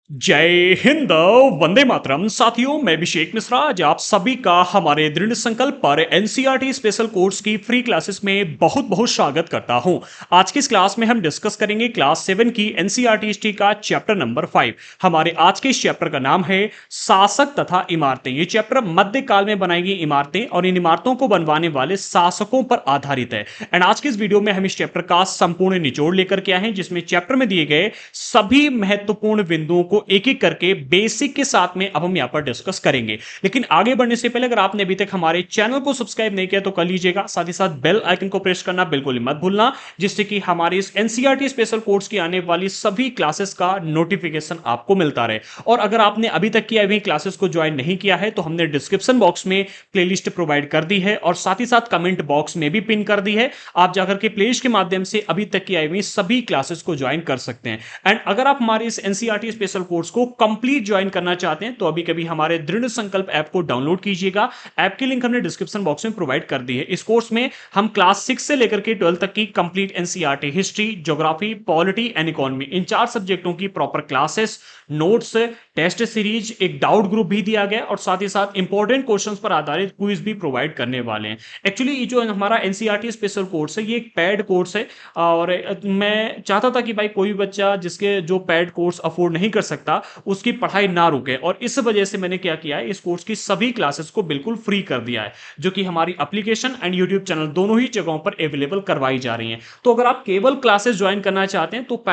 जय हिंद। वंदे मातरम। साथियों, मैं अभिषेक मिश्रा आज आप सभी का हमारे दृढ़ संकल्प पर एनसीईआरटी स्पेशल कोर्स की फ्री क्लासेस में बहुत बहुत स्वागत करता हूं। आज की इस क्लास में हम डिस्कस करेंगे क्लास 7 की एनसीईआरटी हिस्ट्री का चैप्टर नंबर 5। हमारे आज के इस चैप्टर का नाम है शासक तथा इमारतें। ये चैप्टर मध्यकाल में बनाई गई इमारतें और इन इमारतों को बनवाने वाले शासकों पर आधारित है। एंड आज के इस वीडियो में हम इस चैप्टर का संपूर्ण निचोड़ लेकर के आए हैं, जिसमें चैप्टर में दिए गए सभी महत्वपूर्ण बिंदुओं को एक एक करके बेसिक के साथ में अब हम यहां पर डिस्कस करेंगे। लेकिन आगे बढ़ने से पहले अगर आपने अभी तक हमारे चैनल को सब्सक्राइब नहीं किया तो कर लीजिएगा, साथ ही साथ बेल आइकन को प्रेस करना बिल्कुल मत भूलना, जिससे कि हमारे इस एनसीईआरटी स्पेशल कोर्स की आने वाली सभी क्लासेस का नोटिफिकेशन आपको मिलता रहे। और अगर आपने अभी तक की अभी क्लासेस को ज्वाइन नहीं किया है तो हमने डिस्क्रिप्शन बॉक्स में प्लेलिस्ट प्रोवाइड कर दी है और साथ ही साथ कमेंट बॉक्स में भी पिन कर दी है। आप जाकर के प्लेलिस्ट के माध्यम से अभी तक की आई हुई सभी क्लासेस को ज्वाइन कर सकते हैं। एंड अगर आप हमारे इस एनसीईआरटी स्पेशल कोर्स को कंप्लीट ज्वाइन करना चाहते हैं तो अभी कभी हमारे दृढ़ संकल्प ऐप को डाउनलोड कीजिएगा। ऐप की लिंक हमने डिस्क्रिप्शन बॉक्स में प्रोवाइड कर दी है। इस कोर्स में हम क्लास 6 से लेकर के 12 तक की complete NCERT history, geography, polity and economy, इन 4 सब्जेक्टों की proper classes, notes, test series, एक डाउट ग्रुप भी दिया गया और साथ ही साथ इंपॉर्टेंट क्वेश्चंस पर आधारित क्विज भी प्रोवाइड करने वाले हैं। एक्चुअली ये जो हमारा एनसीईआरटी स्पेशल कोर्स है ये एक पेड कोर्स है और मैं चाहता था कि भाई कोई भी बच्चा जिसके जो पेड कोर्स अफोर्ड नहीं कर सकता उसकी पढ़ाई ना रुके, और इस वजह से मैंने क्या किया है, इस कोर्स की सभी क्लासेस को बिल्कुल फ्री कर दिया है, जो कि हमारी एप्लीकेशन एंड यूट्यूब चैनल दोनों ही जगहों पर अवेलेबल करवाई जा रही हैं। तो अगर आप केवल क्लासेस ज्वाइन करना चाहते हैं तो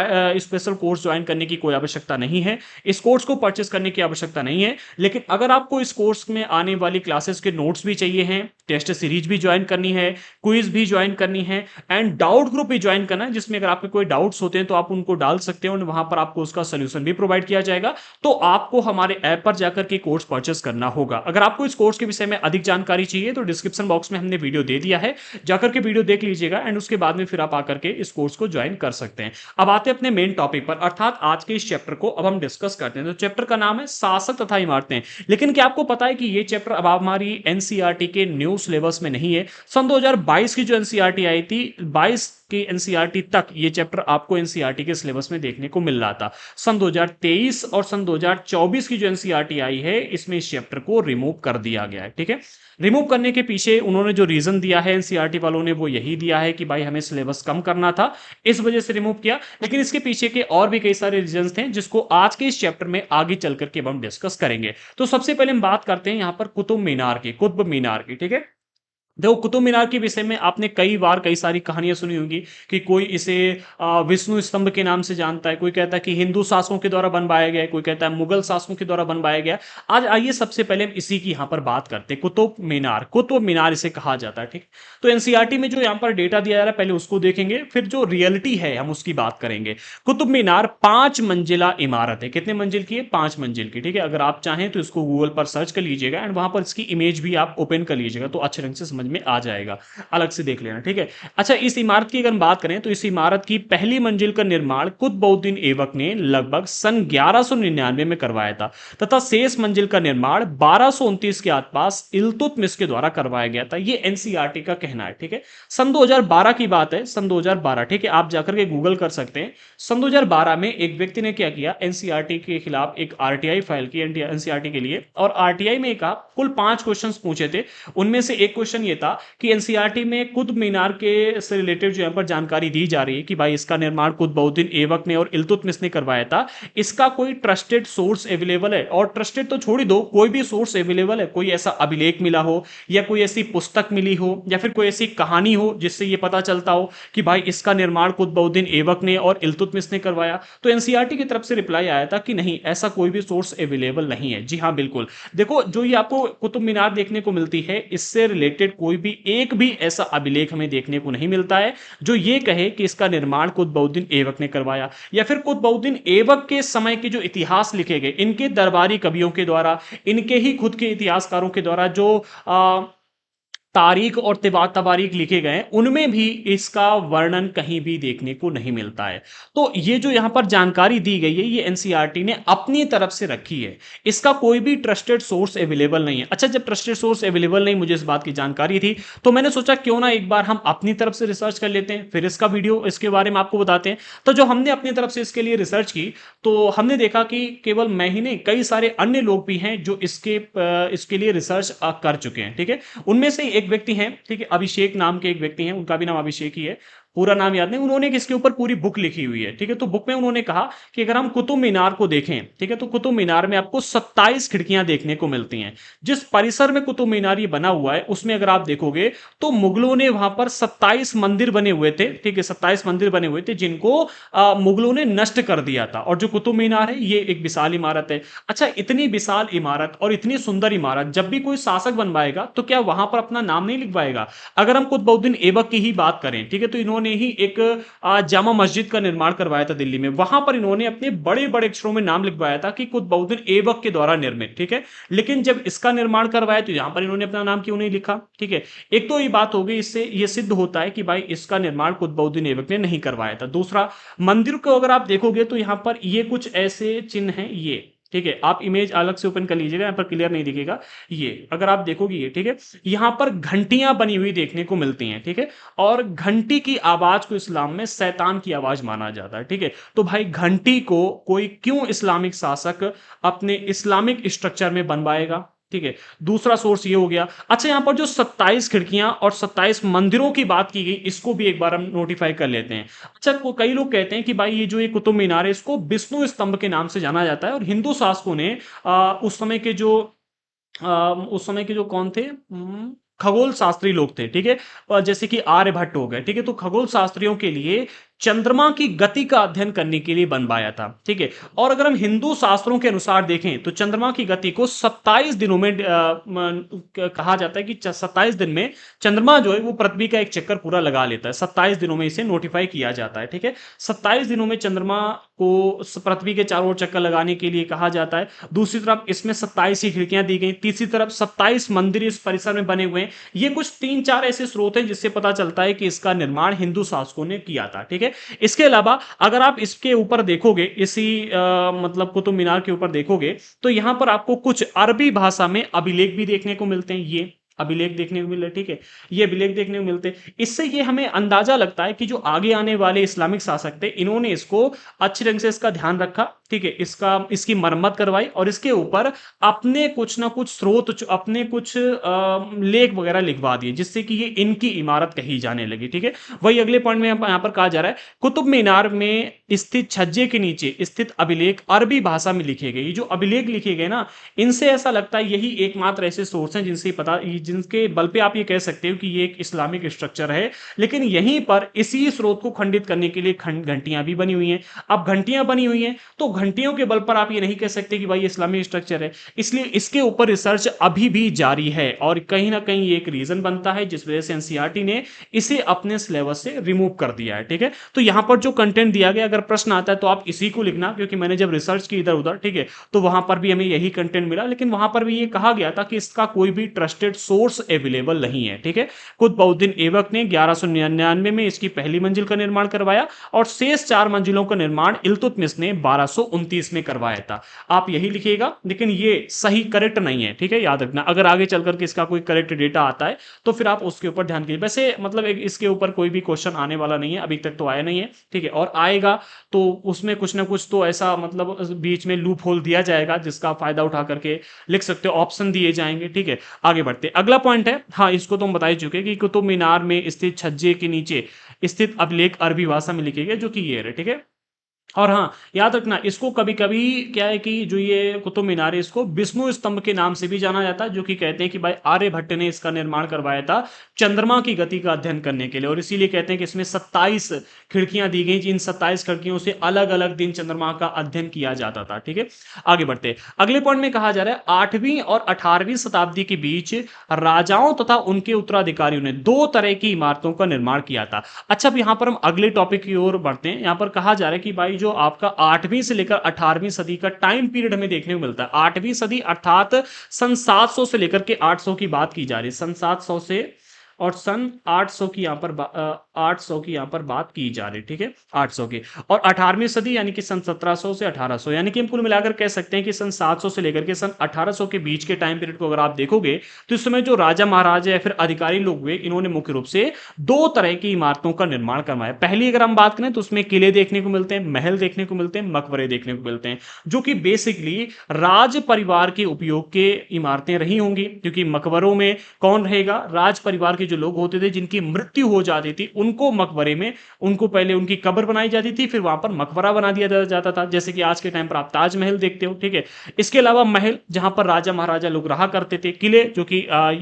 स्पेशल कोर्स ज्वाइन करने की कोई आवश्यकता नहीं है, इस कोर्स को परचेस करने की आवश्यकता नहीं है। लेकिन अगर आपको इस कोर्स में आने वाली क्लासेस के नोट्स भी चाहिए हैं, टेस्ट सीरीज भी ज्वाइन करनी है, क्विज भी ज्वाइन करनी है एंड डाउट ग्रुप भी ज्वाइन करना है, जिसमें अगर आपके कोई डाउट्स होते हैं तो आप उनको डाल सकते हैं और वहां पर आपको उसका सोल्यूशन भी प्रोवाइड किया जाएगा, तो आपको हमारे ऐप पर जाकर के कोर्स परचेस करना होगा। अगर आपको इस कोर्स के विषय में अधिक जानकारी चाहिए तो डिस्क्रिप्शन बॉक्स में हमने वीडियो दे दिया है, जाकर के वीडियो देख लीजिएगा एंड उसके बाद में फिर आप आकर के इस कोर्स को ज्वाइन कर सकते हैं। अब आते हैं अपने मेन टॉपिक पर, अर्थात आज के इस चैप्टर को अब हम डिस्कस करते हैं। तो चैप्टर का नाम है शासक तथा इमारतें। लेकिन क्या आपको पता है कि ये चैप्टर अब हमारी एनसीईआरटी के न्यू सिलेबस में नहीं है। सन 2022 की जो एनसीईआरटी आई थी, 22 की एनसीईआरटी तक ये चैप्टर आपको एनसीईआरटी के सिलेबस में देखने को मिल रहा था। सन 2023 और सन 2024 की जो एनसीईआरटी आई है इसमें इस चैप्टर को रिमूव कर दिया गया है। ठीक है, रिमूव करने के पीछे उन्होंने जो रीजन दिया है एनसीईआरटी वालों ने वो यही दिया है कि भाई हमें सिलेबस कम करना था, इस वजह से रिमूव किया। लेकिन इसके पीछे के और भी कई सारे रीजंस थे जिसको आज के इस चैप्टर में आगे चल करके हम डिस्कस करेंगे। तो सबसे पहले हम बात करते हैं यहां पर कुतुब मीनार की, कुतुब मीनार की। ठीक है, देखो कुतुब मीनार के विषय में आपने कई बार कई सारी कहानियां सुनी होंगी कि कोई इसे विष्णु स्तंभ के नाम से जानता है, कोई कहता है कि हिंदू शासकों के द्वारा बनवाया गया है, कोई कहता है मुगल शासकों के द्वारा बनवाया गया। आज आइए सबसे पहले हम इसी की यहां पर बात करते हैं, कुतुब मीनार। कुतुब मीनार इसे कहा जाता है। ठीक, तो एनसीईआरटी में जो यहां पर डेटा दिया जा रहा है पहले उसको देखेंगे, फिर जो रियलिटी है हम उसकी बात करेंगे। कुतुब मीनार 5 मंजिला इमारत है। कितने मंजिल की है? 5 मंजिल की। ठीक है, अगर आप चाहें तो इसको गूगल पर सर्च कर लीजिएगा एंड वहां पर इसकी इमेज भी आप ओपन कर लीजिएगा तो अच्छे ढंग से समझ में आ जाएगा, अलग से देख लेना। ठीक है, अच्छा इस इमारत की अगर बात करें तो इस इमारत की पहली मंजिल का निर्माण कुतुबउद्दीन ऐबक ने लगभग सन 1199 में करवाया था तथा शेष मंजिल का निर्माण 1229 के आसपास इल्तुतमिश के द्वारा करवाया गया था। यह एनसीईआरटी का कहना है। ठीक है, सन 2012 की बात है, सन 2012। ठीक है, आप जाकर के गूगल कर सकते हैं। सन 2012 में एक व्यक्ति ने क्या किया, एनसीईआरटी के खिलाफ एक आरटीआई फाइल की एनसीईआरटी के लिए, और आरटीआई में कहा कुल 5 क्वेश्चंस पूछे थे। उनमें से एक क्वेश्चन ये था कि एनसीईआरटी में कुतुब मीनार के से रिलेटेड जो यहाँ पर जानकारी दी जा रही है कि भाई इसका निर्माण कुतुबउद्दीन ऐबक ने और इल्तुतमिश ने करवाया था, इसका कोई ट्रस्टेड सोर्स अवेलेबल है? और ट्रस्टेड तो छोड़ ही दो, कोई भी सोर्स अवेलेबल है? कोई ऐसा अभिलेख मिला हो या कोई ऐसी पुस्तक मिली हो या फिर कोई ऐसी कहानी हो जिससे ये पता चलता हो कि भाई इसका निर्माण कुतुबउद्दीन ऐबक ने और इल्तुतमिश ने करवाया? तो एनसीईआरटी की तरफ से रिप्लाई आया था कि नहीं, ऐसा कोई भी सोर्स अवेलेबल नहीं है। जी हाँ, बिल्कुल। देखो जो ये आपको कुतुब मीनार देखने को मिलती है, इससे रिलेटेड कोई भी एक भी ऐसा अभिलेख हमें देखने को नहीं मिलता है जो ये कहे कि इसका निर्माण कुतुबउद्दीन ऐबक ने करवाया, या फिर कुतुबउद्दीन ऐबक के समय के जो इतिहास लिखे गए इनके दरबारी कवियों के द्वारा, इनके ही खुद के इतिहासकारों के द्वारा जो तारीख और तवारीख लिखे गए हैं, उनमें भी इसका वर्णन कहीं भी देखने को नहीं मिलता है। तो ये जो यहाँ पर जानकारी दी गई है, ये एनसीईआरटी ने अपनी तरफ से रखी है। इसका कोई भी ट्रस्टेड सोर्स अवेलेबल नहीं है। अच्छा, जब ट्रस्टेड सोर्स अवेलेबल नहीं, मुझे इस बात की जानकारी थी, तो मैंने सोचा क्यों ना एक बार हम अपनी तरफ से रिसर्च कर लेते हैं, फिर इसका वीडियो इसके बारे में आपको बताते हैं। तो जो हमने अपनी तरफ से इसके लिए रिसर्च की, तो हमने देखा कि केवल मैं ही नहीं, कई सारे अन्य लोग भी हैं जो इसके लिए रिसर्च कर चुके हैं। ठीक है, उनमें से एक व्यक्ति हैं, ठीक है, अभिषेक नाम के एक व्यक्ति हैं, उनका भी नाम अभिषेक ही है, पूरा नाम याद नहीं। उन्होंने इसके ऊपर पूरी बुक लिखी हुई है। ठीक है, तो बुक में उन्होंने कहा कि अगर हम कुतुब मीनार को देखें, ठीक है, तो कुतुब मीनार में आपको 27 खिड़कियां देखने को मिलती हैं। जिस परिसर में कुतुब मीनार ये बना हुआ है, उसमें अगर आप देखोगे तो मुगलों ने वहां पर 27 मंदिर बने हुए थे। ठीक है, 27 मंदिर बने हुए थे जिनको मुगलों ने नष्ट कर दिया था। और जो कुतुब मीनार है, ये एक विशाल इमारत है। अच्छा, इतनी विशाल इमारत और इतनी सुंदर इमारत जब भी कोई शासक बनवाएगा तो क्या वहां पर अपना नाम नहीं लिखवाएगा? अगर हम कुतुबउद्दीन ऐबक की ही बात करें, ठीक है, तो इन्होंने ही एक जामा मस्जिद का निर्माण करवाया था दिल्ली में। वहां पर इन्होंने अपने बड़े बड़े अक्षरों में नाम लिखवाया था कि कुतुबउद्दीन ऐबक के द्वारा निर्मित। ठीक है, लेकिन जब इसका निर्माण करवाया तो यहां पर इन्होंने अपना नाम क्यों नहीं लिखा? ठीक है, एक तो ये बात हो गई, इससे ये सिद्ध होता है कि भाई इसका निर्माण कुतुबउद्दीन ऐबक ने नहीं करवाया था। दूसरा, मंदिर को अगर आप देखोगे तो यहां पर ये कुछ ऐसे चिन्ह हैं, ये, ठीक है, आप इमेज अलग से ओपन कर लीजिएगा, यहां पर क्लियर नहीं दिखेगा। ये अगर आप देखोगे, ये, ठीक है, यहां पर घंटियां बनी हुई देखने को मिलती हैं। ठीक है, और घंटी की आवाज को इस्लाम में शैतान की आवाज माना जाता है। ठीक है, तो भाई घंटी को कोई क्यों इस्लामिक शासक अपने इस्लामिक स्ट्रक्चर में बनवाएगा? ठीक है, दूसरा सोर्स ये हो गया। अच्छा, यहां पर जो 27 खिड़कियां और 27 मंदिरों की बात की गई, इसको भी एक बार हम नोटिफाई कर लेते हैं। अच्छा, कई लोग कहते हैं कि भाई ये जो ये कुतुब मीनार है, इसको विष्णु स्तंभ के नाम से जाना जाता है। और हिंदू शासकों ने उस समय के जो कौन थे, खगोल शास्त्री लोग थे, ठीक है, जैसे कि आर्यभट्ट हो गए, ठीक है, तो खगोल शास्त्रियों के लिए चंद्रमा की गति का अध्ययन करने के लिए बनवाया था। ठीक है, और अगर हम हिंदू शास्त्रों के अनुसार देखें तो चंद्रमा की गति को 27 दिनों में कहा जाता है कि 27 दिन में चंद्रमा जो है वो पृथ्वी का एक चक्कर पूरा लगा लेता है। 27 दिनों में इसे नोटिफाई किया जाता है। ठीक है, 27 दिनों में चंद्रमा को पृथ्वी के चारों ओर चक्कर लगाने के लिए कहा जाता है। दूसरी तरफ इसमें 27 ही खिड़कियां दी गई। तीसरी तरफ 27 मंदिर इस परिसर में बने हुए हैं। ये कुछ 3-4 ऐसे स्रोत हैं जिससे पता चलता है कि इसका निर्माण हिंदू शासकों ने किया था। ठीक है, इसके अलावा अगर आप इसके ऊपर देखोगे, इसी मतलब कुतुब मीनार के ऊपर देखोगे, तो यहां पर आपको कुछ अरबी भाषा में अभिलेख भी देखने को मिलते हैं। ये अभिलेख देखने को मिल रहे, ठीक है, ये अभिलेख देखने को मिलते हैं। इससे ये हमें अंदाजा लगता है कि जो आगे आने वाले इस्लामिक शासक थे, इन्होंने इसको अच्छे ढंग से इसका ध्यान रखा। ठीक है, इसकी मरम्मत करवाई और इसके ऊपर अपने कुछ ना कुछ स्रोत, अपने कुछ लेख वगैरह लिखवा दिए, जिससे कि ये इनकी इमारत कही जाने लगी। ठीक है, वही अगले पॉइंट में यहां पर कहा जा रहा है, कुतुब मीनार में स्थित छज्जे के नीचे स्थित अभिलेख अरबी भाषा में लिखे गए। ये जो अभिलेख लिखे गए ना, इनसे ऐसा लगता है यही एकमात्र ऐसे सोर्स हैं जिनके बल पे आप ये कह सकते हो कि ये एक इस्लामिक स्ट्रक्चर है। लेकिन यहीं पर इसी स्रोत को खंडित करने के लिए घंटियां भी बनी हुई हैं। अब घंटियां बनी हुई हैं तो घंटियों के बल पर आप ये नहीं कह सकते कि भाई इस्लामिक स्ट्रक्चर है। इसलिए इसके ऊपर रिसर्च अभी भी जारी है और कहीं ना कहीं ये एक रीजन बनता है जिस वजह से एनसीईआरटी ने इसे अपने सिलेबस से रिमूव कर दिया है। ठीक है, तो यहां पर जो कंटेंट दिया गया, अगर प्रश्न आता है तो आप इसी को लिखना, क्योंकि मैंने जब रिसर्च की इधर उधर, ठीक है, तो वहां पर भी हमें यही कंटेंट मिला। लेकिन वहां पर भी ये कहा गया था कि इसका कोई भी ट्रस्टेड सोर्स अवेलेबल नहीं है। ठीक है, कुतुबउद्दीन ऐबक ने 1199 में इसकी पहली मंजिल का निर्माण करवाया और शेष 4 मंजिलों का निर्माण इल्तुतमिश ने 1229 में करवाया था। आप यही लिखिएगा, लेकिन ये सही करेक्ट नहीं है। ठीक है, याद रखना, अगर आगे चल करके इसका कोई करेक्ट डेटा आता है तो फिर आप उसके ऊपर ध्यान कीजिए। वैसे मतलब इसके ऊपर कोई भी क्वेश्चन आने वाला नहीं है, अभी तक तो आया नहीं है। ठीक है, और आएगा तो उसमें कुछ ना कुछ तो ऐसा मतलब बीच में लूप होल दिया जाएगा जिसका फायदा उठा करके लिख सकते हो, ऑप्शन दिए जाएंगे। ठीक है, आगे बढ़ते, अगला पॉइंट है, हाँ इसको तो हम बता ही चुके कि कुतुब मीनार में स्थित छज्जे के नीचे स्थित अभिलेख अरबी भाषा में लिखे गए, जो कि ये है। ठीक है, और हाँ याद रखना, इसको कभी कभी क्या है कि जो ये कुतुब मीनार है, इसको विष्णु स्तंभ के नाम से भी जाना जाता है, जो कि कहते हैं कि भाई आर्यभट्ट ने इसका निर्माण करवाया था चंद्रमा की गति का अध्ययन करने के लिए। और इसीलिए कहते हैं कि इसमें 27 खिड़कियां दी गई, जिन 27 खिड़कियों से अलग अलग दिन चंद्रमा का अध्ययन किया जाता था। ठीक है, आगे बढ़ते, अगले पॉइंट में कहा जा रहा है 8वीं और 18वीं शताब्दी के बीच राजाओं तथा उनके उत्तराधिकारियों ने 2 तरह की इमारतों का निर्माण किया था। अच्छा, अब यहां पर हम अगले टॉपिक की ओर बढ़ते हैं। यहां पर कहा जा रहा है कि भाई जो आपका 8वीं से लेकर 18वीं सदी का टाइम पीरियड हमें देखने को मिलता है। 8वीं सदी अर्थात सन 700 से लेकर के 800 की बात की जा रही है। सन 700 से और सन 800 की यहाँ पर 800 की यहाँ पर बात की जा रही, ठीक है, 800 की। और 18वीं सदी यानी कि सन 1700 से 1800, यानी कि हम कुल मिलाकर कह सकते हैं कि सन 700 से लेकर के सन 1800 के बीच के टाइम पीरियड को अगर आप देखोगे तो इस समय जो राजा महाराजा या फिर अधिकारी लोग हुए, इन्होंने मुख्य रूप से दो तरह की इमारतों का निर्माण करवाया। पहली अगर हम बात करें तो उसमें किले देखने को मिलते हैं, महल देखने को मिलते हैं, मकबरे देखने को मिलते हैं, जो कि बेसिकली राज परिवार के उपयोग के इमारतें रही होंगी, क्योंकि मकबरों में कौन रहेगा, राज परिवार के जो लोग होते थे जिनकी मृत्यु हो जाती थी, उनको मकबरे में, उनको पहले उनकी कब्र बनाई जाती थी, फिर वहां पर मकबरा बना दिया जाता था, जैसे कि आज के टाइम पर आप ताजमहल देखते हो, ठीक है। इसके अलावा महल, जहां पर राजा महाराजा लोग रहा करते थे, किले, जो कि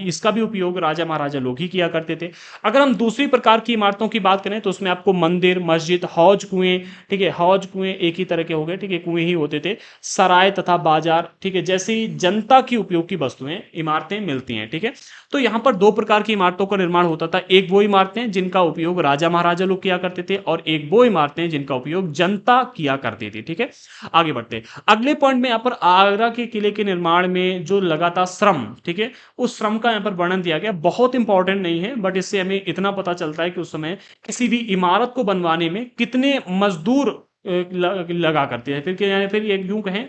इसका भी उपयोग राजा महाराजा लोग ही किया करते थे। अगर हम दूसरी प्रकार की इमारतों की बात करें तो उसमें आपको मंदिर, मस्जिद, हौज कुएं, ठीक है, हौज कुएं एक ही तरह के हो गए, ठीक है, कुएं ही होते थे, सराय तथा बाजार, ठीक है, जैसी जनता की उपयोग की वस्तुएं, इमारतें मिलती हैं, ठीक है। तो यहां पर दो प्रकार की इमारतों का निर्माण होता था, एक वो इमारतें जिनका उपयोग राजा महाराजा लोग किया करते थे, और एक वो इमारतें जिनका उपयोग जनता किया करती थी, ठीक है। आगे बढ़ते अगले पॉइंट में, यहां पर आगरा के किले के निर्माण में जो लगातार श्रम, ठीक है, उस श्रम का यहां पर वर्णन दिया गया। बहुत इंपॉर्टेंट नहीं है, बट इससे हमें इतना पता चलता है कि उस समय किसी भी इमारत को बनवाने में कितने मजदूर लगा करते हैं, फिर ये यूं कहें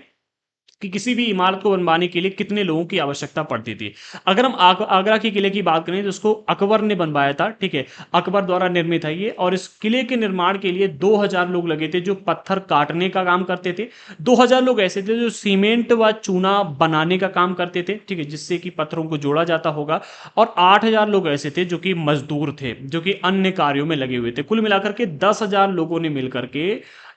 कि किसी भी इमारत को बनवाने के लिए कितने लोगों की आवश्यकता पड़ती थी। अगर हम आगरा के किले की बात करें तो इसको अकबर ने बनवाया था, ठीक है, अकबर द्वारा निर्मित है ये, और इस किले के निर्माण के लिए 2000 लोग लगे थे जो पत्थर काटने का काम करते थे, 2000 लोग ऐसे थे जो सीमेंट व चूना बनाने का काम करते थे, ठीक है, जिससे कि पत्थरों को जोड़ा जाता होगा, और 8000 लोग ऐसे थे जो कि मजदूर थे, जो कि अन्य कार्यों में लगे हुए थे। कुल मिलाकर के 10,000 लोगों ने मिलकर के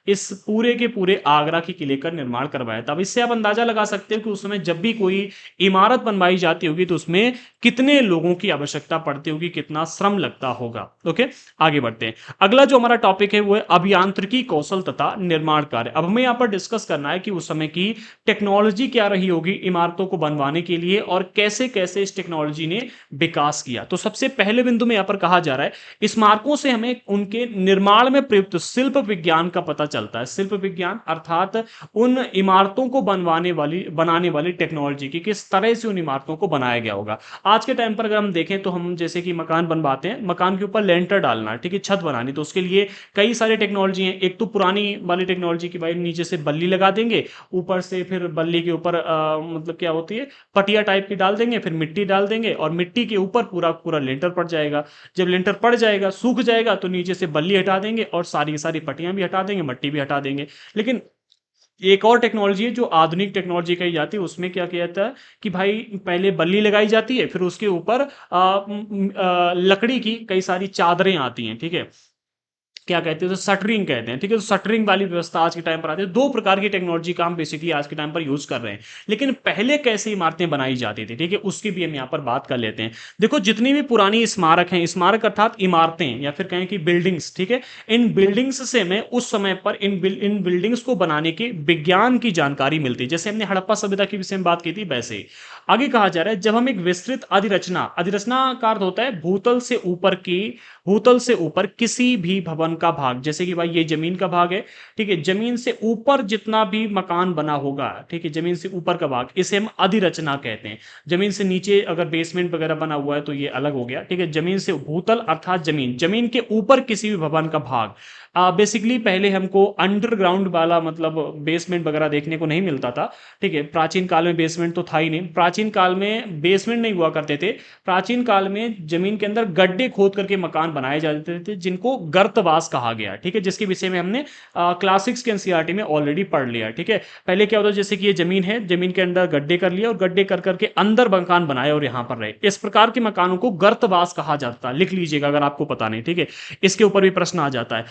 इस पूरे के पूरे आगरा के किले का निर्माण करवाया था। अब इससे आप अंदाजा लगा सकते हो कि उस समय जब भी कोई इमारत बनवाई जाती होगी तो उसमें कितने लोगों की आवश्यकता पड़ती होगी, कितना श्रम लगता होगा। ओके, आगे बढ़ते हैं। अगला जो हमारा टॉपिक है वो है अभियांत्रिकी कौशल तथा निर्माण कार्य। अब हमें यहां पर डिस्कस करना है कि उस समय की टेक्नोलॉजी क्या रही होगी इमारतों को बनवाने के लिए, और कैसे कैसे इस टेक्नोलॉजी ने विकास किया। तो सबसे पहले बिंदु में यहां पर कहा जा रहा है स्मारकों से हमें उनके निर्माण में प्रयुक्त शिल्प विज्ञान का पता चलता है। शिल्प विज्ञान अर्थात उन इमारतों को बनाने वाली टेक्नोलॉजी की, किस तरह से उन इमारतों को बनाया गया होगा। आज के टाइम पर अगर हम देखें तो हम जैसे कि मकान बनवाते हैं, मकान के ऊपर लेंटर डालना, ठीक है, छत बनानी, तो उसके लिए कई सारी टेक्नोलॉजी हैं। एक तो पुरानी वाली टेक्नोलॉजी की, भाई नीचे से बल्ली लगा देंगे, ऊपर से फिर बल्ली के ऊपर मतलब क्या होती है, पटिया टाइप की डाल देंगे, फिर मिट्टी डाल देंगे, और मिट्टी के ऊपर पूरा पूरा लेंटर पड़ जाएगा। जब लेंटर पड़ जाएगा, सूख जाएगा, तो नीचे से बल्ली हटा देंगे और सारी सारी पट्टियां भी हटा देंगे, मट्टी भी हटा देंगे। लेकिन एक और टेक्नोलॉजी है जो आधुनिक टेक्नोलॉजी कही जाती है, उसमें क्या किया जाता है कि भाई पहले बल्ली लगाई जाती है, फिर उसके ऊपर लकड़ी की कई सारी चादरें आती हैं, ठीक है, क्या कहते हैं, तो शटरिंग कहते हैं, ठीक है। तो शटरिंग वाली व्यवस्था आज के टाइम पर आती है। दो प्रकार की टेक्नोलॉजी का हम बेसिकली आज के टाइम पर यूज कर रहे हैं। लेकिन पहले कैसे इमारतें बनाई जाती थी, ठीक है, उसकी भी हम यहाँ पर बात कर लेते हैं। देखो, जितनी भी पुरानी स्मारक हैं, स्मारक अर्थात इमारतें या फिर कहें कि बिल्डिंग्स, ठीक है, इन बिल्डिंग्स से हमें उस समय पर इन बिल्डिंग्स को बनाने के विज्ञान की जानकारी मिलती है। जैसे हमने हड़प्पा सभ्यता के विषय में बात की थी, वैसे ही आगे कहा जा रहा है जब हम एक विस्तृत अधिरचना, अधिरचना का अर्थ होता है भूतल से ऊपर किसी भी भवन का भाग, जैसे कि भाई ये जमीन का भाग है, ठीक है, जमीन से ऊपर जितना भी मकान बना होगा, ठीक है, जमीन से ऊपर का भाग, इसे हम अधिरचना कहते हैं। जमीन से नीचे अगर बेसमेंट वगैरह बना हुआ है तो ये अलग हो गया, ठीक है। जमीन से भूतल अर्थात जमीन के ऊपर किसी भी भवन का भाग। बेसिकली पहले हमको अंडरग्राउंड वाला मतलब बेसमेंट वगैरह देखने को नहीं मिलता था, ठीक है। प्राचीन काल में बेसमेंट तो था ही नहीं, प्राचीन काल में बेसमेंट नहीं हुआ करते थे। प्राचीन काल में जमीन के अंदर गड्ढे खोद करके मकान बनाए जाते थे, जिनको गर्तवास कहा गया, ठीक है, जिसके विषय में हमने क्लासिक्स के एनसीईआरटी में ऑलरेडी पढ़ लिया, ठीक है। पहले क्या होता है, जैसे कि ये जमीन है, जमीन के अंदर गड्ढे कर लिया और गड्ढे कर करके अंदर मकान बनाए और यहां पर रहे। इस प्रकार के मकानों को गर्तवास कहा जाता है। लिख लीजिएगा अगर आपको पता नहीं, ठीक है, इसके ऊपर भी प्रश्न आ जाता है।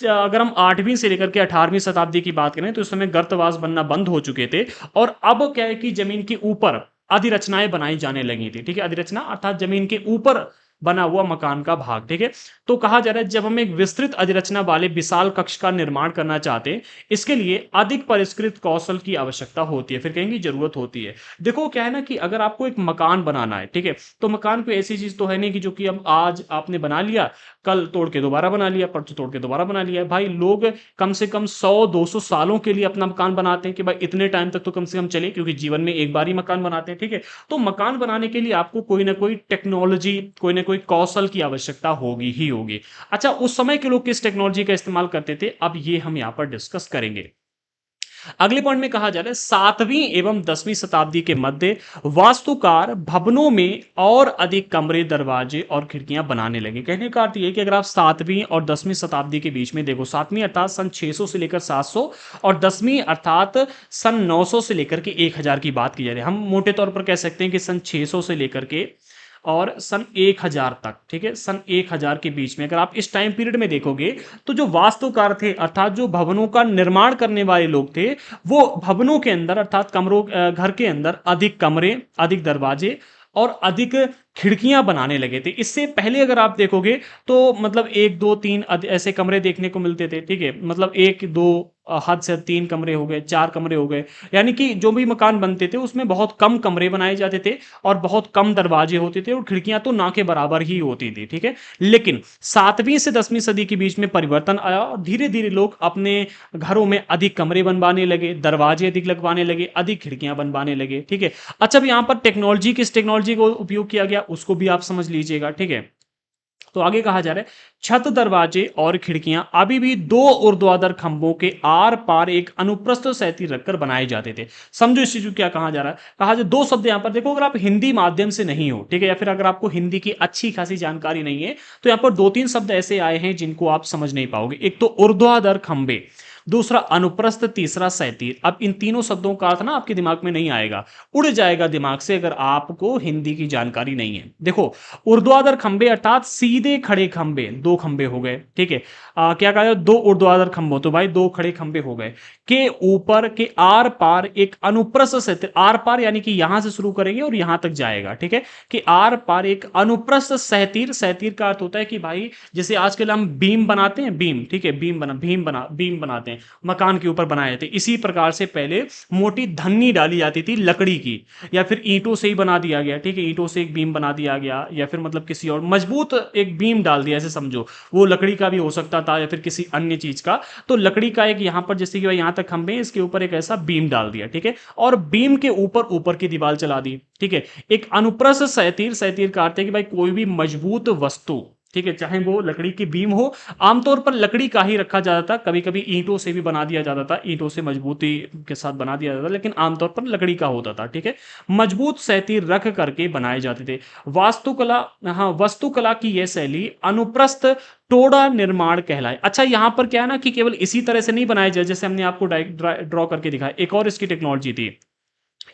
अगर हम 8वीं से लेकर के 18वीं शताब्दी की बात करें तो उस समय गर्तवास बनना बंद हो चुके थे, और अब क्या है कि जमीन के ऊपर अधिरचनाएं बनाई जाने लगी थी, ठीक है। अधिरचना अर्थात जमीन के ऊपर बना हुआ मकान का भाग, ठीक है। तो कहा जा रहा है जब हम एक विस्तृत अधिरचना वाले विशाल कक्ष का निर्माण करना चाहते हैं, इसके लिए अधिक परिष्कृत कौशल की आवश्यकता होती है, फिर कहेंगे जरूरत होती है। देखो क्या है ना कि अगर आपको एक मकान बनाना है, ठीक है, तो मकान कोई ऐसी चीज तो है नहीं कि जो कि अब आज आपने बना लिया, कल तोड़ के दोबारा बना लिया, परसों तोड़ के दोबारा बना लिया। भाई लोग कम से कम 100-200 सालों के लिए अपना मकान बनाते हैं कि भाई इतने टाइम तक तो कम से कम चले, क्योंकि जीवन में एक बार ही मकान बनाते हैं, ठीक है। तो मकान बनाने के लिए आपको कोई ना कोई टेक्नोलॉजी, कोई ना कोई कौशल की आवश्यकता होगी ही होगी। अच्छा, उस समय के लोग किस टेक्नोलॉजी का इस्तेमाल करते थे, अब ये हम यहां पर डिस्कस करेंगे। अगले पॉइंट में कहा जा रहा है 7वीं एवं 10वीं शताब्दी के मध्य वास्तुकार भवनों में और अधिक कमरे, दरवाजे और खिड़कियां बनाने लगे। कहने का अर्थ यह कि अगर आप 7वीं और 10वीं शताब्दी के बीच में देखो, 7वीं अर्थात सन 600 से लेकर 700 और 10वीं अर्थात सन 900 से लेकर के 1000 की बात की जा रही है। हम मोटे तौर पर कह सकते हैं कि सन 600 से लेकर के और सन 1000 तक, ठीक है, सन 1000 के बीच में अगर आप इस टाइम पीरियड में देखोगे तो जो वास्तुकार थे अर्थात जो भवनों का निर्माण करने वाले लोग थे, वो भवनों के अंदर अर्थात कमरों घर के अंदर अधिक कमरे, अधिक दरवाजे और अधिक खिड़कियां बनाने लगे थे। इससे पहले अगर आप देखोगे तो मतलब एक दो तीन ऐसे कमरे देखने को मिलते थे, ठीक है, मतलब एक दो हद से 3 कमरे हो गए, 4 कमरे हो गए, यानी कि जो भी मकान बनते थे उसमें बहुत कम कमरे बनाए जाते थे और बहुत कम दरवाजे होते थे और खिड़कियां तो ना के बराबर ही होती थी, ठीक है। लेकिन 7वीं से 10वीं सदी के बीच में परिवर्तन आया और धीरे धीरे लोग अपने घरों में अधिक कमरे बनवाने लगे, दरवाजे अधिक लगवाने लगे, अधिक खिड़कियां बनवाने लगे, ठीक है। अच्छा, अब यहां पर टेक्नोलॉजी, किस टेक्नोलॉजी को उपयोग किया गया उसको भी आप समझ लीजिएगा, ठीक है। तो आगे कहा जा रहा है छत, दरवाजे और खिड़कियां अभी भी 2 ऊर्ध्वाधर खंभों के आर पार एक अनुप्रस्थ सहती रखकर बनाए जाते थे। समझो इस चीज को क्या कहा जा रहा है। कहा जाए 2 शब्द यहां पर देखो, अगर आप हिंदी माध्यम से नहीं हो, ठीक है, या फिर अगर आपको हिंदी की अच्छी खासी जानकारी नहीं है, तो यहां पर 2-3 शब्द ऐसे आए हैं जिनको आप समझ नहीं पाओगे। एक तो ऊर्ध्वाधर खंभे, दूसरा अनुप्रस्थ, तीसरा सहतीर। अब इन तीनों शब्दों का अर्थ ना आपके दिमाग में नहीं आएगा, उड़ जाएगा दिमाग से अगर आपको हिंदी की जानकारी नहीं है। देखो, ऊर्ध्वाधर खंभे अर्थात सीधे खड़े खंभे, 2 खंभे हो गए, ठीक है। क्या कहा जाए, 2 ऊर्ध्वाधर खंभों, तो भाई 2 खड़े खंभे हो गए, के ऊपर के आर पार एक अनुप्रस्थ सहतीर, आर पार यानी कि यहां से शुरू करेंगे और यहां तक जाएगा, ठीक है, कि आर पार एक अनुप्रस्थ सहतीर। सहतीर का अर्थ होता है कि भाई जैसे आजकल हम बीम बनाते हैं, बीम, ठीक है, बीम बनाते हैं, मकान के ऊपर बनाए थे, इसी प्रकार से पहले मोटी धन्नी डाली जाती थी लकड़ी की, या फिर ईंटों से ही बना दिया गया, ठीक है, ईंटों से एक बीम बना दिया गया, या फिर मतलब किसी और मजबूत एक बीम डाल दिया, ऐसे समझो, वो लकड़ी का भी हो सकता था या फिर किसी अन्य चीज का। तो लकड़ी का एक यहां पर जैसे कि यहां तक खंभे, इसके ऊपर एक ऐसा बीम डाल दिया, ठीक है, और बीम के ऊपर ऊपर की दीवार चला दी, ठीक है। एक अनुप्रस्थ सहतीर, सहतीर का अर्थ है कि भाई कोई भी मजबूत वस्तु, ठीक है, चाहे वो लकड़ी की बीम हो, आमतौर पर लकड़ी का ही रखा जाता था, कभी कभी ईंटों से भी बना दिया जाता था, ईंटों से मजबूती के साथ बना दिया जाता था, लेकिन आमतौर पर लकड़ी का होता था, ठीक है। मजबूत सहतीर रख करके बनाए जाते थे। वास्तुकला, हाँ, वास्तुकला की यह शैली अनुप्रस्थ टोड़ा निर्माण कहलाए। अच्छा, यहां पर क्या है ना कि केवल इसी तरह से नहीं बनाया जाए जैसे हमने आपको ड्रॉ करके दिखाया, एक और इसकी टेक्नोलॉजी थी।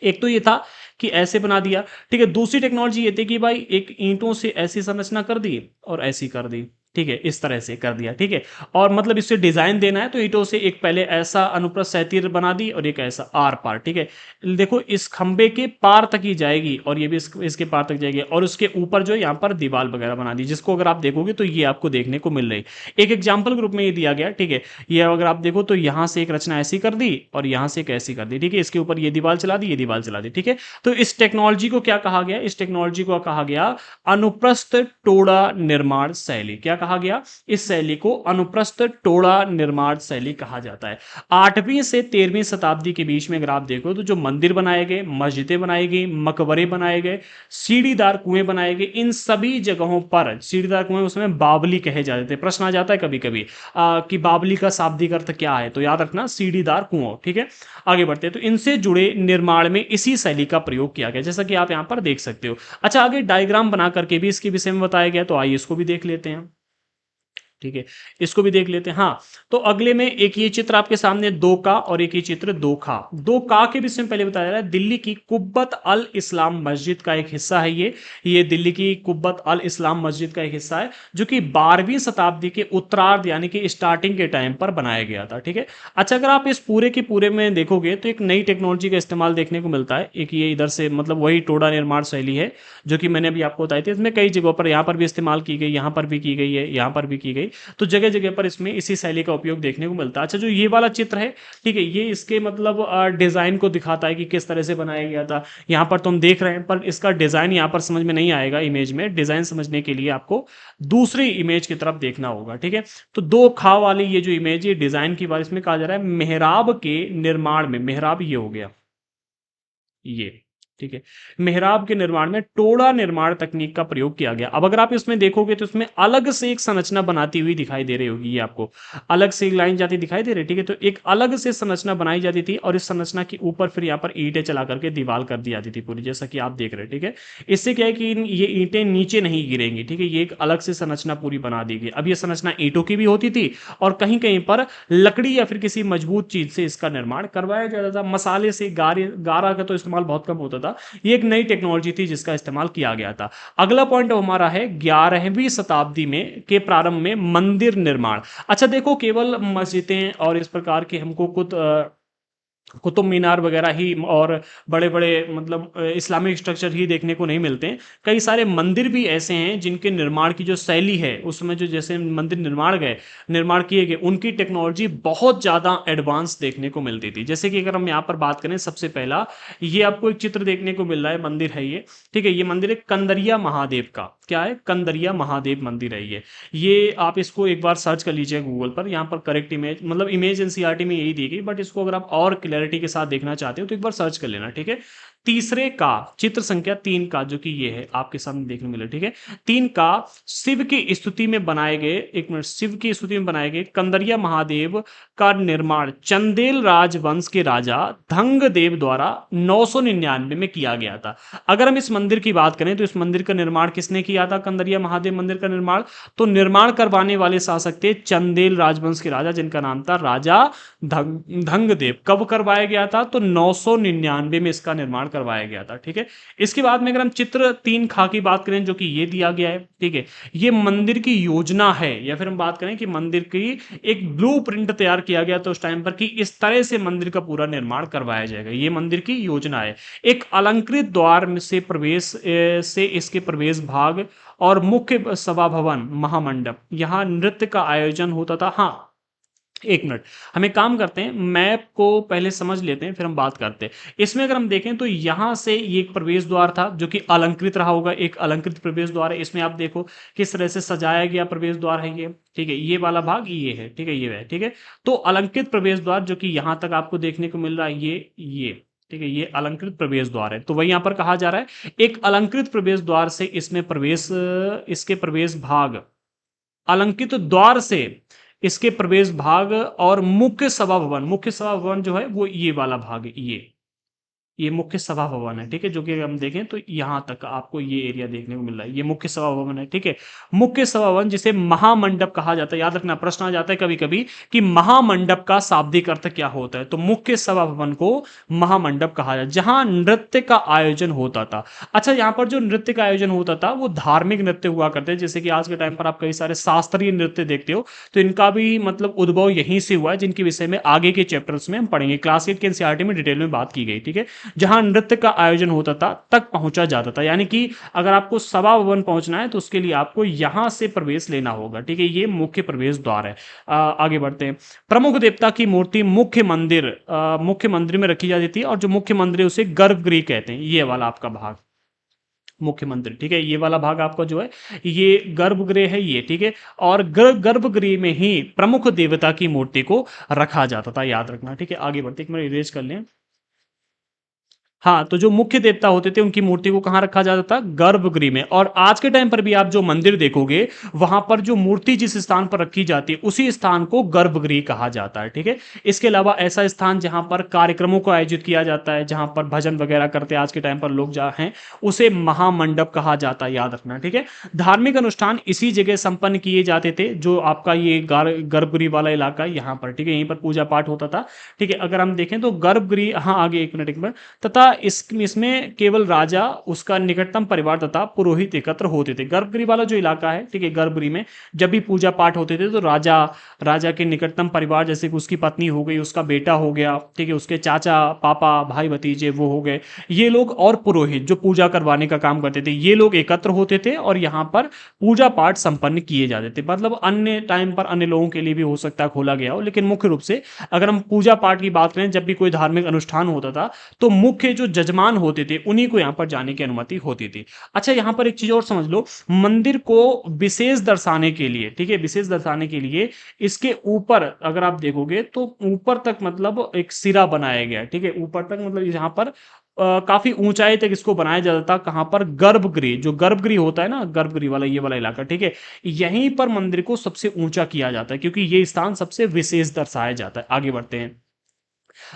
एक तो ये था कि ऐसे बना दिया, ठीक है, दूसरी टेक्नोलॉजी ये थी कि भाई एक ईंटों से ऐसी संरचना कर दी और ऐसी कर दी, ठीक है, इस तरह से कर दिया, ठीक है, और मतलब इससे डिजाइन देना है तो ईंटों से एक पहले ऐसा अनुप्रस्थ सहतीर बना दी और एक ऐसा आर पार, ठीक है। देखो, इस खंबे के पार तक ही जाएगी और ये भी इसके पार तक जाएगी, और उसके ऊपर जो यहाँ पर दीवार वगैरह बना दी, जिसको अगर आप देखोगे तो ये आपको देखने को मिल रही। एक एग्जाम्पल ग्रुप में ये दिया गया, ठीक है, ये अगर आप देखो तो यहां से एक रचना ऐसी कर दी और यहां से एक ऐसी कर दी, ठीक है, इसके ऊपर ये दीवार चला दी, ये दीवार चला दी, ठीक है। तो इस टेक्नोलॉजी को क्या कहा गया, इस टेक्नोलॉजी को कहा गया अनुप्रस्थ टोड़ा निर्माण शैली। क्या कहा गया, इस शैली को अनुप्रस्थ टोड़ा निर्माण शैली कहा जाता है। 8वीं से 13वीं शताब्दी के बीच में अगर आप देखो तो जो मंदिर बनाए गए, मस्जिदें बनाई गई, मकबरे बनाए गए, सीढ़ीदार कुएं बनाए गए, इन सभी जगहों पर सीढ़ीदार कुएं उसमें बावली कहे जाते थे। प्रश्न आ जाता है कभी कभी कि बावली का शाब्दिक अर्थ क्या है, तो याद रखना सीढ़ीदार कुआं, ठीक है। आगे बढ़ते हैं, तो इनसे जुड़े निर्माण में इसी शैली का प्रयोग किया गया, जैसा कि आप यहां पर देख सकते हो। अच्छा, आगे डायग्राम बना करके भी इसके विषय में बताया गया, तो आइए इसको भी देख लेते हैं, ठीक है, इसको भी देख लेते हैं। हाँ, तो अगले में एक ये चित्र आपके सामने 2 का और एक ये चित्र 2 खा। 2 का के विषय में पहले बताया जा रहा है, दिल्ली की कुब्बत अल इस्लाम मस्जिद का एक हिस्सा है ये दिल्ली की कुब्बत अल इस्लाम मस्जिद का एक हिस्सा है, जो कि 12वीं शताब्दी के उत्तरार्ध यानी कि स्टार्टिंग के टाइम पर बनाया गया था, ठीक है। अच्छा, अगर आप इस पूरे के पूरे में देखोगे तो एक नई टेक्नोलॉजी का इस्तेमाल देखने को मिलता है। एक ये इधर से मतलब वही टोड़ा निर्माण शैली है जो कि मैंने अभी आपको बताई थी, इसमें कई जगहों पर, यहाँ पर भी इस्तेमाल की गई, यहाँ पर भी की गई है, यहाँ पर भी की गई। तो जगह जगह पर इसमें इसी शैली का उपयोग देखने को मिलता है। अच्छा, जो ये वाला चित्र है, ठीक है, ये इसके मतलब डिजाइन को दिखाता है कि किस तरह से बनाया गया था। यहाँ पर तुम देख रहे हैं, पर इसका डिजाइन यहाँ पर समझ में नहीं आएगा। इमेज में डिजाइन समझने के लिए आपको दूसरी इमेज की तरफ देखना होगा, ठीक है। तो दो खा वाली ये जो इमेज है डिजाइन की बात, इसमें कहा जा रहा है मेहराब के निर्माण में, मेहराब ये हो गया ये, ठीक है, मेहराब के निर्माण में टोड़ा निर्माण तकनीक का प्रयोग किया गया। अब अगर आप इसमें देखोगे तो इसमें अलग से एक संरचना बनाती हुई दिखाई दे रही होगी, ये आपको अलग से एक लाइन जाती दिखाई दे रही है, ठीक है। तो एक अलग से संरचना बनाई जाती थी और इस संरचना के ऊपर फिर यहाँ पर ईंटें चला करके दीवार कर दी जाती थी पूरी, जैसा कि आप देख रहे हैं, ठीक है। इससे क्या है कि ये ईंटें नीचे नहीं गिरेंगी, ठीक है, ये एक अलग से संरचना पूरी बना दी गई। अब ये संरचना ईंटों की भी होती थी और कहीं कहीं पर लकड़ी या फिर किसी मजबूत चीज से इसका निर्माण करवाया जाता था। मसाले से गारा का तो इस्तेमाल बहुत कम होता था। ये एक नई टेक्नोलॉजी थी जिसका इस्तेमाल किया गया था। अगला पॉइंट हमारा है 11वीं शताब्दी में के प्रारंभ में मंदिर निर्माण। अच्छा देखो, केवल मस्जिदें और इस प्रकार के हमको कुछ कुतुब मीनार वगैरह ही और बड़े बड़े मतलब इस्लामिक स्ट्रक्चर ही देखने को नहीं मिलते हैं। कई सारे मंदिर भी ऐसे हैं जिनके निर्माण की जो शैली है, उसमें जो जैसे मंदिर निर्माण किए गए, उनकी टेक्नोलॉजी बहुत ज़्यादा एडवांस देखने को मिलती थी। जैसे कि अगर हम यहाँ पर बात करें, सबसे पहला ये आपको एक चित्र देखने को मिल रहा है, मंदिर है ये, ठीक है। ये मंदिर है कंदरिया महादेव का, क्या है, कंदरिया महादेव मंदिर है ये आप इसको एक बार सर्च कर लीजिए गूगल पर। यहाँ पर करेक्ट इमेज, मतलब इमेज एनसीईआरटी में यही दी गई, बट इसको अगर आप और क्लैरिटी के साथ देखना चाहते हो तो एक बार सर्च कर लेना, ठीक है। तीसरे का चित्र संख्या 3 का, जो कि ये है आपके सामने देखने मिले, ठीक है। 3 का शिव की स्तुति में बनाए गए, एक मिनट, शिव की स्तुति में बनाए गए कंदरिया महादेव का निर्माण चंदेल राजवंश के राजा धंग देव द्वारा 999 में किया गया था। अगर हम इस मंदिर की बात करें तो इस मंदिर का निर्माण किसने किया था, कंदरिया महादेव मंदिर का निर्माण? तो निर्माण करवाने वाले शासक थे चंदेल राजवंश के राजा, जिनका नाम था राजा धंग देव। कब करवाया गया था? तो 999 में इसका निर्माण करवाया गया था, ठीक है। इसके बाद में अगर हम चित्र 3 खा की बात करें, जो कि ये दिया गया है, ठीक है, ये मंदिर की योजना है, या फिर हम बात करें कि मंदिर की एक ब्लूप्रिंट तैयार किया गया तो उस टाइम पर कि इस तरह से मंदिर का पूरा निर्माण करवाया जाएगा। ये मंदिर की योजना है। एक अलंकृत द्वार से प्रवेश से इसके प्रवेश भाग और मुख्य सभा भवन महामंडप, यहां नृत्य का आयोजन होता था। हाँ, एक मिनट, हम एक काम करते हैं, मैप को पहले समझ लेते हैं फिर हम बात करते हैं। इसमें अगर हम देखें तो यहां से ये एक प्रवेश द्वार था जो कि अलंकृत रहा होगा, एक अलंकृत प्रवेश द्वार है। इसमें आप देखो किस तरह से सजाया गया प्रवेश द्वार है ये, ठीक है। ये वाला भाग ये है, ठीक है, ये है, ठीक है। तो अलंकृत प्रवेश द्वार जो कि यहां तक आपको देखने को मिल रहा है, ये ठीक है, ये अलंकृत प्रवेश द्वार है। तो वही यहां पर कहा जा रहा है एक अलंकृत प्रवेश द्वार से इसमें प्रवेश, इसके प्रवेश भाग, अलंकृत द्वार से इसके प्रवेश भाग और मुख्य सभा भवन जो है वो ये वाला भाग है, ये मुख्य सभा भवन है, ठीक है। जो कि हम देखें तो यहां तक आपको ये एरिया देखने को मिल रहा है, ये मुख्य सभा भवन है, ठीक है। मुख्य सभा भवन जिसे महामंडप कहा जाता है, याद रखना, प्रश्न आ जाता है कभी कभी कि महामंडप का शाब्दिक अर्थ क्या होता है। तो मुख्य सभा भवन को महामंडप कहा जाता है, जहां नृत्य का आयोजन होता था। अच्छा, यहाँ पर जो नृत्य का आयोजन होता था वो धार्मिक नृत्य हुआ करते हैं, जैसे कि आज के टाइम पर आप कई सारे शास्त्रीय नृत्य देखते हो, तो इनका भी मतलब उद्भव यहीं से हुआ है, जिनके विषय में आगे के चैप्टर्स में हम पढ़ेंगे। क्लास 8 के एनसीईआरटी में डिटेल में बात की गई, ठीक है। जहां नृत्य का आयोजन होता था तक पहुंचा जाता था, यानी कि अगर आपको सभा भवन पहुंचना है तो उसके लिए आपको यहां से प्रवेश लेना होगा, ठीक है। ये मुख्य प्रवेश द्वार है। आगे बढ़ते हैं। प्रमुख देवता की मूर्ति मुख्य मंदिर में रखी जाती थी, और जो मुख्य मंदिर है उसे गर्भगृह कहते हैं। ये वाला आपका भाग मुख्य मंदिर, ठीक है, ये वाला भाग आपका जो है ये गर्भगृह है ये, ठीक है। और गर्भगृह में ही प्रमुख देवता की मूर्ति को रखा जाता था, याद रखना, ठीक है। आगे बढ़ते, एक मिनट इरेज कर लें। हाँ, तो जो मुख्य देवता होते थे उनकी मूर्ति को कहाँ रखा जाता था? गर्भगृह में। और आज के टाइम पर भी आप जो मंदिर देखोगे वहां पर जो मूर्ति जिस स्थान पर रखी जाती है उसी स्थान को गर्भगृह कहा जाता है, ठीक है। इसके अलावा ऐसा स्थान जहां पर कार्यक्रमों को आयोजित किया जाता है, जहां पर भजन वगैरह करते हैं आज के टाइम पर लोग जहाँ हैं, उसे महामंडप कहा जाता है, याद रखना, ठीक है। धार्मिक अनुष्ठान इसी जगह संपन्न किए जाते थे, जो आपका ये गर्भगृह वाला इलाका है यहाँ पर, ठीक है, यहीं पर पूजा पाठ होता था, ठीक है। अगर हम देखें तो गर्भगृह, हाँ आगे एक मिनट तथा इसमें केवल राजा, उसका निकटतम परिवार तथा पुरोहित एकत्र होते थे। गर्भगृह वाला जो इलाका है, ठीक है, गर्भगृह में जब भी पूजा पाठ होते थे तो राजा के निकटतम परिवार, जैसे कि उसकी पत्नी हो गई, उसका बेटा हो गया, ठीक है, उसके चाचा पापा भाई भतीजे वो हो गए, ये लोग, और पुरोहित जो पूजा करवाने का काम करते थे, ये लोग एकत्र होते थे और यहाँ पर पूजा पाठ संपन्न किए जाते थे। मतलब अन्य टाइम पर अन्य लोगों के लिए भी हो सकता है खोला गया हो, लेकिन मुख्य रूप से अगर हम पूजा पाठ की बात करें, जब भी कोई धार्मिक अनुष्ठान होता था तो मुख्य जो जजमान होते थे उन्हीं को यहाँ पर जाने की अनुमति होती थी। अच्छा, यहाँ पर एक चीज और समझ लो, मंदिर को विशेष दर्शाने के लिए, ठीक है, विशेष दर्शाने के लिए इसके ऊपर अगर आप देखोगे तो ऊपर तक मतलब एक सिरा बनाया गया, ठीक है, ऊपर तक मतलब यहाँ पर काफी ऊंचाई तक इसको बनाया जाता था। कहां पर? गर्भगृह, जो गर्भगृह होता है ना, गर्भगृह वाला ये वाला इलाका, ठीक है, यहीं पर मंदिर को सबसे ऊंचा किया जाता है क्योंकि ये स्थान सबसे विशेष दर्शाया जाता है। आगे बढ़ते हैं।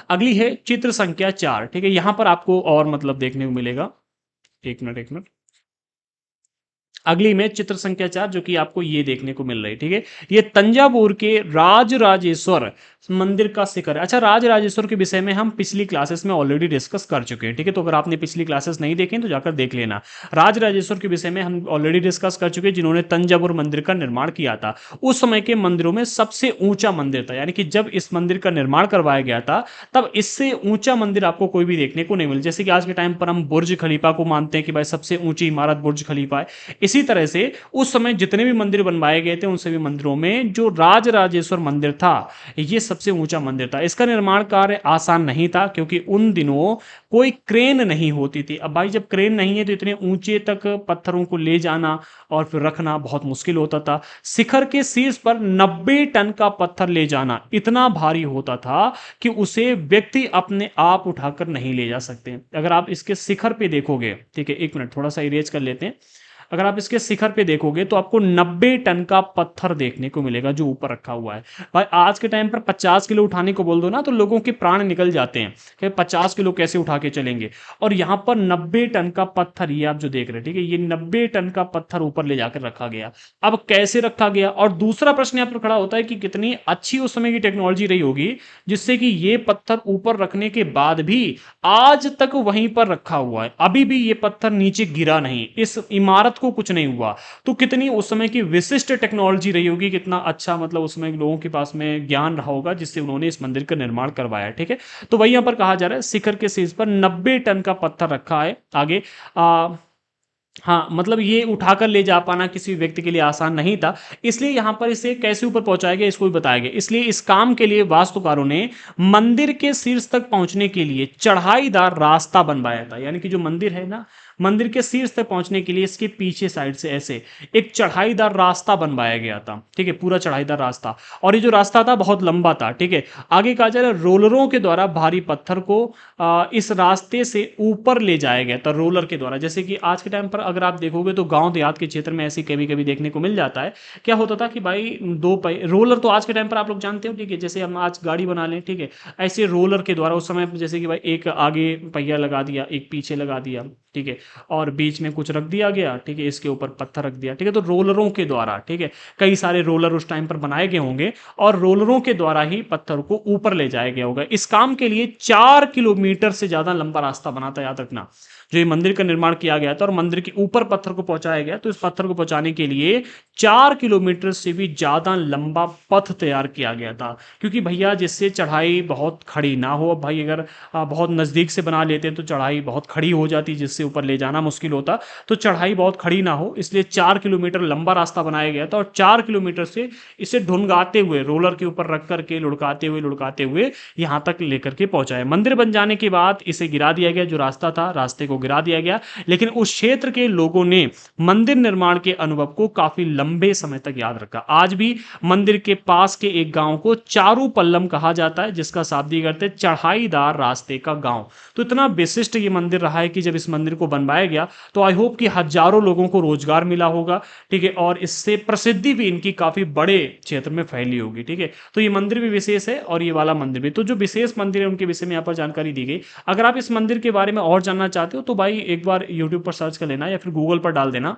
अगली है चित्र संख्या 4, ठीक है, यहां पर आपको और मतलब देखने को मिलेगा। एक मिनट। अगली में चित्र संख्या 4 जो कि आपको ये देखने को मिल रही है, ठीक है, ये तंजावुर के राजराजेश्वर मंदिर का शिखर है। अच्छा, राजराजेश्वर के विषय में हम पिछली क्लासेस में ऑलरेडी डिस्कस कर चुके हैं, ठीक है, तो अगर आपने पिछली क्लासेस नहीं देखें तो जाकर देख लेना। राजराजेश्वर के विषय में हम ऑलरेडी डिस्कस कर चुके हैं, जिन्होंने तंजावुर मंदिर का निर्माण किया था। उस समय के मंदिरों में सबसे ऊंचा मंदिर था, यानी कि जब इस मंदिर का निर्माण करवाया गया था तब इससे ऊंचा मंदिर आपको कोई भी देखने को नहीं मिला। जैसे कि आज के टाइम पर हम बुर्ज खलीफा को मानते हैं कि भाई सबसे ऊंची इमारत बुर्ज खलीफा है, इसी तरह से उस समय जितने भी मंदिर बनवाए गए थे उन सभी मंदिरों में जो राजराजेश्वर मंदिर था ये सबसे ऊंचा मंदिर था। इसका निर्माण कार्य आसान नहीं था क्योंकि उन दिनों कोई क्रेन नहीं होती थी। अब भाई जब क्रेन नहीं है तो इतने ऊंचे तक पत्थरों को ले जाना और फिर रखना बहुत मुश्किल होता था। शिखर के शीर्ष पर 90 टन का पत्थर ले जाना इतना भारी होता था कि उसे व्यक्ति अपने आप उठाकर नहीं ले जा सकते। अगर आप इसके शिखर पे देखोगे, ठीक है, एक मिनट थोड़ा सा इरेज कर लेते हैं। अगर आप इसके शिखर पे देखोगे तो आपको 90 टन का पत्थर देखने को मिलेगा जो ऊपर रखा हुआ है। भाई आज के टाइम पर 50 किलो उठाने को बोल दो ना तो लोगों के प्राण निकल जाते हैं कि 50 किलो कैसे उठा के चलेंगे, और यहां पर 90 टन का पत्थर, ये आप जो देख रहे हैं, ठीक है, ये 90 टन का पत्थर ऊपर ले जाकर रखा गया। अब कैसे रखा गया? और दूसरा प्रश्न यहाँ पर खड़ा होता है कि कितनी अच्छी उस समय की टेक्नोलॉजी रही होगी जिससे कि ये पत्थर ऊपर रखने के बाद भी आज तक वहीं पर रखा हुआ है, अभी भी ये पत्थर नीचे गिरा नहीं, इस इमारत को कुछ नहीं हुआ। तो कितनी उस समय की विशिष्ट टेक्नोलॉजी रही होगी, कितना अच्छा मतलब उसमें लोगों के पास में ज्ञान रहा होगा जिससे उन्होंने इस मंदिर का निर्माण करवाया। ठीक है, तो वही यहां पर कहा जा रहा है शिखर के शीर्ष पर 90 टन का पत्थर रखा है। आगे हाँ, मतलब ये उठाकर ले जा पाना किसी व्यक्ति के लिए आसान नहीं था, इसलिए यहां पर इसे कैसे ऊपर पहुंचाया गया इसको भी बताया गया। इसलिए इस काम के लिए वास्तुकारों ने मंदिर के शीर्ष तक पहुंचने के लिए चढ़ाईदार रास्ता बनवाया था। यानी कि जो मंदिर है ना, मंदिर के शीर्ष तक पहुंचने के लिए इसके पीछे साइड से ऐसे एक चढ़ाईदार रास्ता बनवाया गया था। ठीक है, पूरा चढ़ाईदार रास्ता, और ये जो रास्ता था बहुत लंबा था। ठीक है, आगे कहा जा रहा है रोलरों के द्वारा भारी पत्थर को इस रास्ते से ऊपर ले जाया गया था, रोलर के द्वारा। जैसे कि आज के टाइम पर अगर आप देखोगे तो गांव देहात के क्षेत्र में ऐसी कभी कभी देखने को मिल जाता है। क्या होता था कि भाई दो पहिए रोलर, तो आज के टाइम पर आप लोग जानते हो, ठीक है, जैसे हम आज गाड़ी बना लें, ठीक है, ऐसे रोलर के द्वारा उस समय जैसे कि भाई एक आगे पहिया लगा दिया, एक पीछे लगा दिया, ठीक है, और बीच में कुछ रख दिया गया, ठीक है, इसके ऊपर पत्थर रख दिया, ठीक है, तो रोलरों के द्वारा, ठीक है, कई सारे रोलर उस टाइम पर बनाए गए होंगे और रोलरों के द्वारा ही पत्थर को ऊपर ले जाया गया होगा। इस काम के लिए 4 किलोमीटर से ज्यादा लंबा रास्ता बना था, याद रखना, जो ये मंदिर का निर्माण किया गया था और मंदिर के ऊपर पत्थर को पहुंचाया गया, तो इस पत्थर को पहुंचाने के लिए 4 किलोमीटर से भी ज्यादा लंबा पथ तैयार किया गया था। क्योंकि भैया जिससे चढ़ाई बहुत खड़ी ना हो, भाई अगर बहुत नजदीक से बना लेते तो चढ़ाई बहुत खड़ी हो जाती जिससे ऊपर ले जाना मुश्किल होता, तो चढ़ाई बहुत खड़ी ना हो, इसलिए 4 किलोमीटर लंबा रास्ता बनाया गया था और 4 किलोमीटर से इसे ढुनगाते हुए रोलर के ऊपर रख करके लुढ़काते हुए यहां तक लेकर के पहुंचाया। मंदिर बन जाने के बाद इसे गिरा दिया गया, जो रास्ता था रास्ते को गिरा दिया गया, लेकिन उस क्षेत्र के लोगों ने मंदिर निर्माण के अनुभव को काफी लंबे समय तक याद रखा। आज भी मंदिर के पास के एक गांव को चारू पल्लम कहा जाता है, जिसका शाब्दिक अर्थ है चढ़ाईदार रास्ते का गांव। तो इतना विशिष्ट ये मंदिर रहा है कि जब इस मंदिर को बनवाया गया तो आई होप कि हजारों लोगों को रोजगार मिला होगा, ठीक है, और इससे प्रसिद्धि भी इनकी काफी बड़े क्षेत्र में फैली होगी। ठीक है, तो ये मंदिर भी विशेष है और ये वाला मंदिर भी। तो जो विशेष मंदिर है उनके विषय में यहाँ पर जानकारी दी गई। अगर आप इस मंदिर के बारे में और जानना चाहते हो तो भाई एक बार यूट्यूब पर सर्च कर लेना या फिर गूगल पर डाल देना,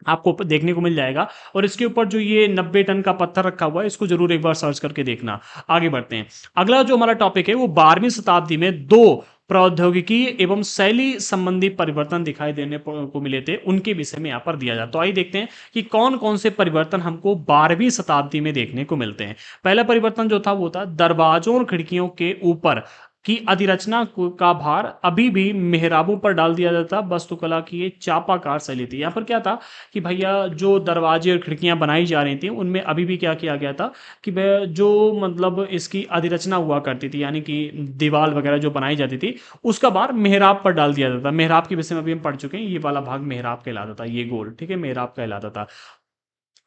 आपको देखने को मिल जाएगा। और इसके ऊपर जो ये 90 टन का पत्थर रखा हुआ है इसको जरूर एक बार सर्च करके देखना। आगे बढ़ते हैं। अगला जो हमारा टॉपिक है वो 12वीं शताब्दी में दो प्रौद्योगिकी एवं शैली संबंधी परिवर्तन दिखाई देने को मिले थे, उनके विषय में यहाँ पर दिया जाता है। तो आइए देखते हैं कि कौन कौन से परिवर्तन हमको 12वीं शताब्दी में देखने को मिलते हैं। पहला परिवर्तन जो था वो था दरवाजों और खिड़कियों के ऊपर की अधिरचना का भार अभी भी मेहराबों पर डाल दिया जाता। वास्तुकला की ये चापाकार शैली थी। यहाँ पर क्या था कि भैया जो दरवाजे और खिड़कियां बनाई जा रही थी उनमें अभी भी क्या किया गया था कि वह जो मतलब इसकी अधिरचना हुआ करती थी, यानी कि दीवार वगैरह जो बनाई जाती थी, उसका भार मेहराब पर डाल दिया जाता था। मेहराब के विषय में अभी हम पढ़ चुके हैं, ये वाला भाग मेहराब कहलाता था, ये गोल, ठीक है, मेहराब कहलाता था।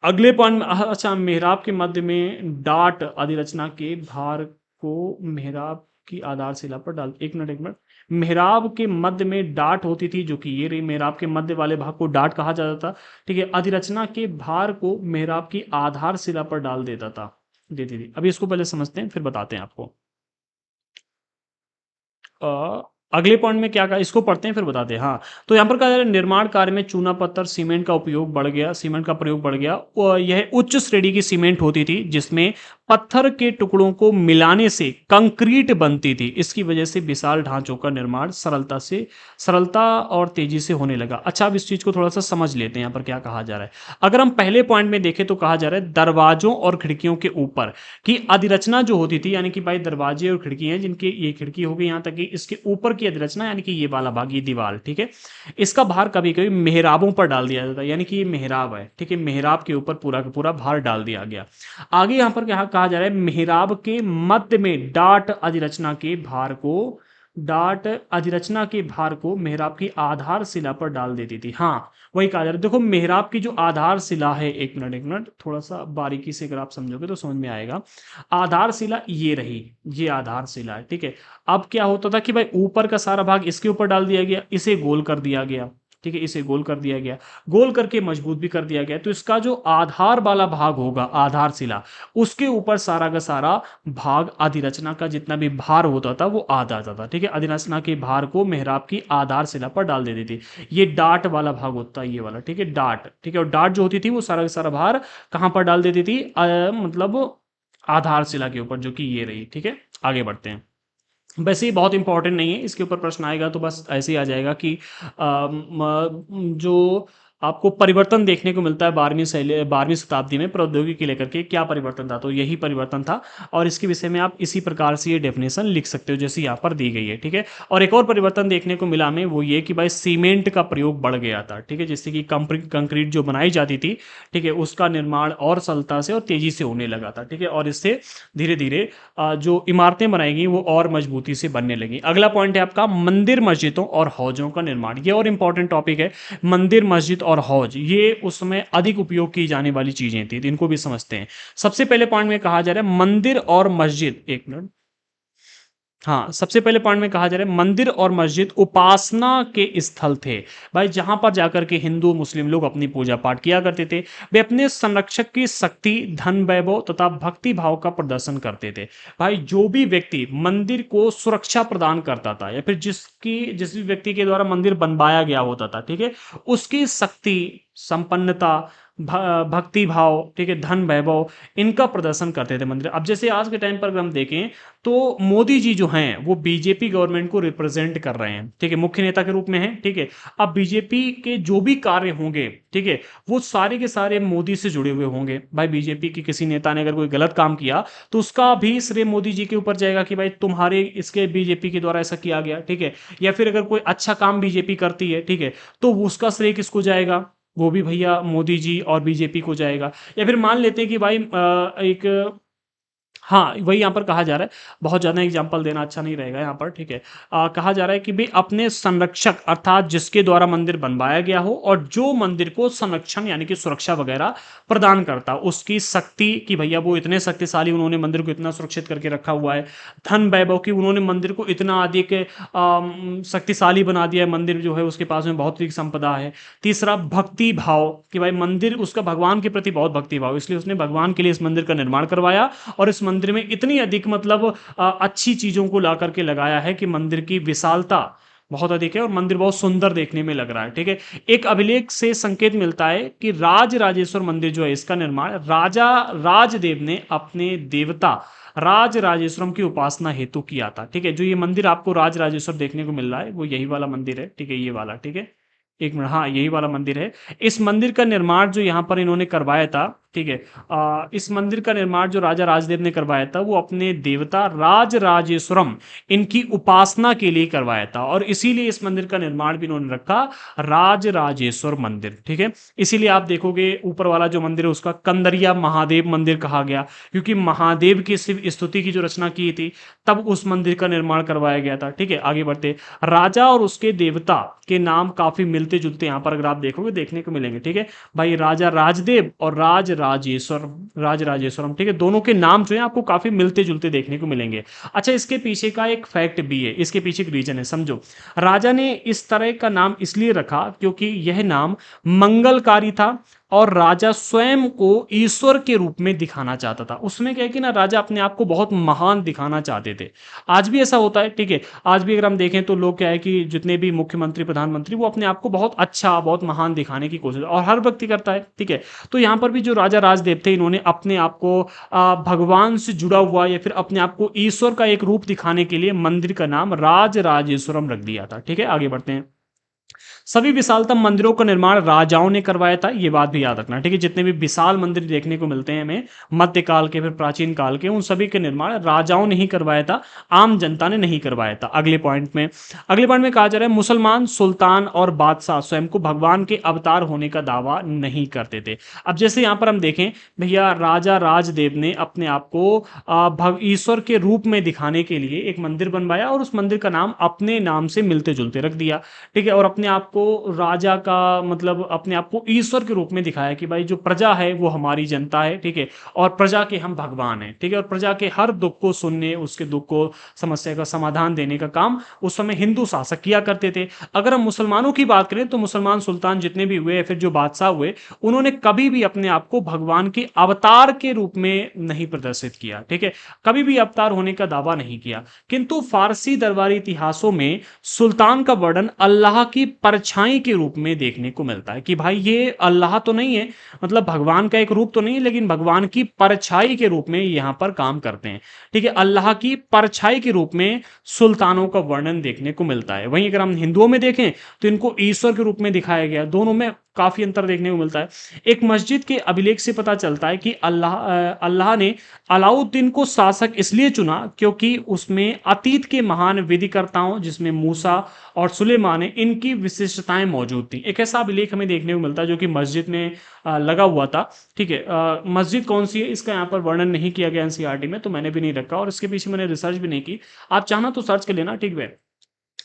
अगले पॉइंट, अच्छा, मेहराब के मध्य में डाट अधिरचना के भार को मेहराब की आधारशिला पर डाल, एक मिनट एक मिनट, मेहराब के मध्य में डाट होती थी, जो कि ये रही, मेहराब के मध्य वाले भाग को डाट कहा जाता था, ठीक है। अधिरचना के भार को मेहराब की आधारशिला पर डाल देता था, देती थी। अभी इसको पहले समझते हैं फिर बताते हैं आपको। अगले पॉइंट में क्या कहा, इसको पढ़ते हैं फिर बताते हैं। हाँ, तो यहाँ पर कहा जा रहा है निर्माण कार्य में चूना पत्थर सीमेंट का उपयोग बढ़ गया, सीमेंट का प्रयोग बढ़ गया। और यह उच्च श्रेणी की सीमेंट होती थी जिसमें पत्थर के टुकड़ों को मिलाने से कंक्रीट बनती थी। इसकी वजह से विशाल ढांचों का निर्माण सरलता और तेजी से होने लगा। अच्छा, अब इस चीज को थोड़ा सा समझ लेते हैं, यहाँ पर क्या कहा जा रहा है। अगर हम पहले पॉइंट में देखें तो कहा जा रहा है दरवाजों और खिड़कियों के ऊपर की अधिरचना जो होती थी, यानी कि भाई दरवाजे और खिड़की हैं जिनकी ये खिड़की हो गई यहाँ तक कि इसके ऊपर की अधिरचना, यानी कि ये वाला भाग, ये दीवार, ठीक है, इसका भार कभी कभी मेहराबों पर डाल दिया जाता है, यानी कि ये मेहराब है, ठीक है, मेहराब के ऊपर पूरा का पूरा भार डाल दिया गया। आगे यहाँ पर क्या कहा जा रहा है, मेहराब के मध्य में डाट अधिरचना के भार को मेहराब की आधारशिला पर डाल देती थी। हाँ, वही कहा जा रहा है। देखो मेहराब की जो आधारशिला है, एक मिनट, थोड़ा सा बारीकी से अगर आप समझोगे तो समझ में आएगा। आधारशिला ये रही, ये आधारशिला है, ठीक है। अब क्या होता था कि भाई ऊपर का सारा भाग इसके ऊपर डाल दिया गया, इसे गोल कर दिया गया, ठीक है, इसे गोल कर दिया गया, गोल करके मजबूत भी कर दिया गया। तो इसका जो आधार वाला भाग होगा, आधारशिला, उसके ऊपर सारा का सारा भाग अधिरचना का जितना भी भार होता था वो आ जाता था, ठीक है। अधिरचना के भार को मेहराब की आधारशिला पर डाल देती थी। ये डाट वाला भाग होता है, ये वाला, ठीक है, डाट, ठीक है। और डाट जो होती थी वो सारा का सारा भार कहां पर डाल देती थी, मतलब आधारशिला के ऊपर, जो कि ये रही, ठीक है। आगे बढ़ते हैं। वैसे ही बहुत इंपॉर्टेंट नहीं है, इसके ऊपर प्रश्न आएगा तो बस ऐसे ही आ जाएगा कि जो आपको परिवर्तन देखने को मिलता है 12वीं शताब्दी में प्रौद्योगिकी लेकर के, क्या परिवर्तन था, तो यही परिवर्तन था। और इसके विषय में आप इसी प्रकार से ये डेफिनेशन लिख सकते हो जैसे यहाँ पर दी गई है, ठीक है। और एक और परिवर्तन देखने को मिला हमें, वो ये कि भाई सीमेंट का प्रयोग बढ़ गया था, ठीक है, जिससे कि कंक्रीट जो बनाई जाती थी, ठीक है, उसका निर्माण और सरलता से और तेजी से होने लगा था, ठीक है। और इससे धीरे धीरे जो इमारतें बनाई गई वो और मजबूती से बनने लगी। अगला पॉइंट है आपका मंदिर, मस्जिदों और हौजों का निर्माण। ये और इंपॉर्टेंट टॉपिक है। मंदिर, मस्जिद और हौज, ये उस समय अधिक उपयोग की जाने वाली चीजें थी, इनको भी समझते हैं। सबसे पहले पॉइंट में कहा जा रहा है मंदिर और मस्जिद, एक मिनट, हाँ, सबसे पहले पॉइंट में कहा जा रहा है मंदिर और मस्जिद उपासना के स्थल थे। भाई जहां पर जाकर के हिंदू मुस्लिम लोग अपनी पूजा पाठ किया करते थे, वे अपने संरक्षक की शक्ति, धन, वैभव तथा भक्ति भाव का प्रदर्शन करते थे। भाई जो भी व्यक्ति मंदिर को सुरक्षा प्रदान करता था, या फिर जिस भी व्यक्ति के द्वारा मंदिर बनवाया गया होता था, ठीक है, उसकी शक्ति, संपन्नता, भक्ति भाव, ठीक है, धन, वैभव, इनका प्रदर्शन करते थे मंदिर। अब जैसे आज के टाइम पर अगर हम देखें तो मोदी जी जो हैं वो बीजेपी गवर्नमेंट को रिप्रेजेंट कर रहे हैं, ठीक है, मुख्य नेता के रूप में हैं, ठीक है। अब बीजेपी के जो भी कार्य होंगे, ठीक है, वो सारे के सारे मोदी से जुड़े हुए होंगे। भाई बीजेपी के किसी नेता ने अगर कोई गलत काम किया तो उसका भी श्रेय मोदी जी के ऊपर जाएगा कि भाई तुम्हारे इसके बीजेपी के द्वारा ऐसा किया गया, ठीक है। या फिर अगर कोई अच्छा काम बीजेपी करती है, ठीक है, तो उसका श्रेय किसको जाएगा, वो भी भैया मोदी जी और बीजेपी को जाएगा। या फिर मान लेते हैं कि भाई एक, हाँ, वही यहाँ पर कहा जा रहा है, बहुत ज़्यादा एग्जाम्पल देना अच्छा नहीं रहेगा यहाँ पर, ठीक है। कहा जा रहा है कि भाई अपने संरक्षक, अर्थात जिसके द्वारा मंदिर बनवाया गया हो और जो मंदिर को संरक्षण यानी कि सुरक्षा वगैरह प्रदान करता, उसकी शक्ति कि भैया वो इतने शक्तिशाली, उन्होंने मंदिर को इतना सुरक्षित करके रखा हुआ है। धन, वैभव की, उन्होंने मंदिर को इतना अधिक शक्तिशाली बना दिया है, मंदिर जो है उसके पास में बहुत अधिक संपदा है। तीसरा भक्ति भाव कि भाई मंदिर, उसका भगवान के प्रति बहुत भक्ति भाव, इसलिए उसने भगवान के लिए इस मंदिर का निर्माण करवाया और इस मंदिर में इतनी अधिक मतलब अच्छी चीजों को ला करके लगाया है कि मंदिर की विशालता बहुत अधिक है और मंदिर बहुत सुंदर देखने में लग रहा है, ठीक है। एक अभिलेख से संकेत मिलता है कि राज राजेश्वर मंदिर जो है इसका निर्माण राजा राजदेव ने अपने देवता राज राजेश्वरम की उपासना हेतु किया था। ठीक है, जो ये मंदिर आपको राज राजेश्वर देखने को मिल रहा है वो यही वाला मंदिर है। ठीक है, ये वाला। ठीक है, एक मिनट, हाँ यही वाला मंदिर है। इस मंदिर का निर्माण जो यहाँ पर इन्होंने करवाया था, ठीक है, इस मंदिर का निर्माण जो राजा राजदेव ने करवाया था वो अपने देवता राज राजेश्वरम इनकी उपासना के लिए करवाया था, और इसीलिए इस मंदिर का निर्माण भी इन्होंने रखा राज राजेश्वर मंदिर। ठीक है, इसीलिए आप देखोगे ऊपर वाला जो मंदिर है उसका कंदरिया महादेव मंदिर कहा गया, क्योंकि महादेव की शिव स्तुति की जो रचना की थी तब उस मंदिर का निर्माण करवाया गया था। ठीक है, आगे बढ़ते, राजा और उसके देवता के नाम काफी मिलते जुलते यहाँ पर अगर आप देखोगे देखने को मिलेंगे। ठीक है भाई, राजा राजदेव और राज राजेश्वरम, ठीक है, दोनों के नाम जो है आपको काफी मिलते जुलते देखने को मिलेंगे। अच्छा, इसके पीछे का एक फैक्ट भी है, इसके पीछे एक रीजन है, समझो। राजा ने इस तरह का नाम इसलिए रखा क्योंकि यह नाम मंगलकारी था और राजा स्वयं को ईश्वर के रूप में दिखाना चाहता था। उसमें क्या है कि ना, राजा अपने आप को बहुत महान दिखाना चाहते थे। आज भी ऐसा होता है। ठीक है, आज भी अगर हम देखें तो लोग क्या है कि जितने भी मुख्यमंत्री प्रधानमंत्री वो अपने आप को बहुत अच्छा बहुत महान दिखाने की कोशिश, और हर व्यक्ति करता है। ठीक है, तो यहाँ पर भी जो राजा राजदेव थे इन्होंने अपने आप को भगवान से जुड़ा हुआ या फिर अपने आप को ईश्वर का एक रूप दिखाने के लिए मंदिर का नाम राज राजेश्वरम रख दिया था। ठीक है, आगे बढ़ते हैं। सभी विशालतम मंदिरों का निर्माण राजाओं ने करवाया था, ये बात भी याद रखना। ठीक है, जितने भी विशाल मंदिर देखने को मिलते हैं हमें मध्यकाल के फिर प्राचीन काल के, उन सभी के निर्माण राजाओं ने ही करवाया था, आम जनता ने नहीं करवाया था। अगले पॉइंट में कहा जा रहा है मुसलमान सुल्तान और बादशाह स्वयं को भगवान के अवतार होने का दावा नहीं करते थे। अब जैसे यहां पर हम देखें भैया, राजा राजदेव ने अपने आप को ईश्वर के रूप में दिखाने के लिए एक मंदिर बनवाया और उस मंदिर का नाम अपने नाम से मिलते जुलते रख दिया। ठीक है, और अपने आप को राजा का मतलब अपने आप को ईश्वर के रूप में दिखाया कि भाई जो प्रजा है वो हमारी जनता है। ठीक है, और प्रजा के हम भगवान हैं। ठीक है, और प्रजा के हर दुख को सुनने, उसके दुख को समस्या का समाधान देने का काम उस समय हिंदू शासक किया करते थे। अगर हम मुसलमानों की बात करें तो मुसलमान सुल्तान जितने भी हुए फिर जो बादशाह हुए उन्होंने कभी भी अपने आप को भगवान के अवतार के रूप में नहीं प्रदर्शित किया। ठीक है, कभी भी अवतार होने का दावा नहीं किया। किंतु फारसी दरबारी इतिहासों में सुल्तान का वर्णन अल्लाह की परछाई के रूप में देखने को मिलता है कि भाई ये अल्लाह तो नहीं है, मतलब भगवान का एक रूप तो नहीं है, लेकिन भगवान की परछाई के रूप में यहां पर काम करते हैं। ठीक है, अल्लाह की परछाई के रूप में सुल्तानों का वर्णन देखने को मिलता है। वहीं अगर हम हिंदुओं में देखें तो इनको ईश्वर के रूप में दिखाया गया। दोनों में काफी अंतर देखने को मिलता है। एक मस्जिद के अभिलेख से पता चलता है कि अल्लाह ने अलाउद्दीन को शासक इसलिए चुना क्योंकि उसमें अतीत के महान विधिकर्ताओं जिसमें मूसा और सुलेमान है इनकी विशिष्टताएं मौजूद थी। एक ऐसा अभिलेख हमें देखने को मिलता है जो कि मस्जिद में लगा हुआ था। ठीक है, मस्जिद कौन सी है इसका यहाँ पर वर्णन नहीं किया गया एनसीईआरटी में, तो मैंने भी नहीं रखा और इसके पीछे मैंने रिसर्च भी नहीं की। आप चाहना तो सर्च कर लेना। ठीक है,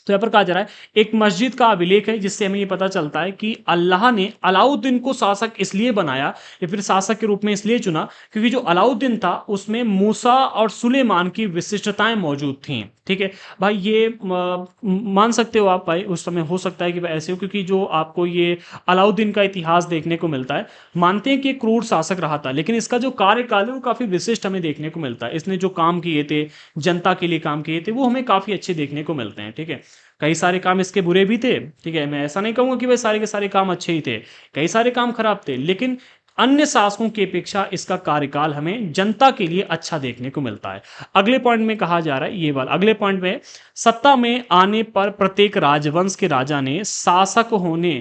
तो यहाँ पर कहा जा रहा है एक मस्जिद का अभिलेख है जिससे हमें ये पता चलता है कि अल्लाह ने अलाउद्दीन को शासक इसलिए बनाया या फिर शासक के रूप में इसलिए चुना क्योंकि जो अलाउद्दीन था उसमें मूसा और सुलेमान की विशिष्टताएं मौजूद थीं। ठीक है भाई, ये मान सकते हो आप भाई, उस समय हो सकता है कि ऐसे हो, क्योंकि जो आपको ये अलाउद्दीन का इतिहास देखने को मिलता है, मानते हैं कि एक क्रूर शासक रहा था लेकिन इसका जो कार्यकाल है वो काफी विशिष्ट हमें देखने को मिलता है। इसने जो काम किए थे, जनता के लिए काम किए थे, वो हमें काफी अच्छे देखने को मिलते हैं। ठीक है, कई सारे काम इसके बुरे भी थे। ठीक है, मैं ऐसा नहीं कहूंगा कि भाई सारे के सारे काम अच्छे ही थे, कई सारे काम खराब थे, लेकिन अन्य शासकों की अपेक्षा इसका कार्यकाल हमें जनता के लिए अच्छा देखने को मिलता है। अगले पॉइंट में कहा जा रहा है ये वाला, अगले पॉइंट में सत्ता में आने पर प्रत्येक राजवंश के राजा ने शासक होने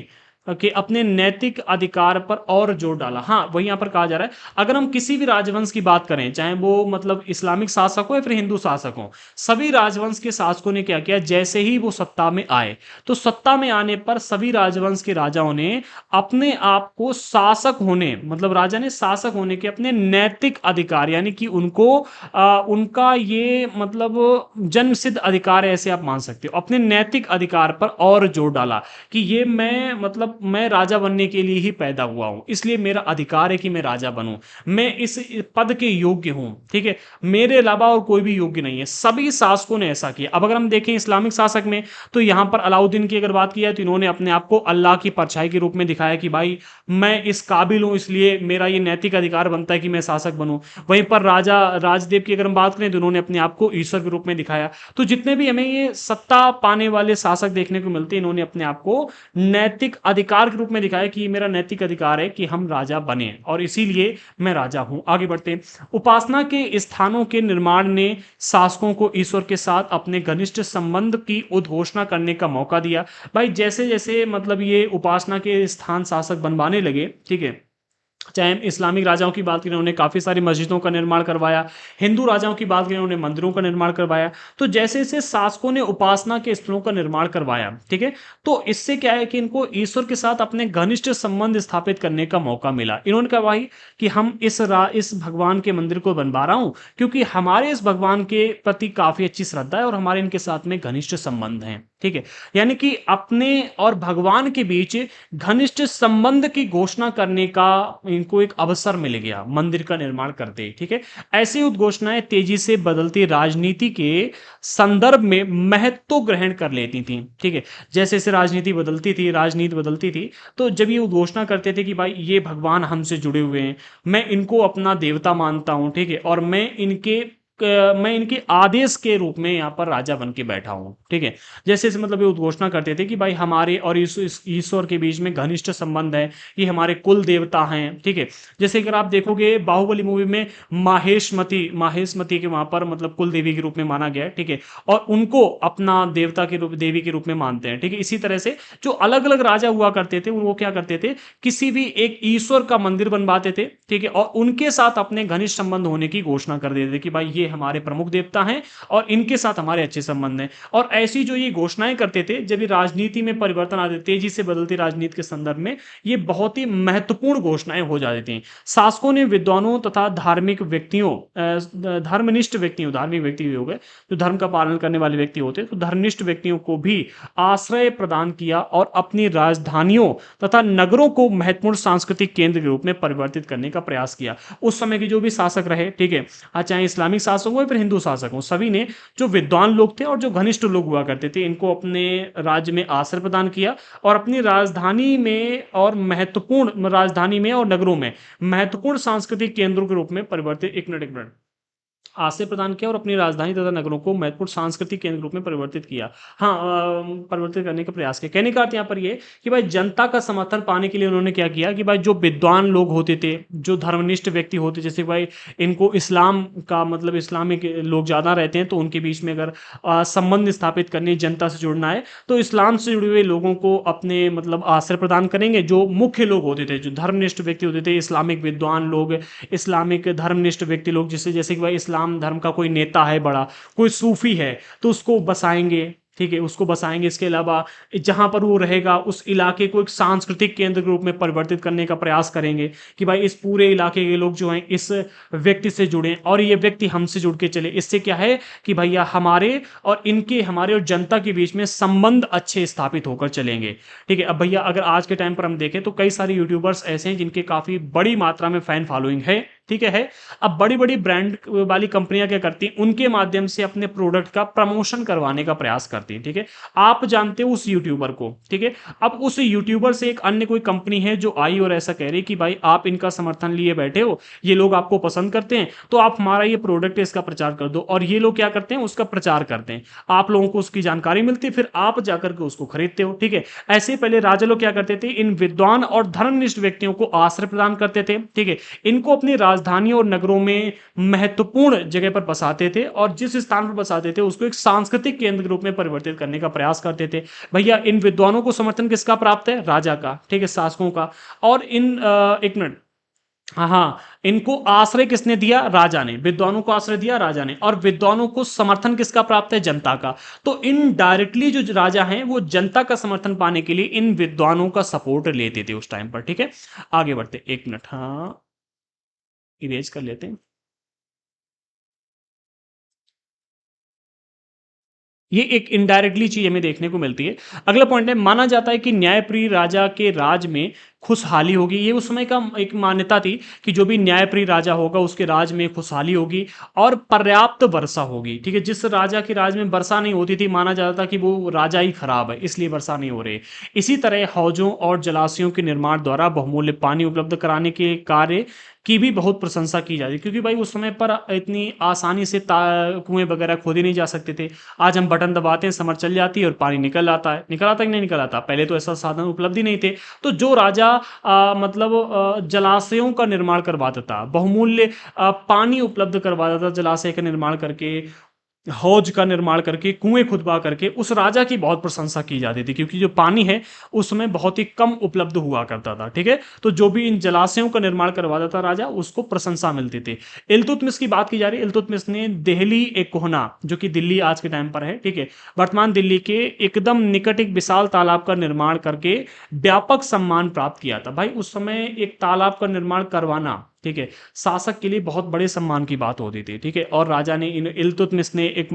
कि अपने नैतिक अधिकार पर और जोर डाला। हाँ, वही यहां पर कहा जा रहा है अगर हम किसी भी राजवंश की बात करें, चाहे वो मतलब इस्लामिक शासक हो या फिर हिंदू शासक हो, सभी राजवंश के शासकों ने क्या किया, जैसे ही वो सत्ता में आए तो सत्ता में आने पर सभी राजवंश के राजाओं ने अपने आप को शासक होने, मतलब राजा ने शासक होने के अपने नैतिक अधिकार, यानी कि उनको उनका ये मतलब जन्म सिद्ध अधिकार है ऐसे आप मान सकते हो, अपने नैतिक अधिकार पर और जोर डाला कि ये मैं राजा बनने के लिए ही पैदा हुआ हूं, इसलिए मेरा अधिकार है कि मैं राजा बनूं, मैं इस पद के योग्य हूं। ठीक है, मेरे अलावा और कोई भी योग्य नहीं है। सभी शासकों ने ऐसा किया। अब अगर हम देखें इस्लामिक शासक में तो यहां पर अलाउद्दीन की अगर बात की जाए तो इन्होंने अपने आप को अल्लाह की परछाई के रूप में दिखाया कि भाई मैं इस काबिल हूं, इसलिए मेरा ये नैतिक अधिकार बनता है कि मैं शासक बनूं। वहीं पर राजा राजदेव की अगर हम बात करें तो उन्होंने अपने आप को ईश्वर के रूप में दिखाया। तो जितने भी हमें ये सत्ता पाने वाले शासक देखने को मिलते हैं, इन्होंने अपने आप को नैतिक अधिकार के रूप में दिखाया कि ये मेरा नैतिक अधिकार है कि हम राजा बने और इसीलिए मैं राजा हूं। आगे बढ़ते हैं। उपासना के स्थानों के निर्माण ने शासकों को ईश्वर के साथ अपने घनिष्ठ संबंध की उद्घोषणा करने का मौका दिया। भाई जैसे जैसे मतलब ये उपासना के स्थान शासक बनवाने लगे, ठीक है, चाहे हम इस्लामिक राजाओं की बात करें, उन्होंने काफ़ी सारी मस्जिदों का निर्माण करवाया। हिंदू राजाओं की बात करें, उन्होंने मंदिरों का निर्माण करवाया। तो जैसे जैसे शासकों ने उपासना के स्थलों का निर्माण करवाया, ठीक है, तो इससे क्या है कि इनको ईश्वर के साथ अपने घनिष्ठ संबंध स्थापित करने का मौका मिला। इन्होंने कहा भाई कि हम इस भगवान के मंदिर को बनवा रहा हूं क्योंकि हमारे इस भगवान के प्रति काफ़ी अच्छी श्रद्धा है और हमारे इनके साथ में घनिष्ठ संबंध हैं, ठीक है। यानी कि अपने और भगवान के बीच घनिष्ठ संबंध की घोषणा करने का इनको एक अवसर मिल गया मंदिर का निर्माण करते ही, ठीक है। ऐसी उद्घोषणाएं तेजी से बदलती राजनीति के संदर्भ में महत्व ग्रहण कर लेती थी, ठीक है। जैसे जैसे राजनीति बदलती थी, तो जब ये उद्घोषणा करते थे कि भाई ये भगवान हमसे जुड़े हुए हैं, मैं इनको अपना देवता मानता हूं, ठीक है, और मैं इनके आदेश के रूप में यहाँ पर राजा बन के बैठा हूं, ठीक है। जैसे जैसे मतलब ये उद्घोषणा करते थे कि भाई हमारे और इस ईश्वर के बीच में घनिष्ठ संबंध है, ये हमारे कुल देवता हैं, ठीक है। जैसे अगर आप देखोगे बाहुबली मूवी में माहेशमती के वहां पर मतलब कुल देवी के रूप में माना गया है, ठीक है, और उनको अपना देवता के रूप देवी के रूप में मानते हैं, ठीक है। इसी तरह से जो अलग अलग राजा हुआ करते थे वो क्या करते थे, किसी भी एक ईश्वर का मंदिर बनवाते थे, ठीक है, और उनके साथ अपने घनिष्ठ संबंध होने की घोषणा कर देते थे कि भाई ये हमारे प्रमुख देवता हैं और इनके साथ हमारे अच्छे संबंध हैं। और ऐसी जो ये घोषणाएं करते थे, जब ये राजनीति में परिवर्तन आते, तेजी से बदलती राजनीति के संदर्भ में ये बहुत ही महत्वपूर्ण घोषणाएं हो जाती थी। शासकों ने विद्वानों तथा धार्मिक व्यक्ति हो गए जो धर्म का पालन करने वाले व्यक्ति होते, तो धर्मनिष्ठ व्यक्तियों को भी आश्रय प्रदान किया और अपनी राजधानियों तथा नगरों को महत्वपूर्ण सांस्कृतिक केंद्र के रूप में परिवर्तित करने का प्रयास किया। उस समय के जो भी शासक रहे, ठीक है, चाहे इस्लामिक शासक हो या फिर हिंदू शासक हो, सभी ने जो विद्वान लोग थे और जो घनिष्ठ लोग हुआ करते थे इनको अपने राज्य में आश्रय प्रदान किया और अपनी राजधानी में और नगरों में महत्वपूर्ण सांस्कृतिक केंद्रों के रूप में परिवर्तित एक मिनट आश्रय प्रदान किया और अपनी राजधानी तथा नगरों को महत्वपूर्ण सांस्कृतिक केंद्र रूप में परिवर्तित किया। हाँ, परिवर्तित करने का प्रयास किया। कहने का अर्थ यहाँ पर ये कि भाई जनता का समर्थन पाने के लिए उन्होंने क्या किया कि भाई जो विद्वान लोग होते थे, जो धर्मनिष्ठ व्यक्ति होते, जैसे भाई इनको इस्लाम का मतलब इस्लामिक लोग ज़्यादा रहते हैं, तो उनके बीच में अगर संबंध स्थापित करने, जनता से जुड़ना है, तो इस्लाम से जुड़े हुए लोगों को अपने मतलब आश्रय प्रदान करेंगे। जो मुख्य लोग होते थे, जो धर्मनिष्ठ व्यक्ति होते थे, इस्लामिक विद्वान लोग, इस्लामिक धर्मनिष्ठ व्यक्ति लोग, जैसे कि भाई इस्लाम धर्म का कोई नेता है बड़ा, कोई सूफी है, तो उसको बसाएंगे, ठीक है, उसको बसाएंगे। इसके अलावा जहां पर वो रहेगा उस इलाके को एक सांस्कृतिक केंद्र के रूप में परिवर्तित करने का प्रयास करेंगे कि भाई इस पूरे इलाके के लोग जो हैं इस व्यक्ति से जुड़े और ये व्यक्ति हमसे जुड़ के चले। इससे क्या है कि भैया हमारे और जनता के बीच में संबंध अच्छे स्थापित होकर चलेंगे, ठीक है। अब भैया अगर आज के टाइम पर हम देखें तो कई सारे यूट्यूबर्स ऐसे हैं जिनके काफी बड़ी मात्रा में फैन फॉलोइंग है, ठीक है। अब बड़ी बड़ी ब्रांड वाली कंपनियां क्या करती हैं, उनके माध्यम से अपने प्रोडक्ट का प्रमोशन करवाने का प्रयास करती हैं, ठीक है। आप जानते हो उस यूट्यूबर को, ठीक है। अब उस यूट्यूबर से एक अन्य कोई कंपनी है जो आई और ऐसा कह रही कि भाई आप इनका समर्थन लिए बैठे हो, ये लोग आपको पसंद करते हैं, तो आप हमारा ये प्रोडक्ट है इसका प्रचार कर दो। और ये लोग क्या करते हैं, उसका प्रचार करते हैं, आप लोगों को उसकी जानकारी मिलती है, फिर आप जाकर के उसको खरीदते हो, ठीक है। ऐसे पहले राजा लोग क्या करते थे, इन विद्वान और धर्मनिष्ठ व्यक्तियों को आश्रय प्रदान करते थे, ठीक है। इनको अपनी राजधानियों और नगरों में महत्वपूर्ण जगह पर बसाते थे और जिस स्थान पर बसाते थे उसको एक सांस्कृतिक केंद्र के रूप में परिवर्तित करने का प्रयास करते थे। भैया इन विद्वानों को समर्थन किसका प्राप्त है, राजा का, ठीक है, शासकों का। और एक मिनट, हाँ, इनको आश्रय किसने दिया, राजा ने। विद्वानों को आश्रय दिया राजा ने, और विद्वानों को समर्थन किसका प्राप्त है, जनता का। तो इनडायरेक्टली जो राजा हैं वो जनता का समर्थन पाने के लिए इन विद्वानों का सपोर्ट लेते थे उस टाइम पर, ठीक है। आगे बढ़ते, एक मिनट, हाँ, इरेज कर लेते हैं। ये एक इनडायरेक्टली चीज हमें देखने को मिलती है। अगला पॉइंट है, माना जाता है कि न्यायप्रिय राजा के राज में खुशहाली होगी। ये उस समय का एक मान्यता थी कि जो भी न्यायप्रिय राजा होगा उसके राज में खुशहाली होगी और पर्याप्त वर्षा होगी। ठीक है, जिस राजा के राज में वर्षा नहीं होती थी माना जाता था कि वो राजा ही खराब है, इसलिए वर्षा नहीं हो रही। इसी तरह हौजों और जलाशयों के निर्माण द्वारा बहुमूल्य पानी उपलब्ध कराने के कार्य की भी बहुत प्रशंसा की जाती है, क्योंकि भाई उस समय पर इतनी आसानी से कुएं वगैरह खोदे नहीं जा सकते थे। आज हम बटन दबाते हैं, समर चल जाती है और पानी निकल आता है। निकल आता है कि नहीं निकल आता? पहले तो ऐसा साधन उपलब्ध ही नहीं थे। तो जो राजा मतलब जलाशयों का निर्माण करवाता था, बहुमूल्य पानी उपलब्ध करवाता था जलाशय का निर्माण करके, हौज का निर्माण करके, कुएं खुदवा करके, उस राजा की बहुत प्रशंसा की जाती थी, क्योंकि जो पानी है उसमें बहुत ही कम उपलब्ध हुआ करता था। ठीक है, तो जो भी इन जलाशयों का निर्माण करवाता था राजा, उसको प्रशंसा मिलती थी। इल्तुतमिश की बात की जा रही है। इल्तुतमिश ने दिल्ली एक कोहना, जो कि दिल्ली आज के टाइम पर है, ठीक है, वर्तमान दिल्ली के एकदम निकट एक विशाल तालाब का निर्माण करके व्यापक सम्मान प्राप्त किया था। भाई उस समय एक तालाब का निर्माण करवाना, ठीक है, शासक के लिए बहुत बड़े सम्मान की बात होती थी। ठीक है, और राजा ने इन इल्तुतमिश ने एक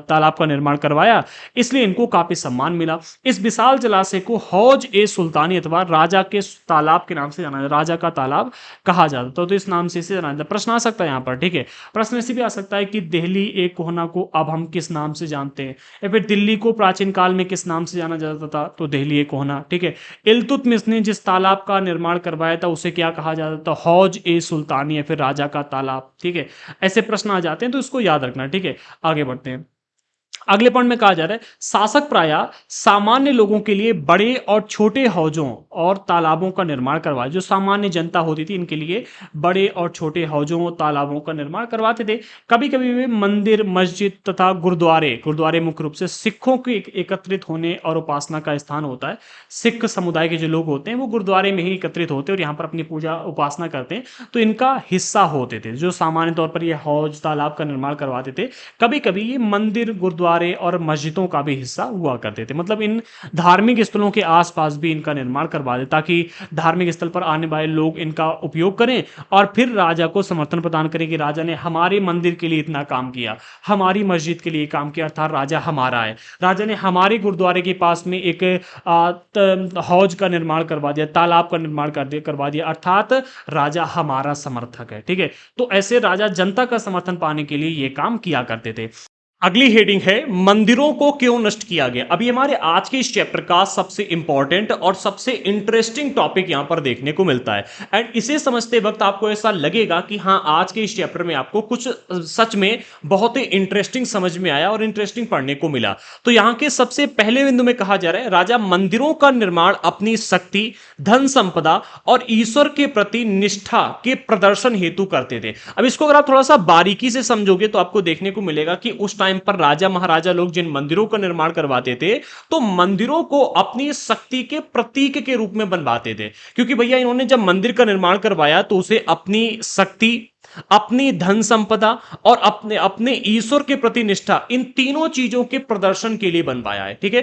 तालाब का निर्माण करवाया, इसलिए इनको काफी सम्मान मिला। इस विशाल जलाशय को हौज ए सुल्तानी अथवा राजा के तालाब के नाम से जाना जाता, राजा का तालाब कहा जाता था। तो इस नाम से इसे जाना जाता। प्रश्न आ सकता है यहाँ पर, ठीक है, प्रश्न ऐसे भी आ सकता है कि दिल्ली एक कोहना को अब हम किस नाम से जानते हैं, या फिर दिल्ली को प्राचीन काल में किस नाम से जाना जाता था, तो दिल्ली एक कोहना। ठीक है, इल्तुतमिश ने जिस तालाब का निर्माण करवाया था उसे क्या कहा जाता था? हौज ए सुल्तानी, या फिर राजा का तालाब। ठीक है, ऐसे प्रश्न आ जाते हैं तो इसको याद रखना। ठीक है, आगे बढ़ते हैं। अगले पॉइंट में कहा जा रहा है शासक प्रायः सामान्य लोगों के लिए बड़े और छोटे हौजों और तालाबों का निर्माण करवाए। जो सामान्य जनता होती थी इनके लिए बड़े और छोटे हौजों और तालाबों का निर्माण करवाते थे। कभी कभी वे मंदिर, मस्जिद तथा गुरुद्वारे, गुरुद्वारे मुख्य रूप से सिखों के एकत्रित होने और उपासना का स्थान होता है। सिख समुदाय के जो लोग होते हैं वो गुरुद्वारे में ही एकत्रित होते हैं और यहाँ पर अपनी पूजा उपासना करते हैं, तो इनका हिस्सा होते थे। जो सामान्य तौर पर ये हौज तालाब का निर्माण करवाते थे, कभी कभी ये मंदिर, गुरुद्वारे और मस्जिदों का भी हिस्सा हुआ करते थे। मतलब इन धार्मिक स्थलों के आसपास भी इनका निर्माण करवा दे, ताकि धार्मिक स्थल पर आने वाले लोग इनका उपयोग करें और फिर राजा को समर्थन प्रदान करें कि राजा ने हमारे मंदिर के लिए इतना काम किया, हमारी मस्जिद के लिए काम किया, अर्थात राजा हमारा है। राजा ने हमारे गुरुद्वारे के पास में एक हौज का निर्माण करवा दिया, तालाब का निर्माण करवा दिया, अर्थात राजा हमारा समर्थक है। ठीक है, तो ऐसे राजा जनता का समर्थन पाने के लिए ये काम किया करते थे। अगली हेडिंग है मंदिरों को क्यों नष्ट किया गया। अभी हमारे आज के इस चैप्टर का सबसे इंपॉर्टेंट और सबसे इंटरेस्टिंग टॉपिक यहां पर देखने को मिलता है, एंड इसे समझते वक्त आपको ऐसा लगेगा कि हां आज के इस चैप्टर में आपको कुछ सच में बहुत ही इंटरेस्टिंग समझ में आया और इंटरेस्टिंग पढ़ने को मिला। तो यहां के सबसे पहले बिंदु में कहा जा रहा है राजा मंदिरों का निर्माण अपनी शक्ति, धन संपदा और ईश्वर के प्रति निष्ठा के प्रदर्शन हेतु करते थे। अब इसको अगर आप थोड़ा सा बारीकी से समझोगे तो आपको देखने को मिलेगा कि उस टाइम पर राजा महाराजा लोग जिन मंदिरों का निर्माण करवाते थे, तो मंदिरों को अपनी शक्ति के प्रतीक के रूप में बनवाते थे। क्योंकि भैया इन्होंने जब मंदिर का निर्माण करवाया तो उसे अपनी शक्ति, अपनी धन संपदा और अपने अपने ईश्वर के प्रति निष्ठा, इन तीनों चीजों के प्रदर्शन के लिए बनवाया है। ठीक है,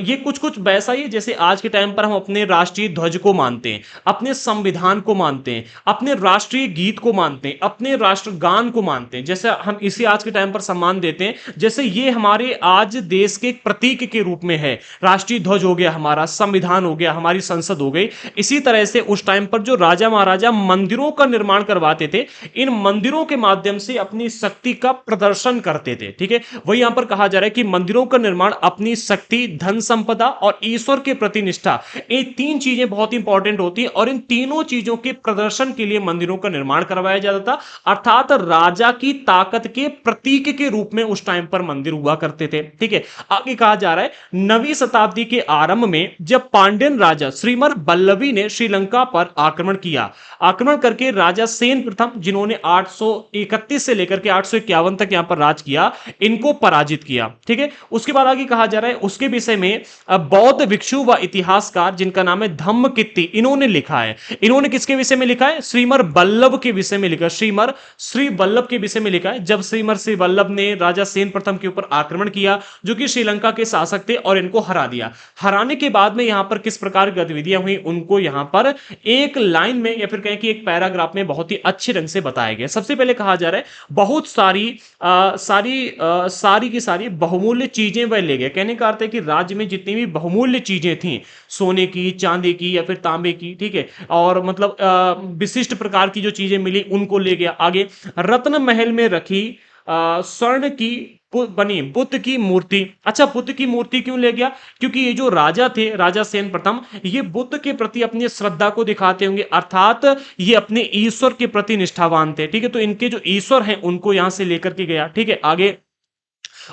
ये कुछ कुछ वैसा ही है जैसे आज के टाइम पर हम अपने राष्ट्रीय ध्वज को मानते हैं, अपने संविधान को मानते हैं, अपने राष्ट्रीय गीत को मानते हैं, अपने राष्ट्रगान को मानते हैं, जैसे हम इसे आज के टाइम पर सम्मान देते हैं, जैसे ये हमारे आज देश के प्रतीक के रूप में है। राष्ट्रीय ध्वज हो गया हमारा, संविधान हो गया, हमारी संसद हो गई। इसी तरह से उस टाइम पर जो राजा महाराजा मंदिरों का निर्माण करवाते थे, इन मंदिरों के माध्यम से अपनी शक्ति का प्रदर्शन करते थे। ठीक है, वही यहां पर कहा जा रहा है कि मंदिरों का निर्माण अपनी शक्ति, धन संपदा और ईश्वर के प्रति निष्ठा, ये तीन चीजें बहुत इंपॉर्टेंट होती हैं और इन तीनों चीजों के प्रदर्शन के लिए मंदिरों का निर्माण करवाया जाता था। अर्थात राजा की ताकत के प्रतीक के रूप में उस टाइम पर मंदिर हुआ करते थे। ठीक है, आगे कहा जा रहा है 9वीं शताब्दी के आरंभ में जब पांड्यन राजा श्रीमर बल्लवी ने श्रीलंका पर आक्रमण किया, आक्रमण करके राजा सेन प्रथम, जिन्होंने 831 से लेकर के 851 तक यहां पर राज किया, इनको पराजित किया। ठीक है, उसके बाद आगे कहा जा रहा है उसके विषय में बौद्ध भिक्षु व इतिहासकार जिनका नाम है धम्मकित्ती, इन्होंने लिखा है। इन्होंने किसके विषय में लिखा है? श्रीमर बल्लभ के विषय में लिखा, श्रीमर श्री बल्लभ के विषय में लिखा है। जब श्रीमर श्री बल्लभ ने राजा सेन प्रथम के ऊपर आक्रमण किया, जो कि श्रीलंका के शासक थे, और इनको हरा दिया। हराने के बाद में यहां पर किस प्रकार की गतिविधियां हुई, उनको यहां पर एक लाइन में या फिर कहें कि एक पैराग्राफ में बहुत ही अच्छे ढंग से बताया गया। सबसे पहले कहा जा रहा है बहुत सारी की सारी बहुमूल्य चीजें वह ले गए। कहने का अर्थ है कि राज्य में जितनी भी बहुमूल्य चीजें थी, सोने की, चांदी की या फिर तांबे की, ठीक है, और मतलब विशिष्ट प्रकार की जो चीजें मिली उनको ले गया। आगे, रत्न महल में रखी स्वर्ण की बनी बुद्ध की मूर्ति। अच्छा, बुद्ध की मूर्ति क्यों ले गया? क्योंकि ये जो राजा थे, राजा सेन प्रथम, ये बुद्ध के प्रति अपनी श्रद्धा को दिखाते होंगे, अर्थात ये अपने ईश्वर के प्रति निष्ठावान थे, ठीक है। तो इनके जो ईश्वर हैं उनको यहां से लेकर के गया, ठीक है। आगे,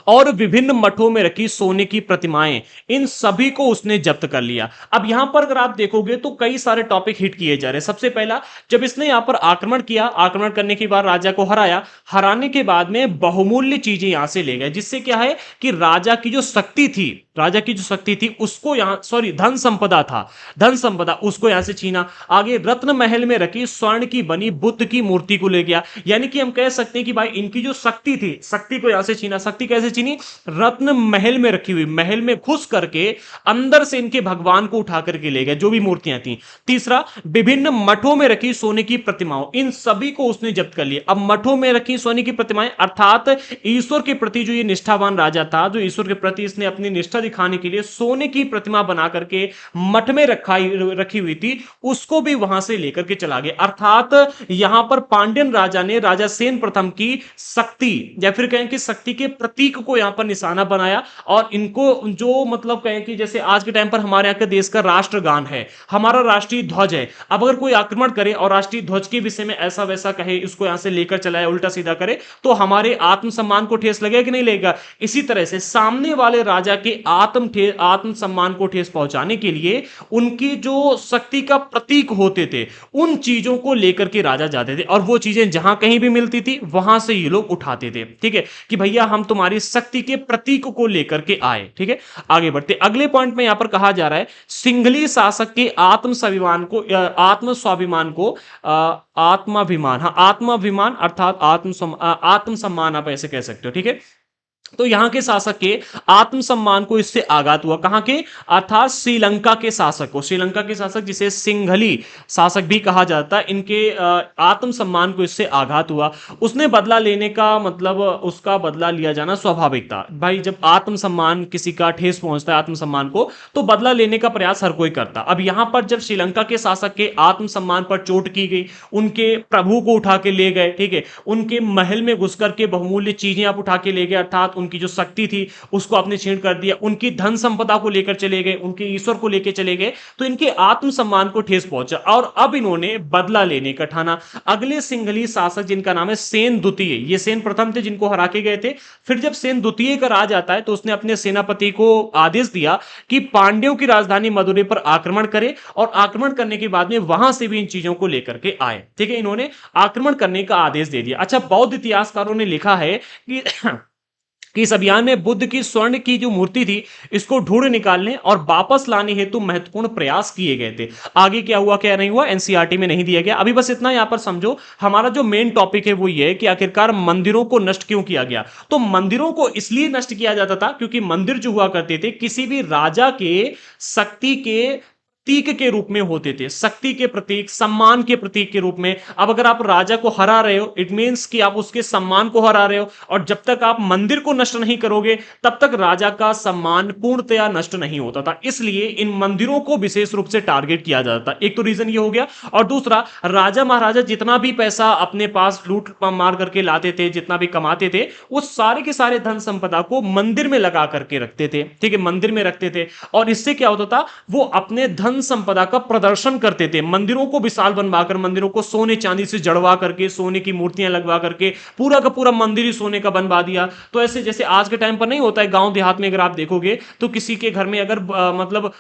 और विभिन्न मठों में रखी सोने की प्रतिमाएं, इन सभी को उसने जब्त कर लिया। अब यहां पर अगर आप देखोगे तो कई सारे टॉपिक हिट किए जा रहे हैं। सबसे पहला, जब इसने यहां पर आक्रमण किया, आक्रमण करने के बाद राजा को हराया, हराने के बाद में बहुमूल्य चीजें यहां से ले गए, जिससे क्या है कि राजा की जो शक्ति थी, राजा की जो शक्ति थी उसको यहां, सॉरी, धन संपदा था, धन संपदा उसको यहां से छीना। आगे, रत्न महल में रखी स्वर्ण की बनी बुद्ध की मूर्ति को ले गया। यानी कि हम कह सकते हैं कि भाई इनकी जो शक्ति थी, शक्ति को यहां से छीना। शक्ति कैसे छीनी? रत्न महल में रखी हुई, महल में घुस करके अंदर से इनके भगवान को उठा करके ले गए, जो भी मूर्तियां थी। तीसरा, विभिन्न मठों में रखी सोने की प्रतिमाओं, इन सभी को उसने जब्त कर लिया। अब मठों में रखी सोने की प्रतिमाएं अर्थात ईश्वर के प्रति जो ये निष्ठावान राजा था, जो ईश्वर के प्रति इसने अपनी निष्ठा दिखाने के लिए सोने की प्रतिमा बना करके मठ में रखी हुई थी, उसको भी वहां से लेकर के चला गया। अर्थात यहां पर पांड्यन राजा ने राजा सेन प्रथम की शक्ति या फिर कहें कि शक्ति के प्रतीक को यहां पर निशाना बनाया, और इनको जो मतलब कहें कि जैसे आज के टाइम पर हमारे यहाँ के देश का राष्ट्रगान है, हमारा राष्ट्रीय ध्वज है, अब अगर कोई आक्रमण करे और राष्ट्रीय ध्वज के विषय में ऐसा वैसा कहे, इसको यहां से लेकर चलाए, उल्टा सीधा करे, तो हमारे आत्मसम्मान को ठेस लगेगा कि नहीं लगेगा? इसी तरह से सामने वाले राजा के आत्मसम्मान को ठेस पहुंचाने के लिए उनकी जो शक्ति का प्रतीक होते थे, उन चीजों को लेकर के राजा जाते थे, और वो चीजें जहां कहीं भी मिलती थी वहां से ये लोग उठाते थे, ठीक है, कि भैया हम तुम्हारी शक्ति के प्रतीक को लेकर के आए, ठीक है। आगे बढ़ते, अगले पॉइंट में यहां पर कहा जा रहा है सिंघली शासक के आत्मस्वाभिमान को आत्माभिमान, हाँ, आत्माभिमान अर्थात आत्मसम्मान आप ऐसे कह सकते हो, ठीक है। तो यहां के शासक के आत्मसम्मान को इससे आघात हुआ। कहां के? अर्थात श्रीलंका के शासक को, श्रीलंका के शासक जिसे सिंघली शासक भी कहा जाता है, इनके आत्मसम्मान को इससे आघात हुआ। उसने बदला लेने का मतलब उसका बदला लिया जाना स्वाभाविक था। भाई जब आत्मसम्मान किसी का ठेस पहुंचता है आत्मसम्मान को, तो बदला लेने का प्रयास हर कोई करता। अब यहां पर जब श्रीलंका के शासक के आत्मसम्मान पर चोट की गई, उनके प्रभु को उठा के ले गए, ठीक है, उनके महल में घुस करके बहुमूल्य चीजें आप उठा के ले गए, अर्थात उनकी जो शक्ति थी उसको आपने छीन कर दिया, उनकी धन संपदा को लेकर चले गए, उनके ईश्वर को लेकर चले गए, तो इनके आत्मसम्मान को ठेस पहुंचा, और अब इन्होंने बदला लेने का ठाना। अगले सिंघली शासक जिनका नाम है सेन द्वितीय, ये सेन प्रथम थे जिनको हरा के गए थे। फिर जब सेन द्वितीय का राज आता है तो उसने अपने सेनापति को आदेश दिया कि पांड्यों की राजधानी मदुरै पर आक्रमण करे, और आक्रमण करने के बाद में वहां से भी इन चीजों को लेकर के आए, ठीक है, इन्होंने आक्रमण करने का आदेश दे दिया। अच्छा, बौद्ध इतिहासकारों ने लिखा है कि इस अभियान में बुद्ध की स्वर्ण की जो मूर्ति थी इसको ढूंढ निकालने और वापस लाने हेतु महत्वपूर्ण प्रयास किए गए थे। आगे क्या हुआ क्या नहीं हुआ एनसीईआरटी में नहीं दिया गया। अभी बस इतना यहां पर समझो, हमारा जो मेन टॉपिक है वो ये है कि आखिरकार मंदिरों को नष्ट क्यों किया गया। तो मंदिरों को इसलिए नष्ट किया जाता था क्योंकि मंदिर जो हुआ करते थे किसी भी राजा के शक्ति के प्रतीक के रूप में होते थे, शक्ति के प्रतीक, सम्मान के प्रतीक के रूप में। अब अगर आप राजा को हरा रहे हो, इट मींस कि आप उसके सम्मान को हरा रहे हो, और जब तक आप मंदिर को नष्ट नहीं करोगे तब तक राजा का सम्मान पूर्णतया नष्ट नहीं होता था। इसलिए इन मंदिरों को विशेष रूप से टारगेट किया जाता था। एक तो रीजन ये हो गया, और दूसरा, राजा महाराजा जितना भी पैसा अपने पास लूट मार करके लाते थे, जितना भी कमाते थे, वो सारे के सारे धन संपदा को मंदिर में लगा करके रखते थे, ठीक है, मंदिर में रखते थे। और इससे क्या होता था, वो अपने धन संपदा का प्रदर्शन करते थे। मंदिरों को विशाल बनवाकर, मंदिरों को सोने चांदी से जड़वा करके, सोने की मूर्तियां लगवा करके पूरा का पूरा मंदिर ही सोने का बनवा दिया। तो ऐसे जैसे आज के टाइम पर नहीं होता है गांव देहात में, अगर आप देखोगे तो किसी के घर में अगर मतलब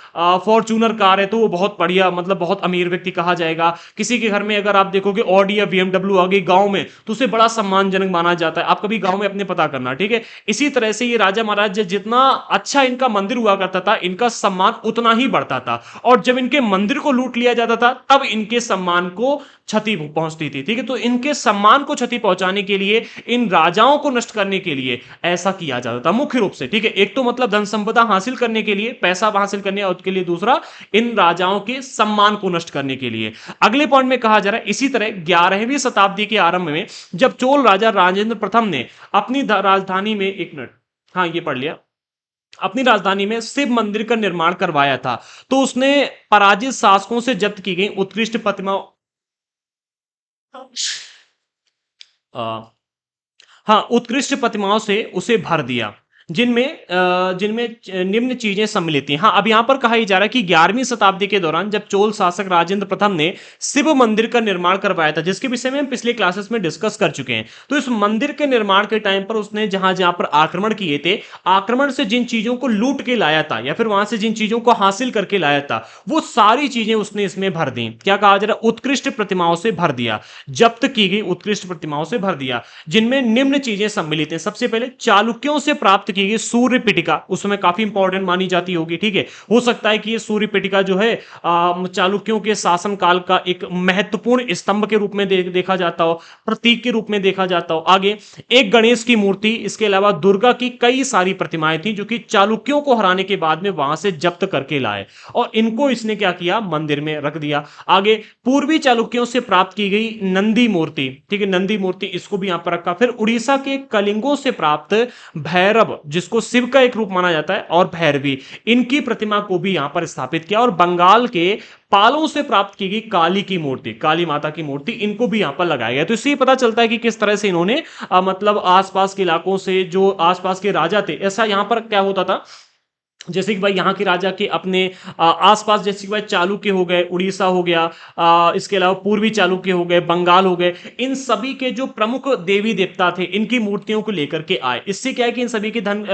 फॉर्च्यूनर कार है तो वो बहुत बढ़िया, मतलब बहुत अमीर व्यक्ति कहा जाएगा। किसी के घर में अगर आप देखोगे ऑडी या बीएमडब्ल्यू आ गई गांव में तो उसे बड़ा सम्मानजनक माना जाता है। आप कभी गांव में अपने पता करना, ठीक है। इसी तरह से ये राजा महाराज जितना अच्छा इनका मंदिर हुआ करता था, इनका सम्मान उतना ही बढ़ता था, और जब इनके मंदिर को लूट लिया जाता था तब इनके सम्मान को क्षति पहुंचती थी। ठीक है, तो इनके सम्मान को क्षति पहुंचाने के लिए, इन राजाओं को नष्ट करने के लिए ऐसा किया जाता था मुख्य रूप से। ठीक है, एक तो मतलब धन संपदा हासिल करने के लिए, पैसा हासिल करने और उसके लिए, दूसरा इन राजाओं के सम्मान को नष्ट करने के लिए। अगले पॉइंट में कहा जा रहा है इसी तरह 11वीं शताब्दी के आरंभ में जब चोल राजा राजेंद्र प्रथम ने अपनी राजधानी में, एक मिनट, हाँ ये पढ़ लिया, अपनी राजधानी में शिव मंदिर का निर्माण करवाया था, तो उसने पराजित शासकों से जब्त की गई उत्कृष्ट प्रतिमा, हाँ, उत्कृष्ट प्रतिमाओं से उसे भर दिया, जिनमें निम्न चीजें सम्मिलित थी। हाँ, अब यहां पर कहा जा रहा है कि 11वीं शताब्दी के दौरान जब चोल शासक राजेंद्र प्रथम ने शिव मंदिर का निर्माण करवाया था, जिसके विषय में हम पिछले क्लासेस में डिस्कस कर चुके हैं, तो इस मंदिर के निर्माण के टाइम पर उसने जहां जहां पर आक्रमण किए थे, आक्रमण से जिन चीजों को लूट के लाया था या फिर वहां से जिन चीजों को हासिल करके लाया था, वो सारी चीजें उसने इसमें भर दी। क्या कहा जा रहा है? उत्कृष्ट प्रतिमाओं से भर दिया, जब्त की गई उत्कृष्ट प्रतिमाओं से भर दिया, जिनमें निम्न चीजें सम्मिलित हैं। सबसे पहले चालुक्यों से प्राप्त की गई सूर्य पिटिका, उसमें काफी इंपॉर्टेंट मानी जाती होगी। ठीक है, हो सकता है कि ये सूर्य पिटिका जो है चालुक्यों के शासन काल का एक महत्वपूर्ण स्तंभ के रूप में देखा जाता हो, प्रतीक के रूप में देखा जाता हो। आगे एक गणेश की मूर्ति, इसके अलावा दुर्गा की कई सारी प्रतिमाएं थी जो कि चालुक्यों को हराने के बाद में वहां से जब्त करके लाए, और इनको इसने क्या किया? मंदिर में रख दिया। आगे पूर्वी चालुक्यों से प्राप्त की गई नंदी मूर्ति, ठीक है, नंदी मूर्ति, इसको भी यहां पर रखा। फिर उड़ीसा के कलिंगों से प्राप्त भैरव, जिसको शिव का एक रूप माना जाता है, और भैरवी, इनकी प्रतिमा को भी यहां पर स्थापित किया। और बंगाल के पालों से प्राप्त की गई काली की मूर्ति, काली माता की मूर्ति, इनको भी यहां पर लगाया गया। तो इससे पता चलता है कि किस तरह से इन्होंने मतलब आसपास के इलाकों से जो आसपास के राजा थे, ऐसा यहां पर क्या होता था, जैसे कि भाई यहाँ के राजा के अपने आसपास, जैसे कि भाई चालुक्य हो गए, उड़ीसा हो गया, इसके अलावा पूर्वी चालुक्य हो गए, बंगाल हो गए, इन सभी के जो प्रमुख देवी देवता थे, इनकी मूर्तियों को लेकर के आए। इससे क्या है कि इन सभी के धन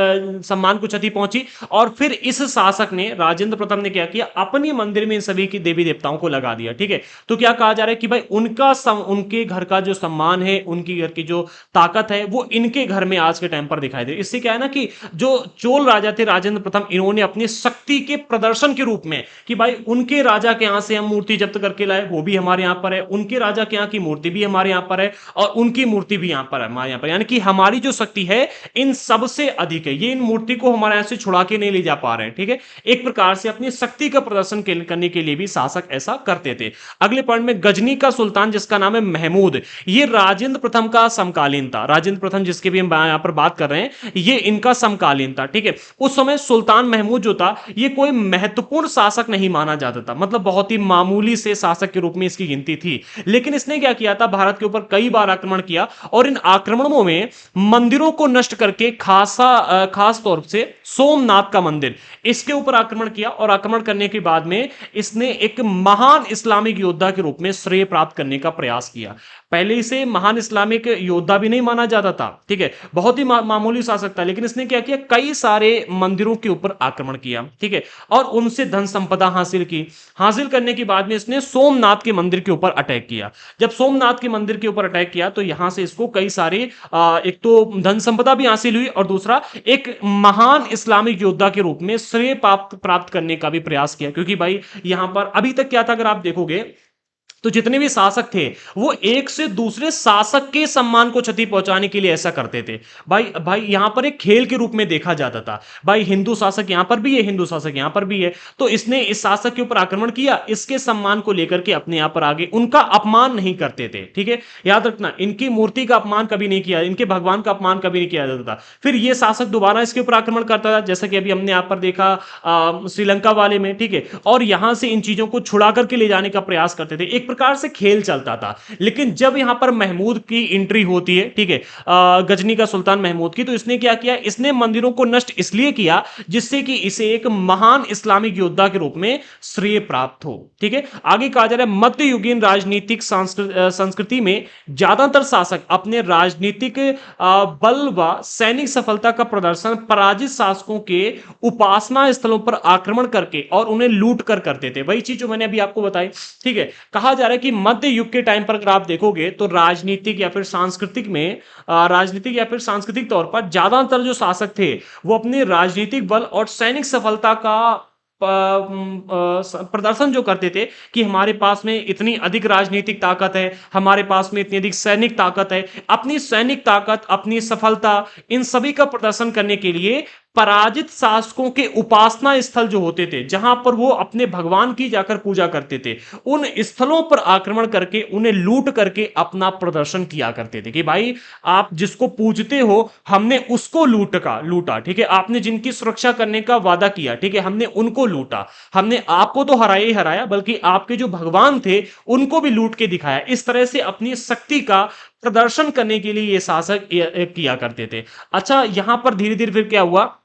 सम्मान को क्षति पहुंची, और फिर इस शासक ने, राजेंद्र प्रथम ने क्या किया? अपने मंदिर में इन सभी की देवी देवताओं को लगा दिया। ठीक है, तो क्या कहा जा रहा है कि भाई उनके घर का जो सम्मान है, उनकी घर की जो ताकत है, वो इनके घर में आज के टाइम पर दिखाई दे। इससे क्या है ना कि जो चोल राजा थे राजेंद्र प्रथम, इन्होंने अपनी शक्ति के प्रदर्शन के रूप में कि भाई उनके राजा के यहां से हम मूर्ति जब्त करके लाए, वो भी हमारे यहां पर है, उनके राजा के यहां की मूर्ति भी हमारे यहां पर है, और उनकी मूर्ति भी यहां पर है, हमारे यहां पर, यानी कि हमारी जो शक्ति है इन सबसे अधिक है, ये इन मूर्ति को हमारे यहां से छुड़ा के नहीं ले जा पा रहे हैं। ठीक है, एक प्रकार से अपनी शक्ति का प्रदर्शन करने के लिए भी शासक ऐसा करते थे। अगले पॉइंट में गजनी का सुल्तान, जिसका नाम है महमूद, ये राजेंद्र प्रथम का समकालीन था। राजेंद्र प्रथम जिसके भी हम यहां पर बात कर रहे हैं, ये इनका समकालीन था। ठीक है, उस समय सुल्तान महमूद जो था, ये कोई महत्वपूर्ण शासक नहीं माना जाता था, मतलब बहुत ही मामूली से शासक के रूप में इसकी गिनती थी। लेकिन इसने क्या किया था? भारत के ऊपर कई बार आक्रमण किया, और इन आक्रमणों में मंदिरों को नष्ट करके खास तौर से सोमनाथ का मंदिर, इसके ऊपर आक्रमण किया, और आक्रमण करने के बाद में इसने एक महान इस्लामिक योद्धा के रूप में श्रेय प्राप्त करने का प्रयास किया। पहले इसे महान इस्लामिक योद्धा भी नहीं माना जाता था। ठीक है, बहुत ही मामूली शासक था, लेकिन इसने क्या किया? कई सारे मंदिरों के ऊपर आक्रमण किया। ठीक है, और उनसे धन संपदा हासिल की। हासिल करने के बाद में इसने सोमनाथ के मंदिर के ऊपर अटैक किया। जब सोमनाथ के मंदिर के ऊपर अटैक किया, तो यहां से इसको कई सारे एक तो धन संपदा भी हासिल हुई, और दूसरा एक महान इस्लामिक योद्धा के रूप में श्रेय प्राप्त करने का भी प्रयास किया। क्योंकि भाई यहां पर अभी तक क्या था, अगर आप देखोगे तो जितने भी शासक थे, वो एक से दूसरे शासक के सम्मान को क्षति पहुंचाने के लिए ऐसा करते थे। भाई भाई यहां पर एक खेल के रूप में देखा जाता था, भाई हिंदू शासक यहां पर भी है, हिंदू शासक यहां पर भी है, तो इसने इस शासक के ऊपर आक्रमण किया, इसके सम्मान को लेकर के अपने यहां पर आगे उनका अपमान नहीं करते थे। ठीक है, याद रखना, इनकी मूर्ति का अपमान कभी नहीं किया, इनके भगवान का अपमान कभी नहीं किया जाता था। फिर यह शासक दोबारा इसके ऊपर आक्रमण करता था, जैसा कि अभी हमने यहां पर देखा श्रीलंका वाले में। ठीक है, और यहां से इन चीजों को छुड़ा करके ले जाने का प्रयास करते थे, एक प्रकार से खेल चलता था। लेकिन जब यहां पर महमूद की एंट्री होती है, ठीक है, गजनी का सुल्तान महमूद की, तो इसने क्या किया? इसने मंदिरों को नष्ट इसलिए किया जिससे कि इसे एक महान इस्लामिक योद्धा के रूप में श्रेय प्राप्त हो। ठीक है, आगे कहा जा रहा है मध्ययुगीन राजनीतिक संस्कृति में ज्यादातर शासक अपने राजनीतिक बल व सैनिक सफलता का प्रदर्शन पराजित शासकों के उपासना स्थलों पर आक्रमण करके और उन्हें लूट कर करते थे। वही चीज जो मैंने अभी आपको बताई। ठीक है, कहा जा रहा है कि मध्य युग के टाइम पर अगर आप देखोगे तो राजनीतिक या फिर सांस्कृतिक में राजनीतिक या फिर सांस्कृतिक तौर पर ज्यादातर जो शासक थे, वो अपने राजनीतिक बल और सैनिक सफलता का प्रदर्शन जो करते थे कि हमारे पास में इतनी अधिक राजनीतिक ताकत है, हमारे पास में इतनी अधिक सैनिक ताकत है, अपनी सैनिक ताकत, अपनी सफलता, इन सभी का प्रदर्शन करने के लिए पराजित शासकों के उपासना स्थल जो होते थे, जहां पर वो अपने भगवान की जाकर पूजा करते थे, उन स्थलों पर आक्रमण करके उन्हें लूट करके अपना प्रदर्शन किया करते थे कि भाई आप जिसको पूजते हो हमने उसको लूटा, ठीक है, आपने जिनकी सुरक्षा करने का वादा किया, ठीक है, हमने उनको लूटा, हमने आपको तो हराया ही हराया बल्कि आपके जो भगवान थे उनको भी लूट के दिखाया। इस तरह से अपनी शक्ति का प्रदर्शन करने के लिए ये शासक किया करते थे। अच्छा, यहां पर धीरे धीरे फिर क्या हुआ,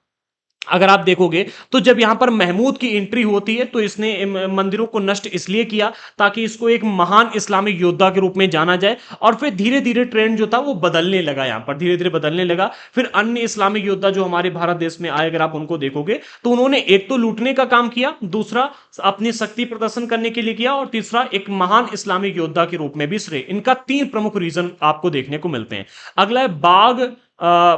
अगर आप देखोगे तो जब यहां पर महमूद की एंट्री होती है तो इसने मंदिरों को नष्ट इसलिए किया ताकि इसको एक महान इस्लामिक योद्धा के रूप में जाना जाए, और फिर धीरे धीरे ट्रेंड जो था वो बदलने लगा, यहां पर धीरे धीरे बदलने लगा। फिर अन्य इस्लामिक योद्धा जो हमारे भारत देश में आए, अगर आप उनको देखोगे तो उन्होंने एक तो लूटने का काम किया, दूसरा अपनी शक्ति प्रदर्शन करने के लिए किया, और तीसरा एक महान इस्लामिक योद्धा के रूप में भी श्रेय। इनका तीन प्रमुख रीजन आपको देखने को मिलते हैं। अगला है बाग,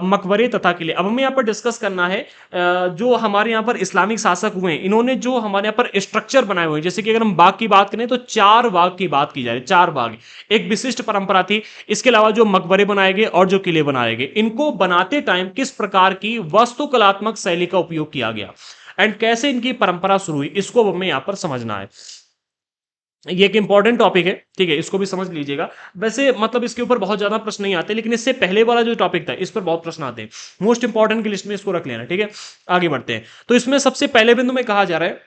मकबरे तथा किले। अब हमें यहां पर डिस्कस करना है जो हमारे यहाँ पर इस्लामिक शासक हुए हैं, इन्होंने जो हमारे यहाँ पर स्ट्रक्चर बनाए हुए हैं, जैसे कि अगर हम बाग की बात करें तो चार बाग की बात की जा रही है, चार बाग एक विशिष्ट परंपरा थी। इसके अलावा जो मकबरे बनाए गए और जो किले बनाए गए, इनको बनाते टाइम किस प्रकार की वास्तुकलात्मक शैली का उपयोग किया गया एंड कैसे इनकी परंपरा शुरू हुई, इसको हमें यहाँ पर समझना है। ये एक इंपॉर्टेंट टॉपिक है, ठीक है, इसको भी समझ लीजिएगा। वैसे मतलब इसके ऊपर बहुत ज्यादा प्रश्न नहीं आते, लेकिन इससे पहले वाला जो टॉपिक था इस पर बहुत प्रश्न आते हैं, मोस्ट इंपॉर्टेंट की लिस्ट में इसको रख लेना, ठीक है। आगे बढ़ते हैं। तो इसमें सबसे पहले बिंदु में कहा जा रहा है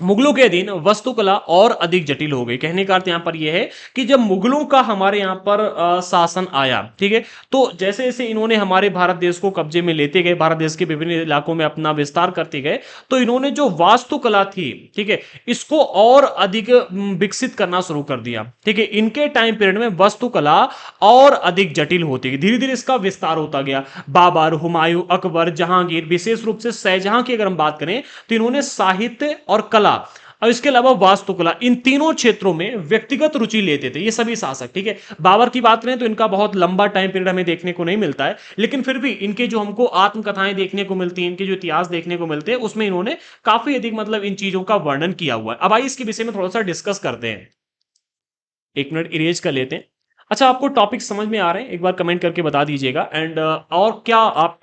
मुगलों के अधीन वास्तुकला और अधिक जटिल हो गई। कहने का अर्थ यहां पर यह है कि जब मुगलों का हमारे यहां पर शासन आया, ठीक है, तो जैसे जैसे इन्होंने हमारे भारत देश को कब्जे में लेते गए, भारत देश के विभिन्न इलाकों में अपना विस्तार करते गए, तो इन्होंने जो वास्तुकला थी, ठीक है, इसको और अधिक विकसित करना शुरू कर दिया, ठीक है। इनके टाइम पीरियड में वास्तुकला और अधिक जटिल होती गई, धीरे धीरे इसका विस्तार होता गया। बाबर, हुमायूं, अकबर, जहांगीर, विशेष रूप से शाहजहां की अगर हम बात करें तो इन्होंने साहित्य और कला और इसके अलावा वास्तुकला, इन तीनों क्षेत्रों में व्यक्तिगत रुचि लेते थे ये सभी शासक, ठीक है। बाबर की बात करें तो इनका बहुत लंबा टाइम पीरियड हमें देखने को नहीं मिलता है, लेकिन फिर भी इनके जो हमको आत्मकथाएं देखने को मिलती हैं, इनके जो इतिहास देखने को मिलते हैं, उसमें इन्होंने काफी अधिक मतलब इन चीजों का वर्णन किया हुआ है। अब आइए इसके विषय में थोड़ा सा डिस्कस करते हैं। एक मिनट इरेज कर लेते हैं। अच्छा, आपको टॉपिक समझ में आ रहे हैं, एक बार कमेंट करके बता दीजिएगा। एंड और क्या आप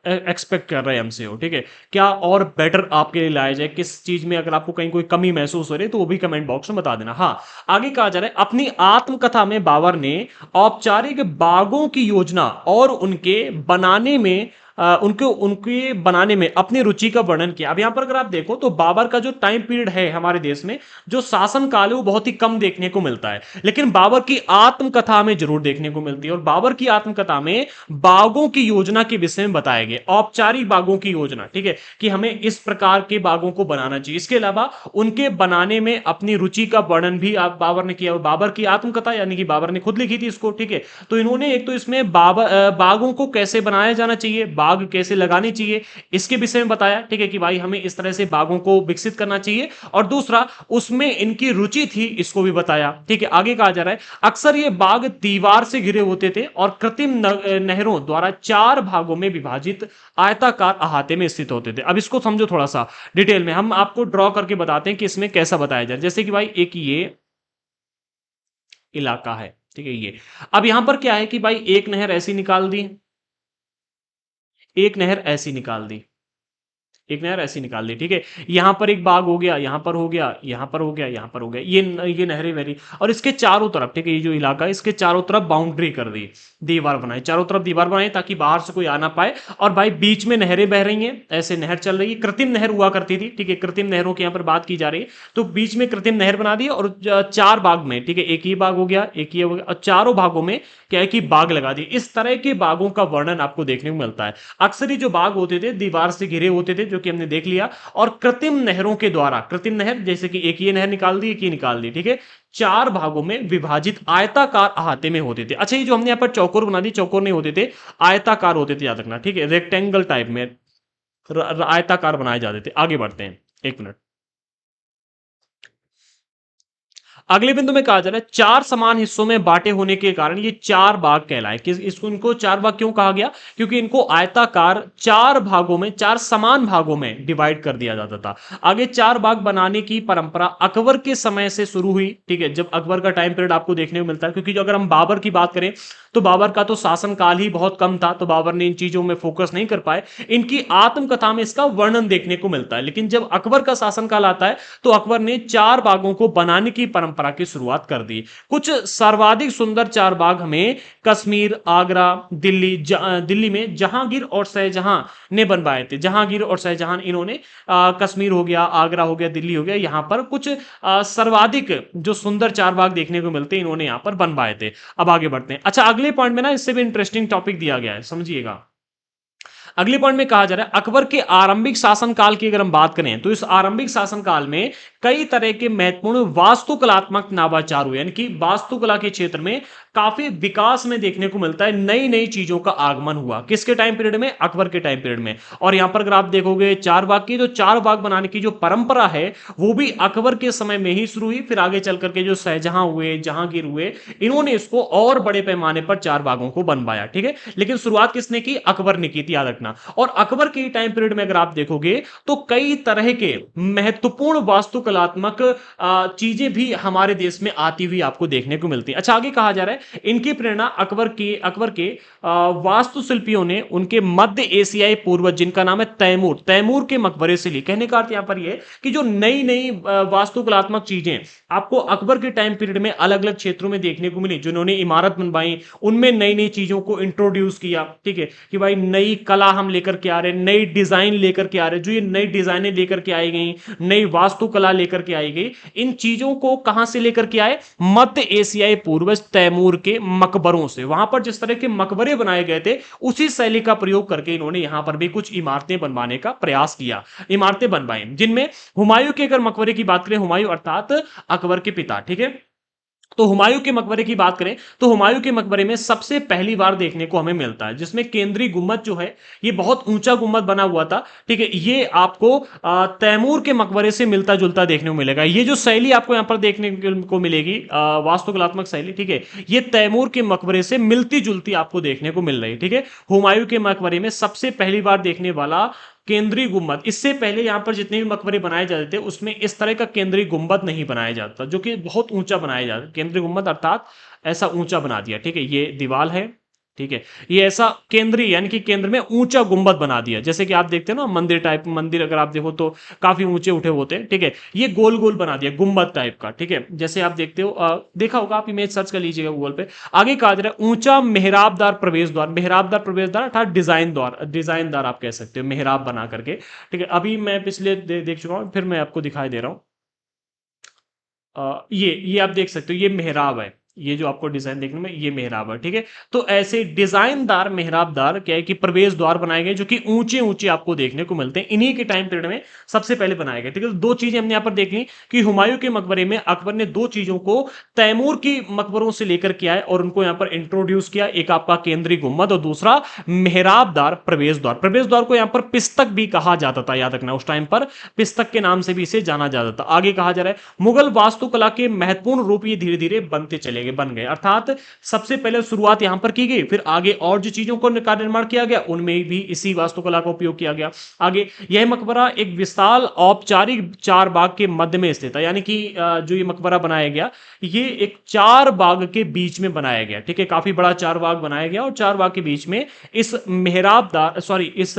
एक्सपेक्ट कर रहे हैं हमसे हो, ठीक है, क्या और बेटर आपके लिए लाया जाए, किस चीज में अगर आपको कहीं कोई कमी महसूस हो रही है तो वो भी कमेंट बॉक्स में बता देना। हाँ, आगे कहा जा रहा है अपनी आत्मकथा में बाबर ने औपचारिक बागों की योजना और उनके बनाने में उनके बनाने में अपनी रुचि का वर्णन किया। अब यहां पर अगर आप देखो तो बाबर का जो टाइम पीरियड है हमारे देश में, जो शासन काल है वो बहुत ही कम देखने को मिलता है, लेकिन बाबर की आत्मकथा में जरूर देखने को मिलती है। और बाबर की आत्मकथा में बागों की योजना के विषय में बताया गया, औपचारिक बागों की योजना, ठीक है, कि हमें इस प्रकार के बागों को बनाना चाहिए। इसके अलावा उनके बनाने में अपनी रुचि का वर्णन भी आप बाबर ने किया। बाबर की आत्मकथा यानी कि बाबर ने खुद लिखी थी इसको, ठीक है। तो इन्होंने एक तो इसमें बागों को कैसे बनाया जाना चाहिए, बाग कैसे लगाने चाहिए, इसके विषय में बताया, ठीक है, कि भाई हमें इस तरह से बागों को विकसित करना चाहिए। और दूसरा उसमें इनकी रुचि थी, इसको भी बताया, ठीक है। आगे कहा जा रहा है अक्सर ये बाग दीवार से घिरे होते थे और कृत्रिम नहरों द्वारा चार भागों में विभाजित आयताकार अहाते में स्थित होते थे। अब इसको समझो थोड़ा सा डिटेल में, हम आपको ड्रॉ करके बताते हैं कि इसमें कैसा बताया जाए। जैसे कि भाई एक ये इलाका है, ठीक है, ये अब यहां पर क्या है कि भाई एक नहर ऐसी निकाल दी, एक नहर ऐसी निकाल दी, एक नहर ऐसी निकाल दी, ठीक है। यहां पर एक बाग हो गया, यहां पर हो गया, यहां पर हो गया, यहां पर हो गया, ये नहरें वहरी, और इसके चारों तरफ, ठीक है, ये जो इलाका है इसके चारों तरफ बाउंड्री कर दी, दीवार बनाई, चारों तरफ दीवार बनाई ताकि बाहर से कोई आ ना पाए। और भाई बीच में नहरें बह रही हैं, ऐसे नहर चल रही है, कृत्रिम नहर हुआ करती थी, ठीक है, कृत्रिम नहरों की यहां पर बात की जा रही है। तो बीच में कृत्रिम नहर बना दी और चार बाग में, ठीक है, एक ही बाग हो गया, एक ही हो गया, और चारों भागों में क्या है कि बाग लगा दी। इस तरह के बागों का वर्णन आपको देखने को मिलता है। अक्सर ही जो बाग होते थे दीवार से घिरे होते थे, जो कि हमने देख लिया, और कृत्रिम नहरों के द्वारा, कृत्रिम नहर जैसे कि एक ये नहर निकाल दी, एक ये निकाल दी, ठीक है, चार भागों में विभाजित आयताकार अहाते में होते थे। अच्छा, ये जो हमने यहां पर चौकोर बना दी, चौकोर नहीं होते थे, आयताकार होते थे, याद रखना, ठीक है, रेक्टेंगल टाइप में आयताकार बनाए जाते थे। आगे बढ़ते हैं, एक मिनट। अगले बिंदु में कहा जा रहा है चार समान हिस्सों में बांटे होने के कारण ये चार बाग कहलाए। किस इसको इनको चार बाग क्यों कहा गया? क्योंकि इनको आयताकार चार भागों में, चार समान भागों में डिवाइड कर दिया जाता था। आगे चार बाग बनाने की परंपरा अकबर के समय से शुरू हुई। ठीक है, जब अकबर का टाइम पीरियड आपको देखने को मिलता है, क्योंकि जो अगर हम बाबर की बात करें तो बाबर का तो शासन काल ही बहुत कम था, तो बाबर ने इन चीजों में फोकस नहीं कर पाए। इनकी आत्मकथा में इसका वर्णन देखने को मिलता है। लेकिन जब अकबर का शासन काल आता है तो अकबर ने चार बागों को बनाने की परंपरा की शुरुआत कर दी। कुछ सर्वाधिक सुंदर चार बाग हमें कश्मीर, आगरा, दिल्ली में जहांगीर और शाहजहां ने बनवाए थे। जहांगीर और शाहजहां इन्होंने कश्मीर हो गया, आगरा हो गया, दिल्ली हो गया, यहां पर कुछ सर्वाधिक जो सुंदर चार बाग देखने को मिलते हैं इन्होंने यहां पर बनवाए थे। अब आगे बढ़ते हैं। अच्छा, अगले पॉइंट में ना इससे भी इंटरेस्टिंग टॉपिक दिया गया है, समझिएगा। अगले पॉइंट में कहा जा रहा है अकबर के आरंभिक शासनकाल की अगर हम बात करें तो इस आरंभिक शासनकाल में कई तरह के महत्वपूर्ण वास्तुकलात्मक नवाचार हुए, यानी कि वास्तुकला के क्षेत्र में काफी विकास में देखने को मिलता है। नई नई चीजों का आगमन हुआ किसके टाइम पीरियड में? अकबर के टाइम पीरियड में। और यहां पर अगर आप देखोगे चार बाग की, जो चार बाग बनाने की जो परंपरा है वो भी अकबर के समय में ही शुरू हुई। फिर आगे चल करके जो शाहजहां हुए, जहांगीर हुए, इन्होंने इसको और बड़े पैमाने पर चार बागों को बनवाया। ठीक है, लेकिन शुरुआत किसने की? अकबर ने की थी, याद रखना। और अकबर के टाइम पीरियड में अगर आप देखोगे तो कई तरह के महत्वपूर्ण वास्तुकलात्मक चीजें भी हमारे देश में आती हुई आपको देखने को मिलती है। अच्छा, आगे कहा जा रहा है इनकी प्रेरणा अकबर के वास्तुशिल्पियों ने उनके मध्य एशियाई पूर्वज जिनका नाम है तैमूर के मकबरे से ली। कहने का अर्थ यहां पर यह कि जो नई नई वास्तुकलात्मक चीजें आपको अकबर के टाइम पीरियड में अलग अलग क्षेत्रों में देखने को मिली, जिन्होंने इमारत बनवाई, उनमें नई नई चीजों को इंट्रोड्यूस किया। ठीक है, कि भाई नई कला हम लेकर के आ रहे हैं, नई डिजाइन लेकर के आ रहे हैं। जो ये नई डिजाइनें लेकर के आई गई, नई वास्तुकला लेकर के आई गई, इन चीजों को कहां से लेकर के आए? मध्य एशियाई पूर्वज तैमूर के मकबरों से। वहां पर जिस तरह के मकबरे बनाए गए थे उसी शैली का प्रयोग करके इन्होंने यहां पर भी कुछ इमारतें बनवाने का प्रयास किया, इमारतें बनवाई, जिनमें हुमायूं के अगर मकबरे की बात करें, हुमायूं अर्थात अकबर के पिता। ठीक है, तो हुमायूं के मकबरे की बात करें तो हुमायूं के मकबरे में सबसे पहली बार देखने को हमें मिलता है, जिसमें केंद्रीय गुम्बद जो है ये बहुत ऊंचा गुम्बद बना हुआ था। ठीक है, ये आपको तैमूर के मकबरे से मिलता जुलता देखने को मिलेगा। ये जो शैली आपको यहां पर देखने को मिलेगी, वास्तुकलात्मक शैली, ठीक है, ये तैमूर के मकबरे से मिलती जुलती आपको देखने को मिल रही है। ठीक है, हुमायूं के मकबरे में सबसे पहली बार देखने वाला केंद्रीय गुंबद। इससे पहले यहां पर जितने भी मकबरे बनाए जाते थे उसमें इस तरह का केंद्रीय गुंबद नहीं बनाया जाता, जो कि बहुत ऊंचा बनाया जाता। केंद्रीय गुंबद अर्थात ऐसा ऊंचा बना दिया। ठीक है, ये दीवार है, ठीक है, ये ऐसा केंद्रीय यानी कि केंद्र में ऊंचा गुंबद बना दिया, जैसे कि आप देखते हैं ना मंदिर टाइप, मंदिर अगर आप देखो तो काफी ऊंचे उठे होते हैं। ठीक है, ये गोल गोल बना दिया गुंबद टाइप का। ठीक है, जैसे आप देखते हो, देखा होगा, आप इमेज सर्च कर लीजिएगा गूगल पे। आगे कहा जा रहा है ऊंचा मेहराबदार प्रवेश द्वार। मेहराबदार प्रवेश द्वार अर्थात डिजाइनदार आप कह सकते हो, मेहराब बना करके। ठीक है, अभी मैं पिछले देख चुका हूं, फिर मैं आपको दिखाई दे रहा हूं। ये आप देख सकते हो, ये मेहराब है, ये जो आपको डिजाइन देखने में, ये मेहराब है। ठीक है, तो ऐसे डिजाइनदार मेहराबदार क्या है कि प्रवेश द्वार बनाए गए, जो कि ऊंचे ऊंचे आपको देखने को मिलते हैं। इन्हीं के टाइम पीरियड में सबसे पहले बनाए गए। ठीक है, तो दो चीजें हमने यहां पर देख ली कि हुमायूं के मकबरे में अकबर ने दो चीजों को तैमूर की मकबरों से लेकर के आए और उनको यहां पर इंट्रोड्यूस किया। एक आपका केंद्रीय गुम्बद और दूसरा मेहराबदार प्रवेश द्वार। प्रवेश द्वार को यहां पर पिस्तक भी कहा जाता था, याद रखना, उस टाइम पर पिस्तक के नाम से भी इसे जाना जाता था। आगे कहा जा रहा है मुगल वास्तुकला के महत्वपूर्ण रूप ये धीरे धीरे बनते चले गए, बन गए। अर्थात सबसे पहले शुरुआत यहां पर की गई, फिर आगे और जो चीजों को निर्माण किया गया उनमें भी इसी वास्तुकला का उपयोग किया गया। आगे यह मकबरा एक विशाल औपचारिक चार बाग के मध्य में स्थित है, यानी कि जो ये मकबरा बनाया गया ये एक चार बाग के बीच में बनाया गया। ठीक है, काफी बड़ा चार बाग बनाया गया और चार बाग के बीच में इस इस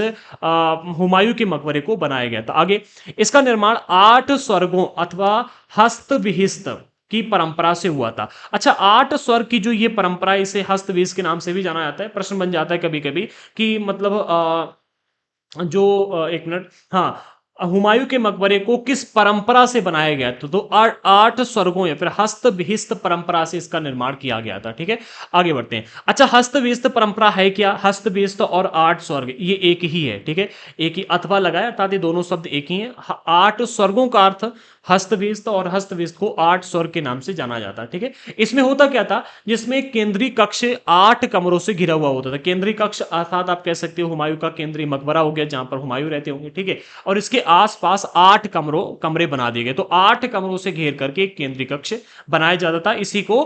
हुमायूं के मकबरे को बनाया गया था। आगे इसका निर्माण 8 स्वर्गों अथवा हस्तविहिस्त की परंपरा से हुआ था। अच्छा, 8 स्वर्ग की जो ये परंपरा, इसे हस्तविहित के नाम से भी जाना जाता है। प्रश्न बन जाता है कभी कभी कि मतलब एक मिनट, हाँ, हुमायूं के मकबरे को किस परंपरा से बनाया गया था? तो 8 स्वर्गों या फिर हस्तविहित परंपरा से इसका निर्माण किया गया था। ठीक है, आगे बढ़ते हैं। अच्छा, हस्तविहित परंपरा है क्या? हस्तविहित और 8 स्वर्ग ये एक ही है। ठीक है, एक ही, अथवा लगाया अर्थात ये दोनों शब्द एक ही है। 8 स्वर्गों का अर्थ हस्तविस्त, और हस्तविस्त को 8 स्वर्ग के नाम से जाना जाता है। ठीक है, इसमें होता क्या था, जिसमें केंद्रीय कक्ष 8 कमरों से घिरा हुआ होता था। केंद्रीय कक्ष अर्थात आप कह सकते हो हुमायूं का केंद्रीय मकबरा हो गया, जहां पर हुमायूं रहते होंगे। ठीक है, और इसके आसपास 8 कमरे बना दिए गए, तो 8 कमरों से घेर करके एक केंद्रीय कक्ष बनाया जाता था। इसी को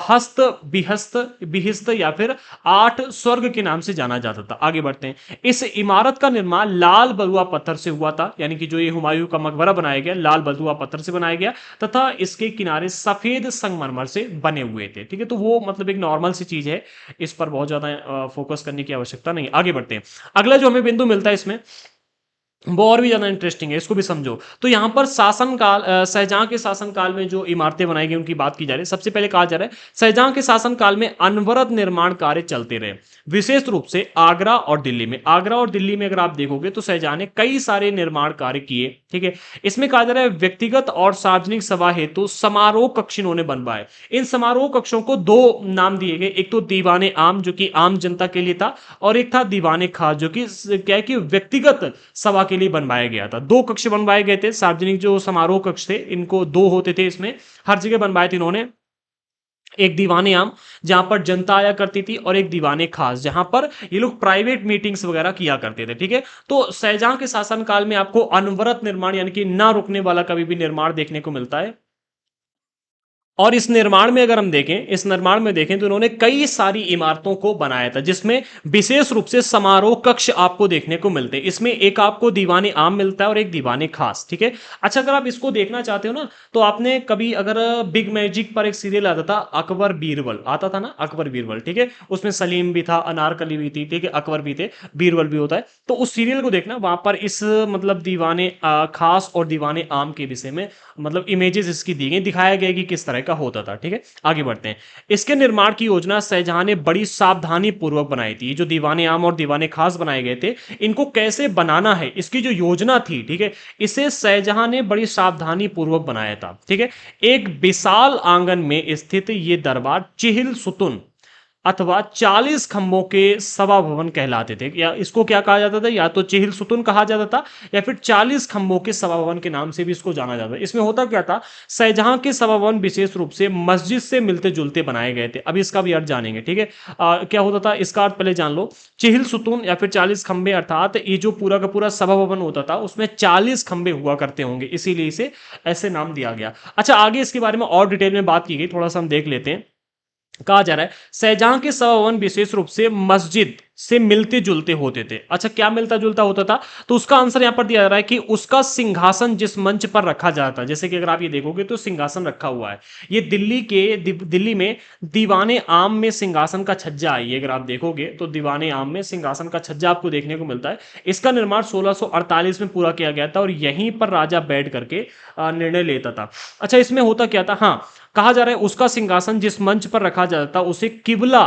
हस्त बिहस्त बिहिस्त या फिर 8 स्वर्ग के नाम से जाना जाता था। आगे बढ़ते हैं। इस इमारत का निर्माण लाल बलुआ पत्थर से हुआ था, यानी कि जो ये हुमायूं का मकबरा बनाया गया लाल बलुआ पत्थर से बनाया गया, तथा इसके किनारे सफेद संगमरमर से बने हुए थे। ठीक है, तो वो मतलब एक नॉर्मल सी चीज है, इस पर बहुत ज्यादा फोकस करने की आवश्यकता नहीं। आगे बढ़ते हैं। अगला जो हमें बिंदु मिलता है इसमें, वो और भी ज्यादा इंटरेस्टिंग है, इसको भी समझो। तो यहां पर शासनकाल, शाहजहां के शासनकाल में जो इमारतें बनाई गई उनकी बात की जा रही है। सबसे पहले कहा जा रहा है शाहजहां के शासनकाल में अनवरत निर्माण कार्य चलते रहे, विशेष रूप से आगरा और दिल्ली में। आगरा और दिल्ली में अगर आप देखोगे तो शाहजहां ने कई सारे निर्माण कार्य किए। ठीक है, इसमें कहा जा रहा है व्यक्तिगत और सार्वजनिक सभा हेतु समारोह कक्ष इन्होंने बनवाए। इन समारोह कक्षों को दो नाम दिए गए, एक तो दीवाने आम जो कि आम जनता के लिए था, और एक था दीवाने खास जो कि क्या है कि व्यक्तिगत सभा के लिए बनवाया गया था। दो कक्ष बनवाए गए थे, सार्वजनिक जो समारोह कक्ष थे इनको दो होते थे, इसमें हर जगह बनवाए थे इन्होंने। एक दीवाने आम जहां पर जनता आया करती थी, और एक दीवाने खास जहां पर ये लोग प्राइवेट मीटिंग्स वगैरह किया करते थे। ठीक है, तो शाहजहां के शासनकाल में आपको अनवरत निर्माण यानी कि ना रुकने वाला कभी भी निर्माण देखने को मिलता है। और इस निर्माण में अगर हम देखें, इस निर्माण में देखें तो इन्होंने कई सारी इमारतों को बनाया था, जिसमें विशेष रूप से समारोह कक्ष आपको देखने को मिलते हैं। इसमें एक आपको दीवाने आम मिलता है और एक दीवाने खास। ठीक है, अच्छा अगर आप इसको देखना चाहते हो ना, तो आपने कभी अगर बिग मैजिक पर एक सीरियल आता था अकबर बीरबल, आता था ना अकबर बीरबल। ठीक है, उसमें सलीम भी था, अनारकली भी थी, ठीक है, अकबर भी थे, बीरबल भी होता है। तो उस सीरियल को देखना, वहां पर इस मतलब दीवाने खास और दीवाने आम के विषय में मतलब इमेजेस इसकी दी गई, दिखाया गया कि किस तरह का होता था। ठीक है, आगे बढ़ते हैं। इसके निर्माण की योजना शाहजहां ने बड़ी सावधानी पूर्वक बनाई थी। जो दीवाने आम और दीवाने खास बनाए गए थे, इनको कैसे बनाना है इसकी जो योजना थी, ठीक है, इसे शाहजहां ने बड़ी सावधानी पूर्वक बनाया था। ठीक है, एक विशाल आंगन में स्थित ये दरबार चिहिल सुतुन अथवा 40 खंभों के सभा भवन कहलाते थे। या इसको क्या कहा जाता था, या तो चेहिल सुतुन कहा जाता था, या फिर 40 खंभों के सभा भवन के नाम से भी इसको जाना जाता है। इसमें होता क्या था, शाहजहां के सभा भवन विशेष रूप से मस्जिद से मिलते जुलते बनाए गए थे। अभी इसका भी अर्थ जानेंगे। ठीक है, क्या होता था इसका अर्थ पहले जान लो। चेहिल सुतुन या फिर 40 खंभे, अर्थात ये जो पूरा का पूरा सभा भवन होता था उसमें 40 खंभे हुआ करते होंगे, इसीलिए इसे ऐसे नाम दिया गया। अच्छा, आगे इसके बारे में और डिटेल में बात की गई, थोड़ा सा हम देख लेते हैं। कहा जा रहा है शाहजहां के सभा भवन विशेष रूप से मस्जिद से मिलते जुलते होते थे। अच्छा, क्या मिलता जुलता होता था, तो उसका आंसर यहां पर दिया जा रहा है कि उसका सिंहासन जिस मंच पर रखा जाता है, जैसे कि अगर आप ये देखोगे तो सिंहासन रखा हुआ है, ये दिल्ली में दीवाने आम में सिंहासन का छज्जा है। ये अगर आप देखोगे तो दीवाने आम में सिंहासन का छज्जा आपको देखने को मिलता है। इसका निर्माण 1648 में पूरा किया गया था, और यहीं पर राजा बैठ करके निर्णय लेता था। अच्छा, इसमें होता क्या था, हाँ, कहा जा रहा है उसका सिंहासन जिस मंच पर रखा जाता उसे किबला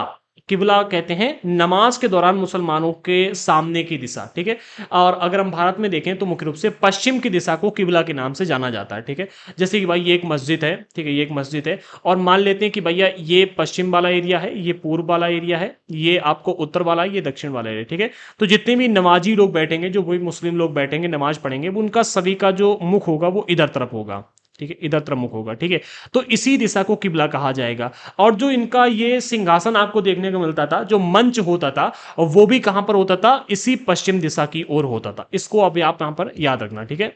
किबला कहते हैं, नमाज के दौरान मुसलमानों के सामने की दिशा। ठीक है, और अगर हम भारत में देखें तो मुख्य रूप से पश्चिम की दिशा को किबला के नाम से जाना जाता है। ठीक है, जैसे कि भाई ये एक मस्जिद है, ठीक है, ये एक मस्जिद है, और मान लेते हैं कि भैया ये पश्चिम वाला एरिया है, ये पूर्व वाला एरिया है, ये आपको उत्तर वाला है, ये दक्षिण वाला एरिया। ठीक है, तो जितने भी नमाजी लोग बैठेंगे, जो भी मुस्लिम लोग बैठेंगे नमाज पढ़ेंगे, वो उनका सभी का जो मुख होगा वो इधर तरफ होगा। ठीक है, इधर तरफ मुख होगा। ठीक है, तो इसी दिशा को किबला कहा जाएगा। और जो इनका ये सिंहासन आपको देखने को मिलता था, जो मंच होता था, वो भी कहां पर होता था, इसी पश्चिम दिशा की ओर होता था। इसको अभी आप यहां पर याद रखना। ठीक है,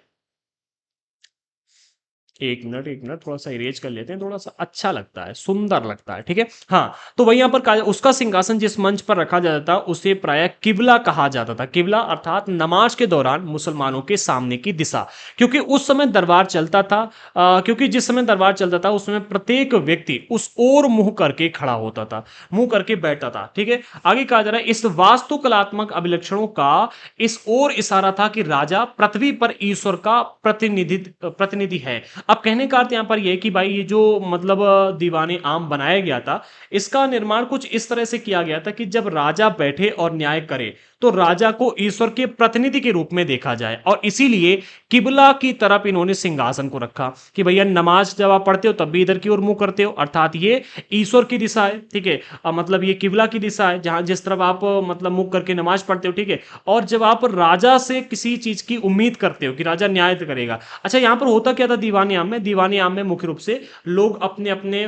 एक मिनट थोड़ा सा इरेज कर लेते हैं, थोड़ा सा अच्छा लगता है, सुंदर लगता है। ठीक है, हाँ, तो वही यहां पर कहा, उसका सिंहासन जिस मंच पर रखा जाता था उसे प्राय किबला कहा जाता था। किबला अर्थात नमाज के दौरान मुसलमानों के सामने की दिशा, क्योंकि उस समय दरबार चलता था, क्योंकि जिस समय दरबार चलता था उस समय प्रत्येक व्यक्ति उस ओर मुंह करके खड़ा होता था, मुंह करके बैठता था। ठीक है, आगे कहा जा रहा है इस वास्तुकलात्मक अभिलक्षणों का इस ओर इशारा था कि राजा पृथ्वी पर ईश्वर का प्रतिनिधि है। अब कहने का अर्थ यहां पर यह कि भाई ये जो मतलब दीवाने आम बनाया गया था, इसका निर्माण कुछ इस तरह से किया गया था कि जब राजा बैठे और न्याय करे तो राजा को ईश्वर के प्रतिनिधि के रूप में देखा जाए, और इसीलिए किबला की तरफ इन्होंने सिंहासन को रखा कि भैया नमाज जब आप पढ़ते हो तब भी इधर की ओर मुंह करते हो, अर्थात ये ईश्वर की दिशा है। ठीक है, मतलब ये किबला की दिशा है जहां जिस तरफ आप मतलब मुंह करके नमाज पढ़ते हो। ठीक है, और जब आप राजा से किसी चीज की उम्मीद करते हो कि राजा न्याय करेगा। अच्छा, यहां पर होता क्या था, दीवान आम में, दीवानी आम में मुख्य रूप से लोग अपने अपने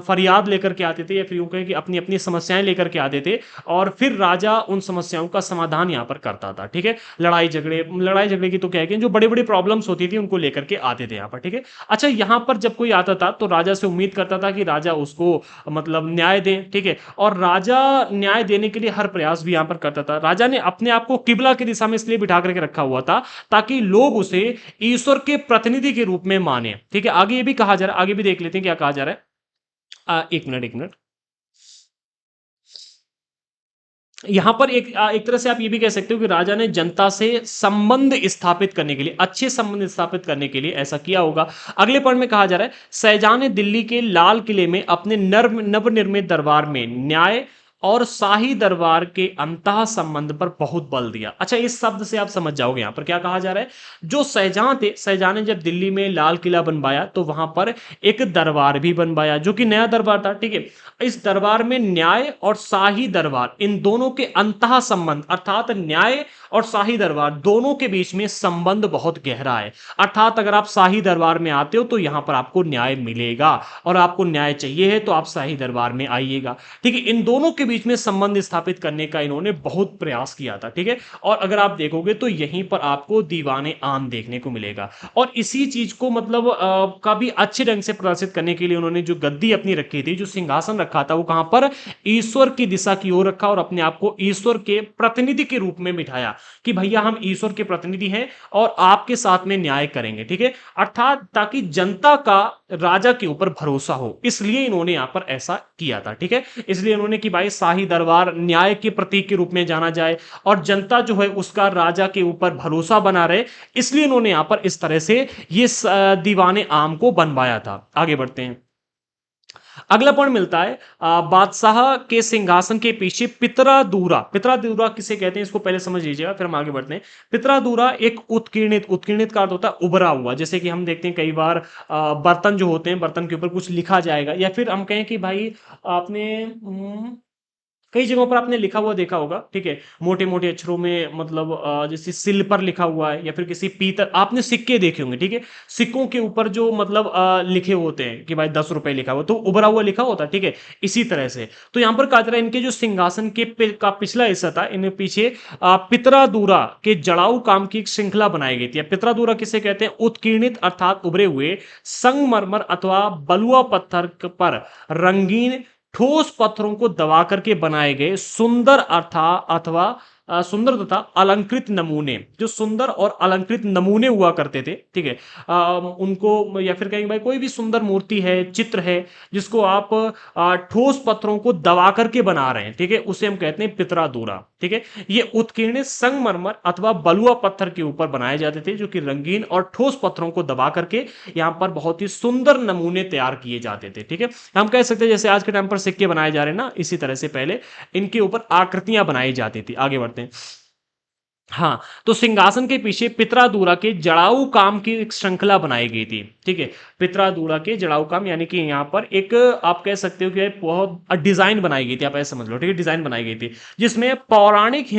फरियाद लेकर के आते थे, या फिर यूं कहें कि अपनी अपनी समस्याएं लेकर के आते थे, और फिर राजा उन समस्याओं का समाधान यहाँ पर करता था। ठीक है, लड़ाई झगड़े की तो क्या है कि जो बड़ी बड़ी प्रॉब्लम्स होती थी उनको लेकर के आते थे यहाँ पर। ठीक है, अच्छा, यहाँ पर जब कोई आता था तो राजा से उम्मीद करता था कि राजा उसको मतलब न्याय दें। ठीक है, और राजा न्याय देने के लिए हर प्रयास भी यहाँ पर करता था। राजा ने अपने आप को किबला की दिशा में इसलिए बिठा करके रखा हुआ था ताकि लोग उसे ईश्वर के प्रतिनिधि के रूप में माने। ठीक है, आगे ये भी कहा जा रहा है, आगे भी देख लेते हैं क्या कहा जा रहा है। एक मिनट, एक मिनट। यहां पर एक तरह से आप ये भी कह सकते हो कि राजा ने जनता से संबंध स्थापित करने के लिए, अच्छे संबंध स्थापित करने के लिए ऐसा किया होगा। अगले पॉइंट में कहा जा रहा है, शाहजहां ने दिल्ली के लाल किले में अपने नवनिर्मित दरबार में न्याय और शाही दरबार के अंतः संबंध पर बहुत बल दिया। अच्छा, इस शब्द से आप समझ जाओगे यहां पर क्या कहा जा रहा है। जो शाहजहां थे, शाहजहां ने जब दिल्ली में लाल किला बनवाया तो वहां पर एक दरबार भी बनवाया जो कि नया दरबार था। ठीक है, इस दरबार में न्याय और शाही दरबार, इन दोनों के अंतः संबंध, अर्थात न्याय और शाही दरबार दोनों के बीच में संबंध बहुत गहरा है। अर्थात अगर आप शाही दरबार में आते हो तो यहां पर आपको न्याय मिलेगा, और आपको न्याय चाहिए है तो आप शाही दरबार में आइएगा। ठीक है, इन दोनों के बीच में संबंध स्थापित करने का इन्होंने बहुत प्रयास किया था। ठीक है, और अगर आप देखोगे तो यहीं पर आपको दीवाने आम देखने को मिलेगा, और इसी चीज को मतलब काफी अच्छे ढंग से प्रदर्शित करने के लिए उन्होंने जो गद्दी अपनी रखी थी, जो सिंहासन रखा था, वो कहां पर, ईश्वर की दिशा की ओर रखा, और अपने आप को ईश्वर के प्रतिनिधि के रूप में बिठाया कि भैया हम ईश्वर के प्रतिनिधि हैं और आपके साथ में न्याय करेंगे। ठीक है, अर्थात ताकि जनता का राजा के ऊपर भरोसा हो, इसलिए इन्होंने यहां पर ऐसा किया था। ठीक है, इसलिए इन्होंने कि भाई शाही दरबार न्याय के प्रतीक के रूप में जाना जाए और जनता जो है उसका राजा के ऊपर भरोसा बना रहे, इसलिए इन्होंने यहां पर इस तरह से ये दीवाने आम को बनवाया था। आगे बढ़ते हैं। अगला पॉइंट मिलता है, बादशाह के सिंहासन के पीछे पितरादूरा। पितरादूरा किसे कहते हैं इसको पहले समझ लीजिएगा, फिर हम आगे बढ़ते हैं। पितरादूरा एक उत्कीर्णित, उत्कीर्णित का अर्थ होता है उभरा हुआ। जैसे कि हम देखते हैं कई बार बर्तन जो होते हैं, बर्तन के ऊपर कुछ लिखा जाएगा, या फिर हम कहें कि भाई आपने कई जगहों पर आपने लिखा हुआ देखा होगा। ठीक है, मोटे मोटे अक्षरों में, मतलब जैसे सिल पर लिखा हुआ है, या फिर किसी पीतल, आपने सिक्के देखे होंगे। ठीक है, सिक्कों के ऊपर जो मतलब लिखे होते हैं कि भाई 10 रुपए लिखा हुआ, तो उभरा हुआ लिखा होता है। ठीक है, इसी तरह से तो यहां पर कहा जा रहा है इनके जो सिंहासन के का पिछला हिस्सा था, इनके पीछे पितरादूरा के जड़ाऊ काम की एक श्रृंखला बनाई गई थी। पितरादूरा किसे कहते हैं, उत्कीर्णित अर्थात उभरे हुए संगमरमर अथवा बलुआ पत्थर पर रंगीन ठोस पत्थरों को दबा करके बनाए गए सुंदर अथवा सुंदर तथा अलंकृत नमूने, जो सुंदर और अलंकृत नमूने हुआ करते थे। ठीक है, उनको, या फिर कहेंगे भाई कोई भी सुंदर मूर्ति है, चित्र है, जिसको आप ठोस पत्थरों को दबा करके बना रहे हैं, ठीक है, उसे हम कहते हैं पितरादूरा। ठीक है, ये उत्कीर्णित संगमरमर अथवा बलुआ पत्थर के ऊपर बनाए जाते थे, जो कि रंगीन और ठोस पत्थरों को दबा करके यहां पर बहुत ही सुंदर नमूने तैयार किए जाते थे। ठीक है, हम कह सकते हैं जैसे आज के टाइम पर सिक्के बनाए जा रहे हैं ना, इसी तरह से पहले इनके ऊपर आकृतियां बनाई जाती थी। आगे बढ़ते हैं। हाँ, तो सिंहासन के पीछे पितरादूरा के जड़ाऊ काम की एक श्रृंखला बनाई गई थी। ठीक है, पितरादूरा के जड़ाऊ काम, यानी कि यहाँ पर एक आप कह सकते हो कि बहुत डिजाइन बनाई गई थी, आप ऐसे समझ लो। ठीक है, डिजाइन बनाई गई थी जिसमें पौराणिक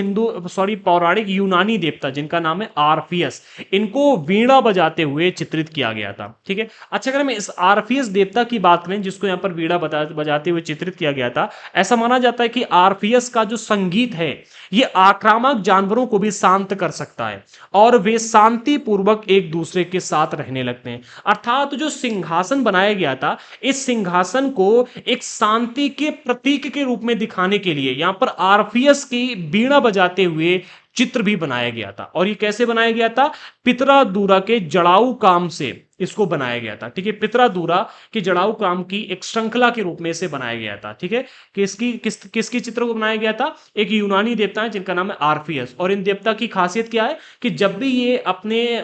यूनानी देवता जिनका नाम है आर्फियस, इनको वीणा बजाते हुए चित्रित किया गया था। ठीक है, अच्छा, अगर हम इस आर्फियस देवता की बात करें जिसको यहाँ पर वीणा बजाते हुए चित्रित किया गया था, ऐसा माना जाता है कि आर्फियस का जो संगीत है ये आक्रामक जानवरों को भी शांत कर सकता है, और वे शांति पूर्वक एक दूसरे के साथ रहने लगते हैं। अर्थात जो सिंहासन बनाया गया था, इस सिंहासन को एक शांति के प्रतीक के रूप में दिखाने के लिए यहां पर आर्फियस की बीड़ा बजाते हुए चित्र भी बनाया गया था। और ये कैसे बनाया गया था, पितरादूरा के जड़ाऊ काम से इसको बनाया गया था। ठीक है, पितरादूरा के जड़ाऊ काम की एक श्रृंखला के रूप में इसे बनाया गया था। ठीक है, किसकी चित्र को बनाया गया था, एक यूनानी देवता है जिनका नाम है आर्फियस। और इन देवता की खासियत क्या है कि जब भी ये अपने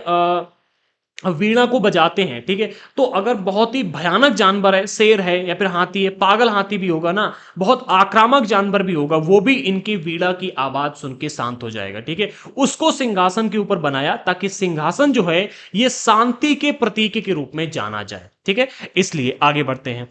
वीणा को बजाते हैं, ठीक है, तो अगर बहुत ही भयानक जानवर है, शेर है या फिर हाथी है, पागल हाथी भी होगा ना, बहुत आक्रामक जानवर भी होगा, वो भी इनकी वीणा की आवाज सुन के शांत हो जाएगा। ठीक है, उसको सिंहासन के ऊपर बनाया ताकि सिंहासन जो है ये शांति के प्रतीक के रूप में जाना जाए। ठीक है, इसलिए आगे बढ़ते हैं।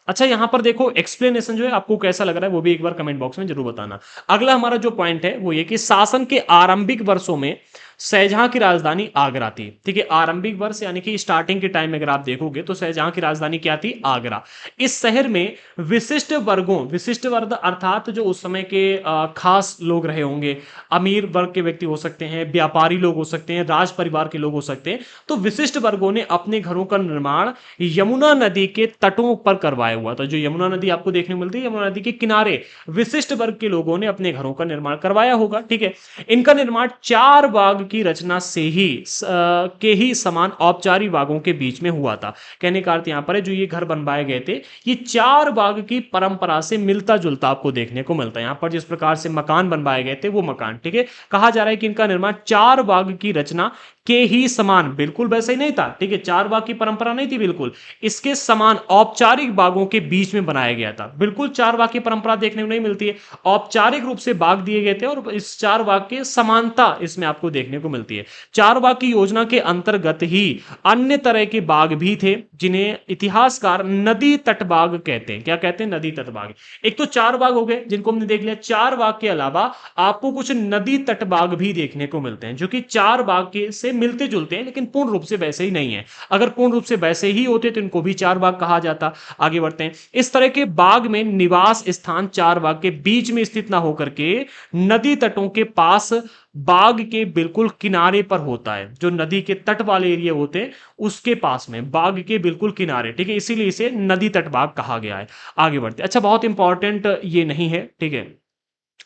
अच्छा, यहां पर देखो एक्सप्लेनेशन जो है आपको कैसा लग रहा है वो भी एक बार कमेंट बॉक्स में जरूर बताना। अगला हमारा जो पॉइंट है वो ये कि शासन के आरंभिक वर्षों में शाहजहां की राजधानी आगरा थी। ठीक है, आरंभिक वर्ष यानी कि स्टार्टिंग के टाइम में अगर आप देखोगे तो शाहजहां की राजधानी क्या थी? आगरा। इस शहर में विशिष्ट वर्गों, विशिष्ट वर्ग अर्थात जो उस समय के खास लोग रहे होंगे, अमीर वर्ग के व्यक्ति हो सकते हैं, व्यापारी लोग हो सकते हैं, राज परिवार के लोग हो सकते हैं, तो विशिष्ट वर्गों ने अपने घरों का निर्माण यमुना नदी के तटों पर करवाया हुआ था। जो यमुना नदी आपको देखने को मिलती है, यमुना नदी के किनारे विशिष्ट वर्ग के लोगों ने अपने घरों का निर्माण करवाया होगा। ठीक है, इनका निर्माण चार बाग की रचना से ही के ही समान औपचारिक बागों के बीच में हुआ था। कहने का अर्थ यहां पर है, जो ये घर बनवाए गए थे, ये चार बाग की परंपरा से मिलता जुलता आपको देखने को मिलता है। यहां पर जिस प्रकार से मकान बनवाए गए थे वो मकान, ठीक है, कहा जा रहा है कि इनका निर्माण चार बाग की रचना के ही समान, बिल्कुल वैसे ही नहीं था। ठीक है, चार बाग की परंपरा नहीं थी, बिल्कुल इसके समान औपचारिक बागों के बीच में बनाया गया था। बिल्कुल चार बाग की परंपरा देखने को नहीं मिलती है, औपचारिक रूप से बाग दिए गए थे और इस चार बाग के समानता इसमें आपको देखने को मिलती है। चार बाग की योजना के अंतर्गत ही अन्य तरह के बाग भी थे, जिन्हें इतिहासकार नदी तट बाग कहते हैं। क्या कहते हैं? नदी तट बाग। एक तो चार बाग हो गए जिनको हमने देख लिया, चार बाग के अलावा आपको कुछ नदी तट बाग भी देखने को मिलते हैं, जो कि चार बाग के से मिलते जुलते हैं, लेकिन पूर्ण रूप से वैसे ही नहीं है। अगर पूर्ण रूप से वैसे ही होते तो इनको भी चार बाग कहा जाता। आगे बढ़ते हैं। इस तरह के बाग में निवास स्थान चार बाग के बीच में स्थित ना होकर के नदी तटों के पास बाग के बिल्कुल किनारे पर होता है। जो नदी के तट वाले एरिया होते हैं उसके पास में, बाग के बिल्कुल किनारे। ठीक है, इसीलिए इसे नदी तट बाग कहा गया है। आगे बढ़ते हैं। अच्छा, बहुत इंपॉर्टेंट ये नहीं है, ठीक है,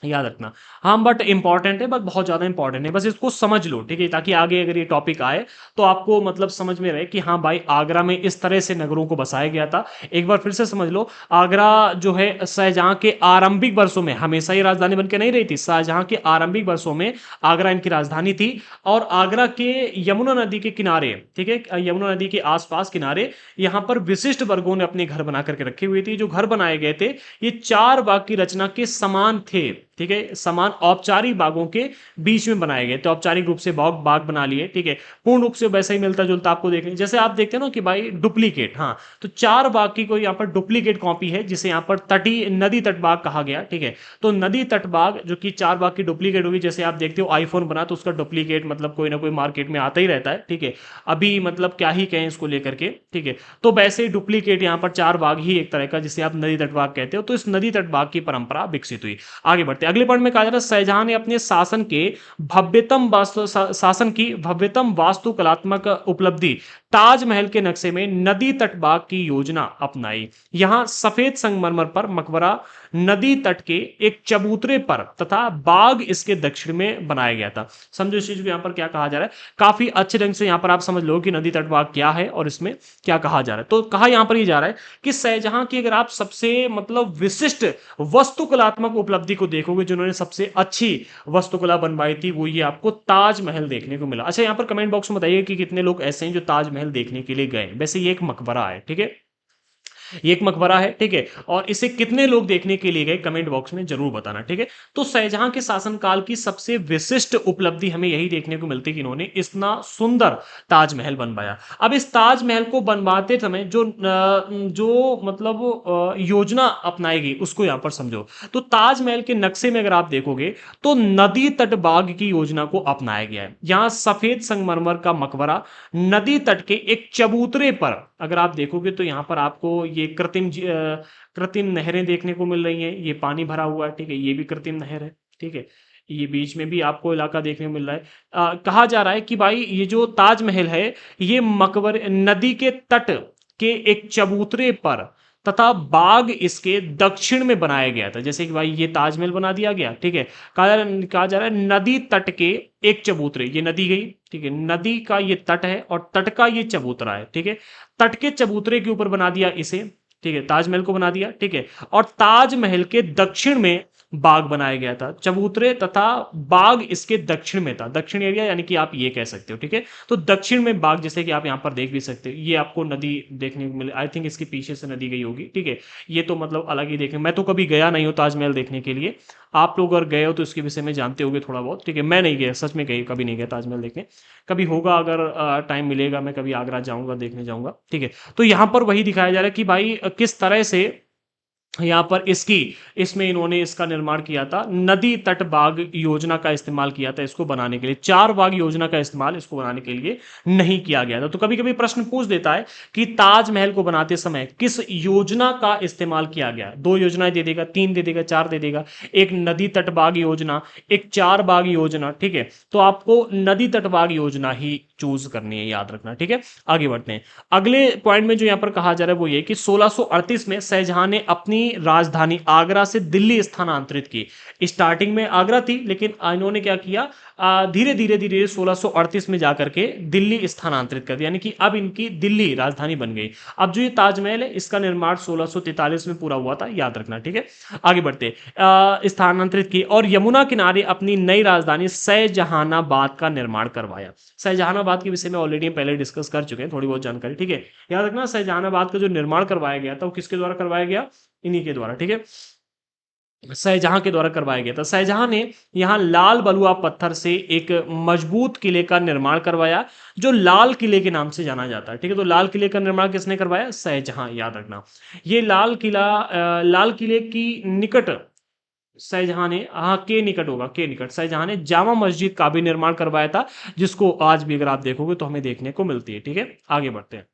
याद रखना। हाँ, बट इंपॉर्टेंट है, बट बहुत ज्यादा इंपॉर्टेंट है, बस इसको समझ लो। ठीक है, ताकि आगे अगर ये टॉपिक आए तो आपको मतलब समझ में रहे कि हाँ भाई, आगरा में इस तरह से नगरों को बसाया गया था। एक बार फिर से समझ लो, आगरा जो है शाहजहां के आरंभिक वर्षों में, हमेशा ही राजधानी बन के नहीं रही थी, शाहजहां के आरंभिक वर्षों में आगरा इनकी राजधानी थी। और आगरा के यमुना नदी के किनारे, ठीक है, यमुना नदी के आसपास किनारे, यहां पर विशिष्ट वर्गों ने अपने घर बना करके रखे हुए थे। जो घर बनाए गए थे ये चार बाग की रचना के समान थे। ठीक है, समान औपचारिक बागों के बीच में बनाए गए तो औपचारिक रूप से बाग बाग बना लिए। ठीक है, पूर्ण रूप से वैसा ही मिलता जुलता आपको देखने, जैसे आप देखते हैं ना कि भाई डुप्लीकेट, हाँ, तो चार बाग की कोई यहाँ पर डुप्लीकेट कॉपी है, जिसे यहाँ पर तटी नदी तट बाग कहा गया। ठीक है, तो नदी तट बाग जो कि चार बाग की डुप्लीकेट होगी, जैसे आप देखते हो आईफोन बना तो उसका डुप्लीकेट मतलब कोई ना कोई मार्केट में आता ही रहता है। ठीक है, अभी मतलब क्या ही कहें इसको लेकर के। ठीक है, तो वैसे ही डुप्लीकेट यहाँ पर चार बाग ही एक तरह का, जिसे आप नदी तट बाग कहते हो, तो इस नदी तट बाग की परंपरा विकसित हुई। आगे बढ़ते हैं। अगले पॉइंट में कहा जा रहा है, शाहजहां ने अपने शासन के भव्यतम वास्तु शासन की भव्यतम वास्तुकलात्मक उपलब्धि ताजमहल के नक्शे में नदी तट बाग की योजना अपनाई। यहां सफेद संगमरमर पर मकबरा नदी तट के एक चबूतरे पर तथा बाग इसके दक्षिण में बनाया गया था। समझो इस चीज को यहाँ पर क्या कहा जा रहा है, काफी अच्छे ढंग से यहाँ पर आप समझ लो कि नदी तट बाग क्या है और इसमें क्या कहा जा रहा है। तो कहा यहाँ पर ये जा रहा है कि शाहजहां की अगर आप सबसे मतलब विशिष्ट वस्तुकलात्मक उपलब्धि को देखोगे, जिन्होंने सबसे अच्छी वस्तुकला बनवाई थी, वो ये आपको ताजमहल देखने को मिला। अच्छा, यहाँ पर कमेंट बॉक्स में बताइए कि कितने लोग ऐसे हैं जो ताजमहल देखने के लिए गए। वैसे ये एक मकबरा है, ठीक है, ये एक मकबरा है। ठीक है, और इसे कितने लोग देखने के लिए गए कमेंट बॉक्स में जरूर बताना। ठीक है, तो शाहजहां के शासनकाल की सबसे विशिष्ट उपलब्धि हमें यही देखने को मिलती है कि इन्होंने इतना सुंदर ताजमहल बनवाया। अब इस ताजमहल को बनवाते समय जो मतलब योजना अपनाई गई उसको यहां पर समझो। तो ताजमहल के नक्शे में अगर आप देखोगे तो नदी तट बाग की योजना को अपनाया गया है। यहां सफेद संगमरमर का मकबरा नदी तट के एक चबूतरे पर, अगर आप देखोगे तो यहां पर आपको ये कृत्रिम नहरें देखने को मिल रही हैं। ये पानी भरा हुआ है, ठीक है, ये भी कृत्रिम नहर है। ठीक है, ये बीच में भी आपको इलाका देखने को मिल रहा है। कहा जा रहा है कि भाई ये जो ताजमहल है ये मकबर नदी के तट के एक चबूतरे पर तथा बाग इसके दक्षिण में बनाया गया था। जैसे कि भाई ये ताजमहल बना दिया गया, ठीक है, कहा जा रहा है नदी तट के एक चबूतरे, ये नदी गई, ठीक है, नदी का ये तट है और तट का ये चबूतरा है। ठीक है, तट के चबूतरे के ऊपर बना दिया इसे, ठीक है, ताजमहल को बना दिया। ठीक है, और ताजमहल के दक्षिण में बाग बनाया गया था। चबूतरे तथा बाग इसके दक्षिण में था, दक्षिण एरिया यानी कि आप ये कह सकते हो। ठीक है, तो दक्षिण में बाग, जैसे कि आप यहां पर देख भी सकते हो, ये आपको नदी देखने को मिले। आई थिंक इसके पीछे से नदी गई होगी। ठीक है, ये तो मतलब अलग ही देखने, मैं तो कभी गया नहीं हूं ताजमहल देखने के लिए। आप लोग अगर गए हो तो इसके विषय में जानते होगे थोड़ा बहुत। ठीक है, मैं नहीं गया, सच में गई कभी नहीं गया ताजमहल देखने। कभी होगा, अगर टाइम मिलेगा मैं कभी आगरा जाऊंगा, देखने जाऊंगा। ठीक है, तो यहां पर वही दिखाया जा रहा है कि भाई किस तरह से यहाँ पर इसमें इन्होंने इसका निर्माण किया था, नदी तट बाग योजना का इस्तेमाल किया था इसको बनाने के लिए। चार बाग योजना का इस्तेमाल इसको बनाने के लिए नहीं किया गया था। तो कभी कभी प्रश्न पूछ देता है कि ताजमहल को बनाते समय किस योजना का इस्तेमाल किया गया। दो योजनाएं दे देगा, तीन दे देगा, चार दे देगा, एक नदी तट बाग योजना, एक चार बाग योजना, ठीक है। तो आपको नदी तट बाग योजना ही चूज करनी है, याद रखना, ठीक है। आगे बढ़ते हैं। अगले पॉइंट में जो यहां पर कहा जा रहा है वो ये कि 1638 में शाहजहां ने अपनी राजधानी आगरा से दिल्ली स्थानांतरित की। स्टार्टिंग में आगरा थी, लेकिन इन्होंने क्या किया, धीरे धीरे धीरे 1638 में जाकर के दिल्ली स्थानांतरित कर दिया, यानी कि अब इनकी दिल्ली राजधानी बन गई। अब जो ये ताजमहल है इसका निर्माण 1643 में पूरा हुआ था, याद रखना, ठीक है। आगे बढ़ते, स्थानांतरित की और यमुना किनारे अपनी नई राजधानी शाहजहानाबाद का निर्माण करवाया। शाहजहानाबाद के विषय में ऑलरेडी पहले डिस्कस कर चुके हैं, थोड़ी बहुत जानकारी, ठीक है। याद रखना, शाहजहानाबाद का जो निर्माण करवाया गया था वो किसके द्वारा करवाया गया, इन्हीं के द्वारा, ठीक है, शाहजहां के द्वारा करवाया गया था। शाहजहां ने यहां लाल बलुआ पत्थर से एक मजबूत किले का निर्माण करवाया, जो लाल किले के नाम से जाना जाता है, ठीक है। तो लाल किले का निर्माण किसने करवाया, शाहजहां, याद रखना। ये लाल किला लाल किले की निकट शाहजहां ने, हाँ के निकट होगा, के निकट शाहजहां ने जामा मस्जिद का भी निर्माण करवाया था, जिसको आज भी अगर आप देखोगे तो हमें देखने को मिलती है, ठीक है। आगे बढ़ते हैं।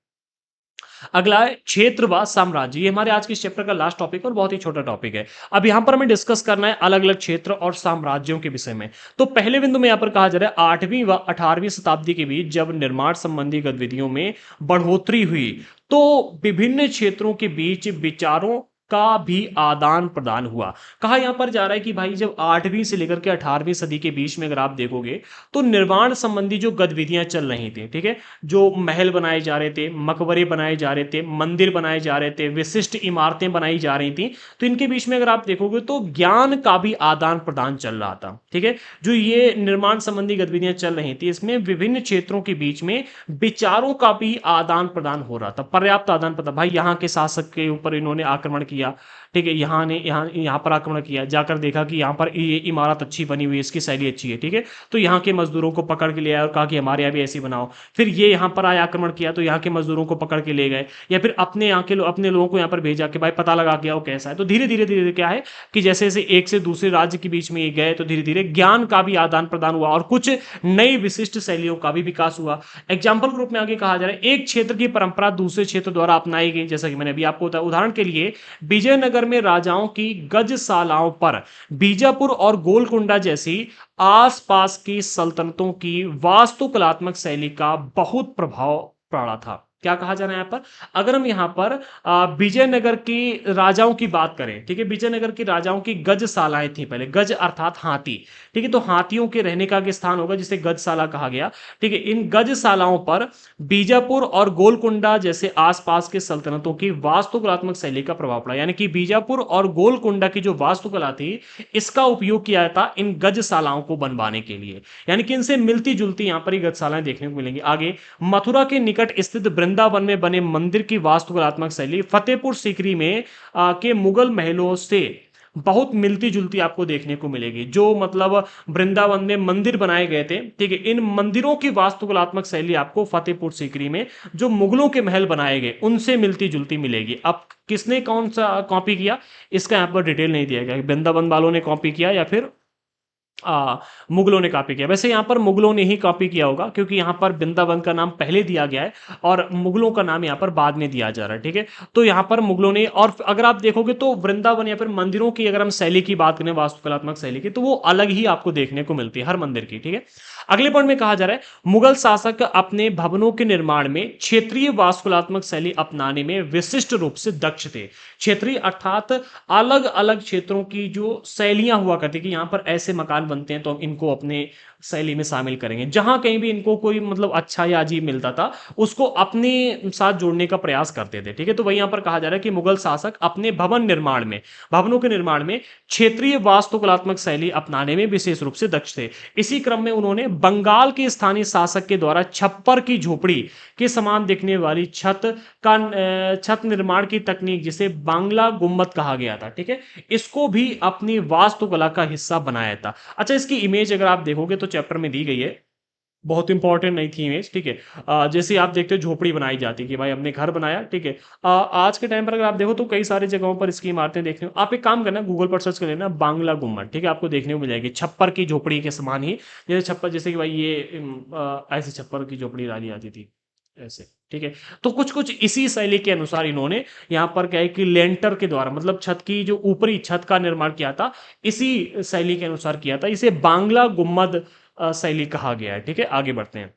अगला है क्षेत्र व साम्राज्य। ये हमारे आज के चैप्टर का लास्ट टॉपिक और बहुत ही छोटा टॉपिक है। अब यहां पर हमें डिस्कस करना है अलग अलग क्षेत्र और साम्राज्यों के विषय में। तो पहले बिंदु में यहां पर कहा जा रहा है 8वीं व 18वीं शताब्दी के बीच जब निर्माण संबंधी गतिविधियों में बढ़ोतरी हुई, तो विभिन्न क्षेत्रों के बीच विचारों का भी आदान प्रदान हुआ। कहा यहां पर जा रहा है कि भाई जब 8वीं से लेकर के 18वीं सदी के बीच में अगर आप देखोगे तो निर्माण संबंधी जो गतिविधियां चल रही थी, ठीक है, जो महल बनाए जा रहे थे, मकबरे बनाए जा रहे थे, मंदिर बनाए जा रहे थे, विशिष्ट इमारतें बनाई जा रही थी, तो इनके बीच में अगर आप देखोगे तो ज्ञान का भी आदान प्रदान चल रहा था, ठीक है। जो ये निर्माण संबंधी गतिविधियां चल रही थी इसमें विभिन्न क्षेत्रों के बीच में विचारों का भी आदान प्रदान हो रहा था, पर्याप्त आदान प्रदान। भाई यहाँ के शासक के ऊपर इन्होंने आक्रमण किया, ठीक है, यहाँ पर आक्रमण किया, जाकर देखा कि यहाँ पर ये इमारत अच्छी बनी हुई है, इसकी शैली अच्छी है, ठीक है। तो यहाँ के मजदूरों को पकड़ के ले आया और कहा कि हमारे यहाँ भी ऐसी बनाओ। फिर ये यहाँ पर आया, आक्रमण किया, तो यहाँ के मजदूरों को पकड़ के ले गए, या फिर अपने लोगों को यहाँ पर भेजा कि भाई पता लगा के आओ कैसा है। तो धीरे धीरे धीरे क्या है कि जैसे जैसे एक से दूसरे राज्य के बीच में ये गए तो धीरे धीरे ज्ञान का भी आदान प्रदान हुआ और कुछ नई विशिष्ट शैलियों का भी विकास हुआ। एग्जाम्पल ग्रुप में आगे कहा जा रहा है एक क्षेत्र की परंपरा दूसरे क्षेत्र द्वारा अपनाई गई, जैसा कि मैंने अभी आपको बताया। उदाहरण के लिए विजयनगर में राजाओं की गजशालाओं पर बीजापुर और गोलकुंडा जैसी आसपास की सल्तनतों की वास्तुकलात्मक शैली का बहुत प्रभाव पड़ा था। क्या कहा जा रहा है यहां पर, अगर हम यहां पर विजयनगर की राजाओं की बात करें, ठीक है, विजयनगर की राजाओं की गजशालाएं थी पहले, गज अर्थात हाथी, ठीक है, तो हाथियों के रहने का स्थान होगा जिसे गजशाला कहा गया, ठीक है। इन गजशालाओं पर बीजापुर और गोलकुंडा जैसे आसपास के सल्तनतों की वास्तुकलात्मक शैली का प्रभाव पड़ा, यानी कि बीजापुर और गोलकुंडा की जो वास्तुकला थी इसका उपयोग किया था इन गजशालाओं को बनवाने के लिए, यानी कि इनसे मिलती जुलती यहां पर गजशालाएं देखने को मिलेंगी। आगे मथुरा के निकट स्थित वृंदावन में बने मंदिर की वास्तुकलात्मक शैली फतेहपुर सीकरी में के मुगल महलों से बहुत मिलती जुलती आपको देखने को मिलेगी। जो मतलब वृंदावन में मंदिर बनाए गए थे, ठीक है, इन मंदिरों की वास्तुकलात्मक शैली आपको फतेहपुर सीकरी में जो मुगलों के महल बनाए गए उनसे मिलती जुलती मिलेगी। अब किसने कौन सा कॉपी किया इसका यहां पर डिटेल नहीं दिया गया, वृंदावन वालों ने कॉपी किया या फिर मुगलों ने कॉपी किया। वैसे यहां पर मुगलों ने ही कॉपी किया होगा क्योंकि यहां पर वृंदावन का नाम पहले दिया गया है और मुगलों का नाम यहां पर बाद में दिया जा रहा है, ठीक है। तो यहां पर मुगलों ने, और अगर आप देखोगे तो वृंदावन या फिर मंदिरों की अगर हम शैली की बात करें, वास्तुकलात्मक शैली की, तो वो अलग ही आपको देखने को मिलती है हर मंदिर की, ठीक है। अगले पॉइंट में कहा जा रहा है मुगल शासक अपने भवनों के निर्माण में क्षेत्रीय वास्तुकलात्मक शैली अपनाने में विशिष्ट रूप से दक्ष थे। क्षेत्रीय अर्थात अलग अलग क्षेत्रों की जो शैलियां हुआ करती कि यहां पर ऐसे मकान बनते हैं तो हम इनको अपने शैली में शामिल करेंगे। जहां कहीं भी इनको कोई मतलब अच्छा या अजीब मिलता था उसको अपने साथ जोड़ने का प्रयास करते थे, ठीक है। तो वही यहां पर कहा जा रहा है कि मुगल शासक अपने भवनों के निर्माण में क्षेत्रीय वास्तुकलात्मक शैली अपनाने में विशेष रूप से दक्ष थे। इसी क्रम में उन्होंने बंगाल के स्थानीय शासक के द्वारा छप्पर की झोपड़ी के समान दिखने वाली छत निर्माण की तकनीक, जिसे बांग्ला गुम्बद कहा गया था, ठीक है, इसको भी अपनी वास्तुकला का हिस्सा बनाया था। अच्छा, इसकी इमेज अगर आप देखोगे तो चैप्टर में दी गई है, बहुत इंपॉर्टेंट नहीं थी इमेज, ठीक है। जैसे आप देखते हो झोपड़ी बनाई जाती है कि भाई हमने घर बनाया, ठीक है। आज के टाइम पर अगर आप देखो तो कई सारी जगहों पर इसकी इमारतें देखने को, आप एक काम करना गूगल पर सर्च कर लेना बांग्ला गुम्मट, ठीक है, आपको देखने को मिल जाएगी छप्पर की झोपड़ी के समान ही। जैसे छप्पर, जैसे कि भाई ये ऐसे छप्पर की झोपड़ी डाली जाती थी ऐसे, ठीक है। तो कुछ कुछ इसी शैली के अनुसार इन्होंने यहाँ पर क्या है कि लेंटर के द्वारा, मतलब छत की जो ऊपरी छत का निर्माण किया था, इसी शैली के अनुसार किया था। इसे बांग्ला गुम्मद शैली कहा गया है, ठीक है। आगे बढ़ते हैं।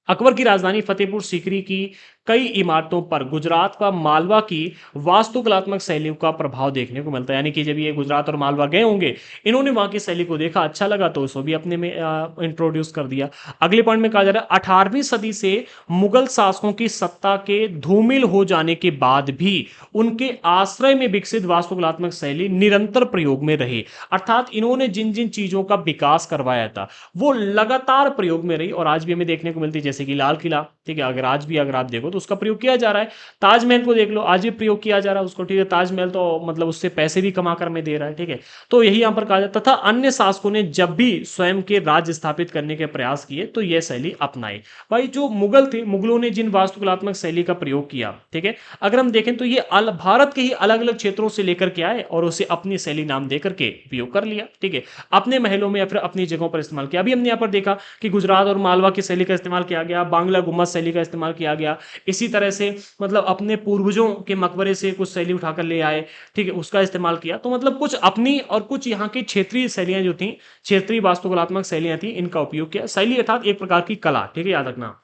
अकबर की राजधानी फतेहपुर सीकरी की कई इमारतों पर गुजरात व मालवा की वास्तुकलात्मक शैलियों का प्रभाव देखने को मिलता है। यानी कि जब ये गुजरात और मालवा गए होंगे, इन्होंने वहां की शैली को देखा, अच्छा लगा, तो उसको भी अपने में इंट्रोड्यूस कर दिया। अगले पॉइंट में कहा जा रहा है 18वीं सदी से मुगल शासकों की सत्ता के धूमिल हो जाने के बाद भी उनके आश्रय में विकसित वास्तुकलात्मक शैली निरंतर प्रयोग में रही। अर्थात इन्होंने जिन जिन चीजों का विकास करवाया था वो लगातार प्रयोग में रही और आज भी हमें देखने को मिलती है। जैसे कि लाल किला, ठीक है, अगर आज भी अगर आप देखो तो उसका प्रयोग किया जा रहा है। ताजमहल को देख लो, आज भी प्रयोग किया जा रहा है उसको, ठीक है। ताजमहल तो मतलब उससे पैसे भी कमा कर में दे रहा है, ठीक है। तो यही यहां पर कहा जाता था। अन्य शासकों ने जब भी स्वयं के राज्य स्थापित करने के प्रयास किए तो यह शैली अपनाई। भाई जो मुगल थे, मुगलों ने जिन वास्तुकलात्मक शैली का प्रयोग किया, ठीक है, अगर हम देखें तो ये भारत के ही अलग अलग क्षेत्रों से लेकर के आए और उसे अपनी शैली नाम देकर के उपयोग कर लिया, ठीक है। अपने महलों में या फिर अपनी जगहों पर इस्तेमाल किया। अभी हमने यहाँ पर देखा कि गुजरात और मालवा की शैली का इस्तेमाल किया गया, बांग्ला गुम्मद शैली का इस्तेमाल किया गया। इसी तरह से मतलब अपने पूर्वजों के मकबरे से कुछ शैली उठाकर ले आए, ठीक है, उसका इस्तेमाल किया। तो मतलब कुछ अपनी और कुछ यहाँ की क्षेत्रीय शैलियां जो थी, क्षेत्रीय वास्तुकलात्मक शैलियां थी, इनका उपयोग किया। शैली अर्थात एक प्रकार की कला, ठीक है, याद रखना,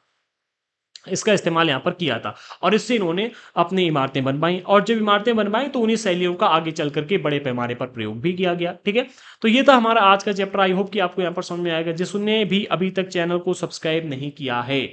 इसका इस्तेमाल यहाँ पर किया था और इससे इन्होंने अपनी इमारतें बनवाई और जब इमारतें बनवाई तो उन्हीं शैलियों का आगे चल करके बड़े पैमाने पर प्रयोग भी किया गया, ठीक है। तो ये था हमारा आज का चैप्टर। आई होप कि आपको यहाँ पर समझ में आएगा। जिसने भी अभी तक चैनल को सब्सक्राइब नहीं किया है,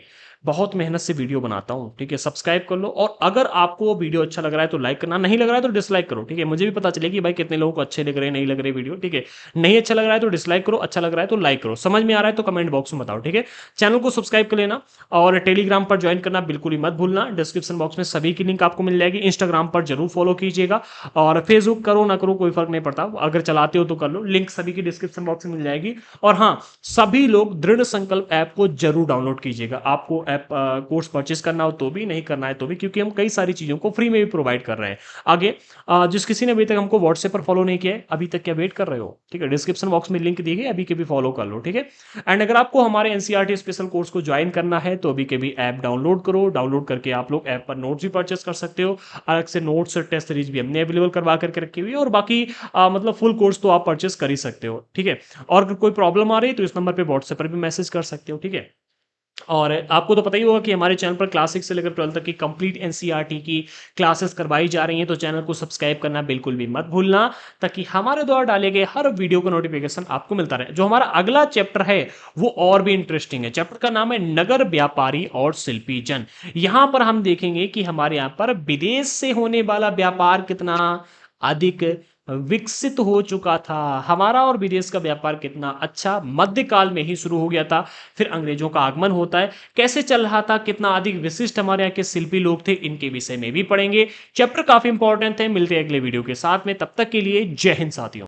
बहुत मेहनत से वीडियो बनाता हूँ, ठीक है, सब्सक्राइब कर लो। और अगर आपको वीडियो अच्छा लग रहा है तो लाइक करना, नहीं लग रहा है तो डिसलाइक करो, ठीक है। मुझे भी पता चले कि भाई कितने लोगों को अच्छे लग रहे हैं, नहीं लग रहे वीडियो, ठीक है। नहीं अच्छा लग रहा है तो डिसलाइक करो, अच्छा लग रहा है तो लाइक करो, समझ में आ रहा है तो कमेंट बॉक्स में बताओ, ठीक है। चैनल को सब्सक्राइब कर लेना और टेलीग्राम पर ज्वाइन करना बिल्कुल ही मत भूलना। डिस्क्रिप्शन बॉक्स में सभी की लिंक आपको मिल जाएगी। इंस्टाग्राम पर जरूर फॉलो कीजिएगा और फेसबुक करो ना करो कोई फर्क नहीं पड़ता, अगर चलाते हो तो कर लो, लिंक सभी की डिस्क्रिप्शन बॉक्स में मिल जाएगी। और हाँ, सभी लोग दृढ़ संकल्प ऐप को जरूर डाउनलोड कीजिएगा। आपको ऐप कोर्स परचेस करना हो तो भी, नहीं करना है तो भी, क्योंकि हम कई सारी चीजों को फ्री में भी प्रोवाइड कर रहे हैं। आगे जिस किसी ने अभी तक हमको व्हाट्सएप पर फॉलो नहीं किया है, अभी तक क्या वेट कर रहे हो, ठीक है, डिस्क्रिप्शन बॉक्स में लिंक दी गई, अभी के भी फॉलो कर लो, ठीक है। एंड अगर आपको हमारे एनसीईआरटी स्पेशल कोर्स को ज्वाइन करना है तो अभी के भी ऐप डाउनलोड करो। डाउनलोड करके आप लोग ऐप पर नोट्स भी परचेस कर सकते हो। अलग से नोट्स और टेस्ट सीरीज भी हमने अवेलेबल करवा करके रखी हुई है और बाकी मतलब फुल कोर्स तो आप परचेस कर ही सकते हो, ठीक है। और अगर कोई प्रॉब्लम आ रही है तो इस नंबर पे व्हाट्सएप पर भी मैसेज कर सकते हो, ठीक है। और आपको तो पता ही होगा कि हमारे चैनल पर क्लास 6 से लेकर 12 तक की कंप्लीट एनसीईआरटी की क्लासेस करवाई जा रही हैं। तो चैनल को सब्सक्राइब करना बिल्कुल भी मत भूलना, ताकि हमारे द्वारा डाले गए हर वीडियो का नोटिफिकेशन आपको मिलता रहे। जो हमारा अगला चैप्टर है वो और भी इंटरेस्टिंग है। चैप्टर का नाम है नगर व्यापारी और शिल्पी जन। यहां पर हम देखेंगे कि हमारे यहां पर विदेश से होने वाला व्यापार कितना अधिक विकसित हो चुका था, हमारा और विदेश का व्यापार कितना अच्छा मध्यकाल में ही शुरू हो गया था। फिर अंग्रेजों का आगमन होता है, कैसे चल रहा था, कितना अधिक विशिष्ट हमारे यहाँ के शिल्पी लोग थे, इनके विषय में भी पढ़ेंगे। चैप्टर काफी इंपॉर्टेंट है। मिलते हैं अगले वीडियो के साथ में, तब तक के लिए जय हिंद साथियों।